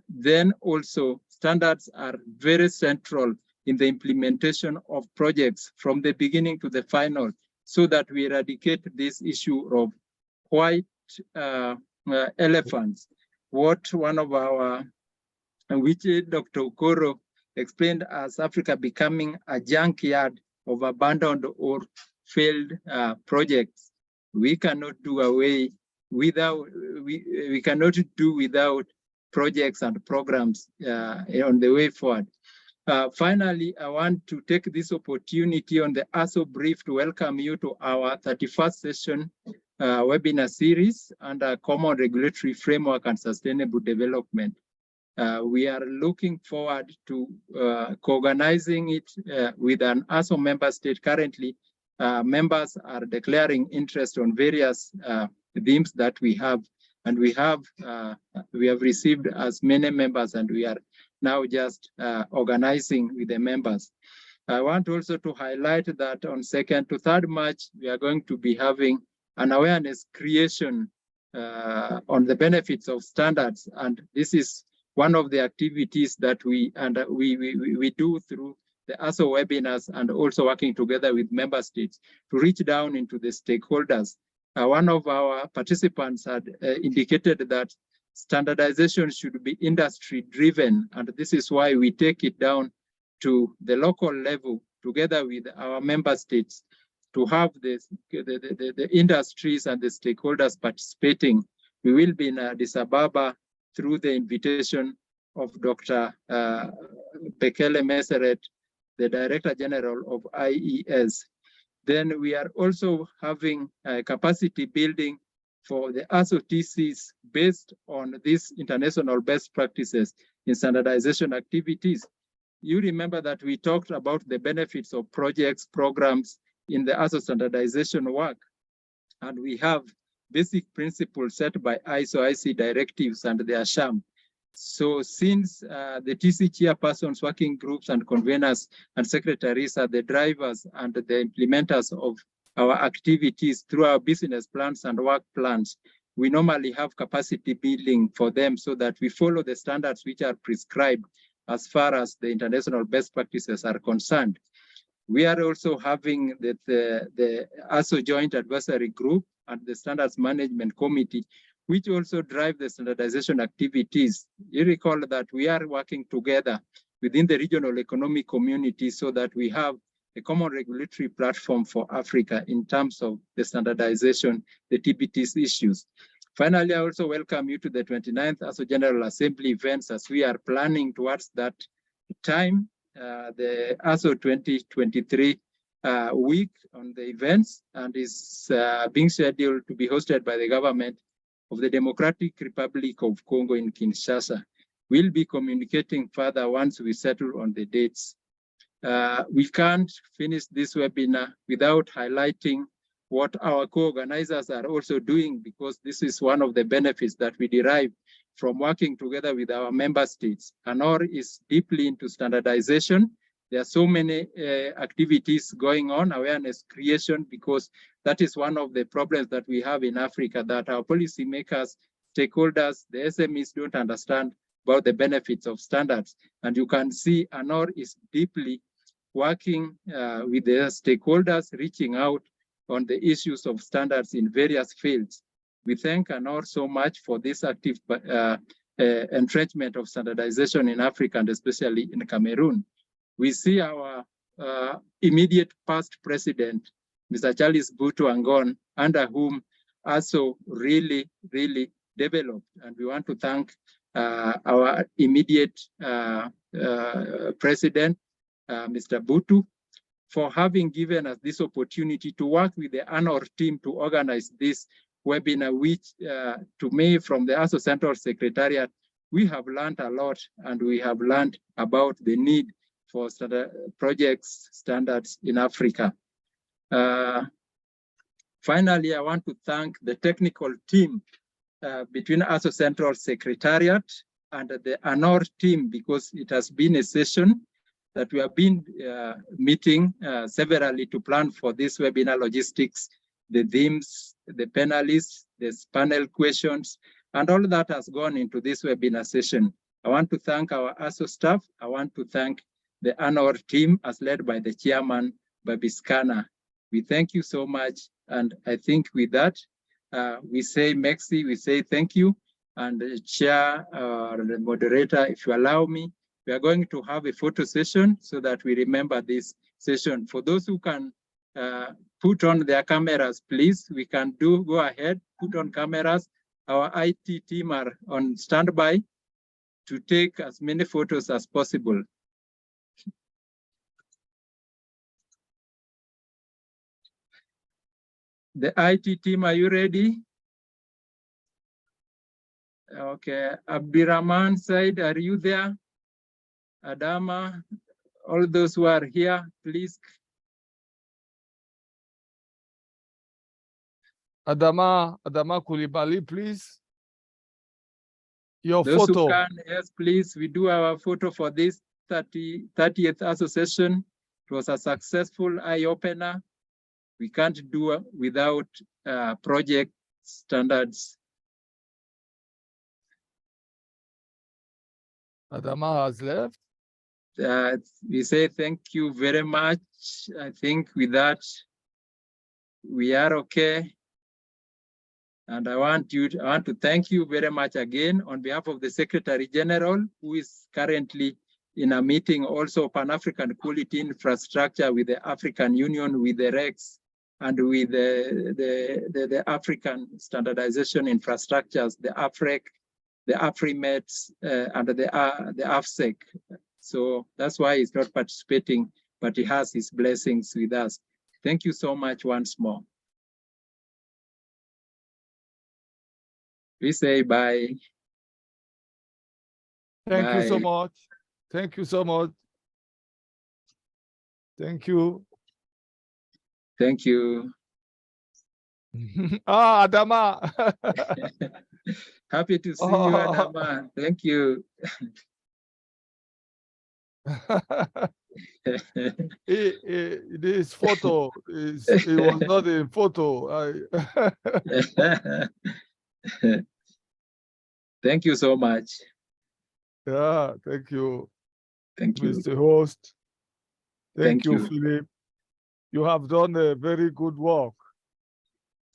[SPEAKER 1] then also standards are very central in the implementation of projects from the beginning to the final, so that we eradicate this issue of white elephants. What one of our, which Dr. Okoro explained as Africa becoming a junkyard of abandoned or failed projects. We cannot do away without, we cannot do without projects and programs on the way forward. Finally, I want to take this opportunity on the ASO brief to welcome you to our 31st session webinar series under Common Regulatory Framework and Sustainable Development. We are looking forward to co-organizing it with an ASO member state. Currently, members are declaring interest on various themes that we have, and we have received as many members, and we are now just organizing with the members. I want also to highlight that on 2nd to 3rd March, we are going to be having an awareness creation on the benefits of standards, and this is one of the activities that we do through the ASO webinars, and also working together with member states to reach down into the stakeholders. One of our participants had indicated that standardization should be industry driven, and this is why we take it down to the local level together with our member states to have the industries and the stakeholders participating. We will be in Addis Ababa through the invitation of Dr. Bekele Meseret, the Director General of IES. Then we are also having capacity building for the ASO-TCs based on these international best practices in standardization activities. You remember that we talked about the benefits of projects, programs in the ASO standardization work. And we have basic principles set by ISO-IC directives and the ASHAM. So since the TC chairpersons, working groups and conveners and secretaries are the drivers and the implementers of our activities through our business plans and work plans, we normally have capacity building for them so that we follow the standards which are prescribed as far as the international best practices are concerned. We are also having the ASO Joint Advisory Group and the Standards Management Committee, which also drive the standardization activities. You recall that we are working together within the regional economic community so that we have a common regulatory platform for Africa in terms of the standardization, the TBT's issues. Finally, I also welcome you to the 29th ASO General Assembly events as we are planning towards that time, the ASO 2023 week on the events, and is being scheduled to be hosted by the government of the Democratic Republic of Congo in Kinshasa. We'll be communicating further once we settle on the dates. We can't finish this webinar without highlighting what our co-organizers are also doing, because this is one of the benefits that we derive from working together with our member states. ANOR is deeply into standardization. There are so many activities going on, awareness creation, because that is one of the problems that we have in Africa, that our policymakers, stakeholders, the SMEs don't understand about the benefits of standards. And you can see ANOR is deeply working with the stakeholders, reaching out on the issues of standards in various fields. We thank ANOR so much for this active entrenchment of standardization in Africa, and especially in Cameroon. We see our immediate past president, Mr. Charles Boutou Angon, under whom ASO really developed. And we want to thank our immediate president, Mr. Boutou, for having given us this opportunity to work with the ANOR team to organize this webinar, which to me, from the ASO Central Secretariat, we have learned a lot, and we have learned about the need for projects standards in Africa. Finally, I want to thank the technical team between ASO Central Secretariat and the ANOR team, because it has been a session that we have been meeting severally to plan for this webinar logistics, the themes, the panelists, the panel questions, and all that has gone into this webinar session. I want to thank our ASO staff. I want to thank the ANOR team as led by the chairman, Babiskana. We thank you so much. And I think with that, we say merci, we say thank you. And the chair or the moderator, if you allow me, we are going to have a photo session so that we remember this session. For those who can put on their cameras, please, we can go ahead, put on cameras. Our IT team are on standby to take as many photos as possible. The IT team, are you ready? Okay, Abdirahman Said, are you there? Adama, all those who are here, please.
[SPEAKER 2] Adama Koulibaly, please. Your
[SPEAKER 1] Those
[SPEAKER 2] photo.
[SPEAKER 1] Who can, yes, please. We do our photo for this 30th association. It was a successful eye-opener. We can't do without project standards.
[SPEAKER 2] Adama has left.
[SPEAKER 1] We say thank you very much. I think with that, we are okay. And I want to thank you very much again on behalf of the Secretary General, who is currently in a meeting also Pan-African quality infrastructure with the African Union, with the REX, and with the African standardization infrastructures, the AFREC, the AFRIMET, and the AFSEC. So that's why he's not participating but he has his blessings with us. Thank you so much once more. We say bye.
[SPEAKER 2] Thank you so
[SPEAKER 1] Bye.
[SPEAKER 2] much. Thank you so much. Thank you.
[SPEAKER 1] Thank you.
[SPEAKER 2] Adama.
[SPEAKER 1] Happy to see you, Adama. Thank you.
[SPEAKER 2] This photo it was not a photo.
[SPEAKER 1] Thank you so much.
[SPEAKER 2] Yeah, thank you.
[SPEAKER 1] Thank you.
[SPEAKER 2] Mr. Host.
[SPEAKER 1] Thank
[SPEAKER 2] Thank you,
[SPEAKER 1] you.
[SPEAKER 2] Philip. You have done a very good work.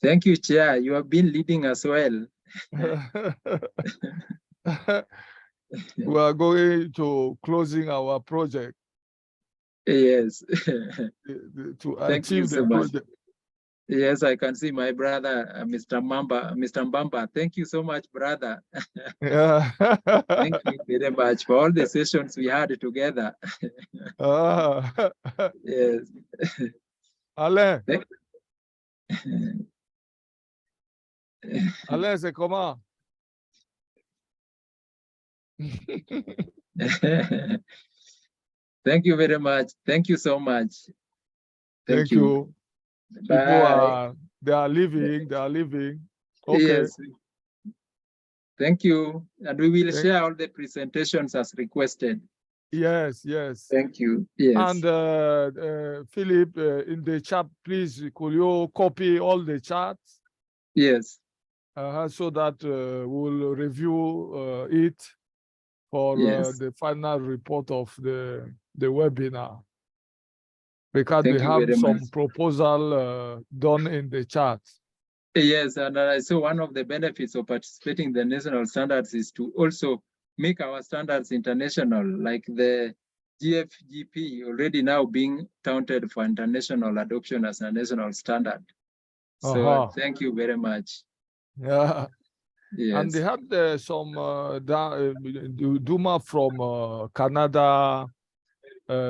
[SPEAKER 1] Thank you, Chair. You have been leading us well.
[SPEAKER 2] We are going to closing our project.
[SPEAKER 1] Yes.
[SPEAKER 2] To
[SPEAKER 1] Thank you
[SPEAKER 2] achieve
[SPEAKER 1] so
[SPEAKER 2] the
[SPEAKER 1] much.
[SPEAKER 2] project.
[SPEAKER 1] Yes, I can see my brother, Mr. Mbamba. Thank you so much, brother.
[SPEAKER 2] Yeah.
[SPEAKER 1] Thank you very much for all the sessions we had together. Yes.
[SPEAKER 2] Alain. Alain, c'est comment?
[SPEAKER 1] Thank you very much. Thank you so much.
[SPEAKER 2] Thank you.
[SPEAKER 1] Bye.
[SPEAKER 2] They are leaving. Okay.
[SPEAKER 1] Yes. Thank you. And we will share all the presentations as requested.
[SPEAKER 2] Yes.
[SPEAKER 1] Thank you. Yes.
[SPEAKER 2] And Philip, in the chat, please, could you copy all the charts?
[SPEAKER 1] Yes.
[SPEAKER 2] So that we'll review it for the final report of the webinar. Because
[SPEAKER 1] Thank
[SPEAKER 2] we
[SPEAKER 1] you
[SPEAKER 2] have
[SPEAKER 1] very
[SPEAKER 2] some
[SPEAKER 1] much.
[SPEAKER 2] proposal done in the chat.
[SPEAKER 1] Yes, and I saw one of the benefits of participating in the national standards is to also make our standards international, like the GFGP already now being counted for international adoption as a national standard. So thank you very much.
[SPEAKER 2] Yeah.
[SPEAKER 1] Yes.
[SPEAKER 2] And they had some Duma from Canada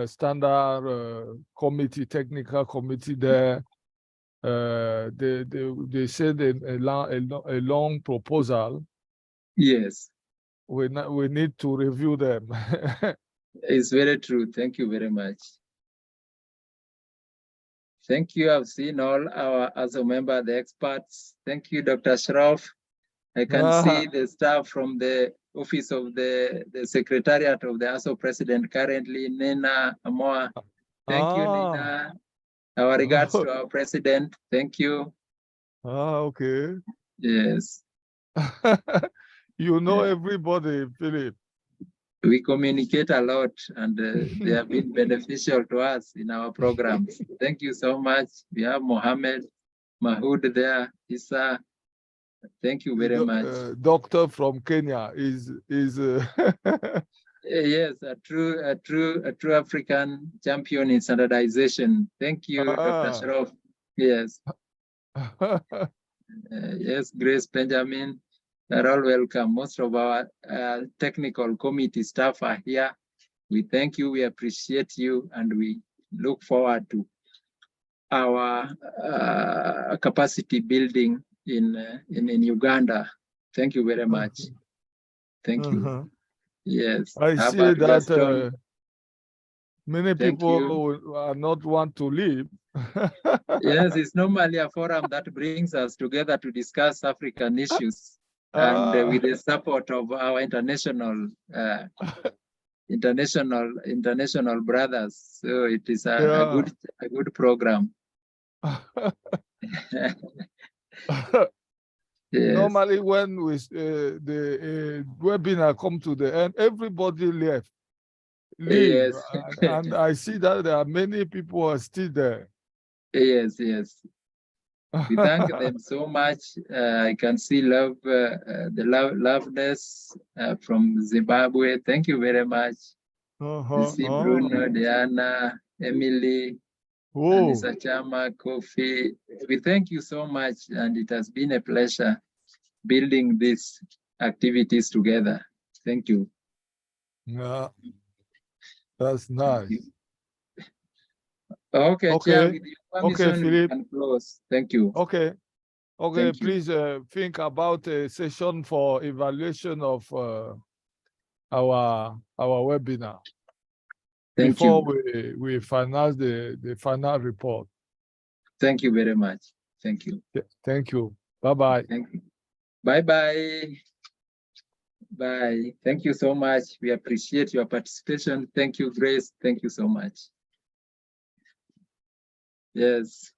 [SPEAKER 2] standard committee, technical committee there. They said a long proposal.
[SPEAKER 1] Yes.
[SPEAKER 2] We need to review them.
[SPEAKER 1] It's very true. Thank you very much. Thank you. I've seen all our other members, the experts. Thank you, Dr. Shroff. I can see the staff from the office of the Secretariat of the ASO President currently, Nina Amoa. Thank you, Nina. Our regards to our president. Thank you.
[SPEAKER 2] Okay.
[SPEAKER 1] Yes.
[SPEAKER 2] You know everybody, Philip.
[SPEAKER 1] We communicate a lot and they have been beneficial to us in our programs. Thank you so much. We have Mohammed, Mahood there, Issa. Thank you very much.
[SPEAKER 2] Doctor from Kenya is
[SPEAKER 1] yes, a true African champion in standardization. Thank you, Dr. Shroff. Yes. Yes, Grace Benjamin. They're all welcome. Most of our technical committee staff are here. We thank you, we appreciate you, and we look forward to our capacity building in Uganda. Thank you very much. Thank you. Yes.
[SPEAKER 2] I see that many people are not want to leave.
[SPEAKER 1] Yes, it's normally a forum that brings us together to discuss African issues. And with the support of our international brothers, so it is a good program. Yes.
[SPEAKER 2] Normally, when the webinar come to the end, everybody leave.
[SPEAKER 1] Yes.
[SPEAKER 2] And I see that there are many people are still there.
[SPEAKER 1] Yes. We thank them so much. I can see Loveness from Zimbabwe. Thank you very much. I see Bruno, Diana, Emily, Anissa Chama, Kofi. We thank you so much, and it has been a pleasure building these activities together. Thank you.
[SPEAKER 2] Yeah, that's nice.
[SPEAKER 1] Okay, Chair,
[SPEAKER 2] Okay.
[SPEAKER 1] with your permission, we
[SPEAKER 2] Philip.
[SPEAKER 1] can close. Thank you.
[SPEAKER 2] Okay. Okay,
[SPEAKER 1] Thank you.
[SPEAKER 2] please think about a session for evaluation of our webinar
[SPEAKER 1] Thank
[SPEAKER 2] before
[SPEAKER 1] you.
[SPEAKER 2] we finalize the final report.
[SPEAKER 1] Thank you very much. Thank you.
[SPEAKER 2] Thank you. Bye-bye.
[SPEAKER 1] Thank you. Bye-bye. Bye. Thank you so much. We appreciate your participation. Thank you, Grace. Thank you so much. Yes.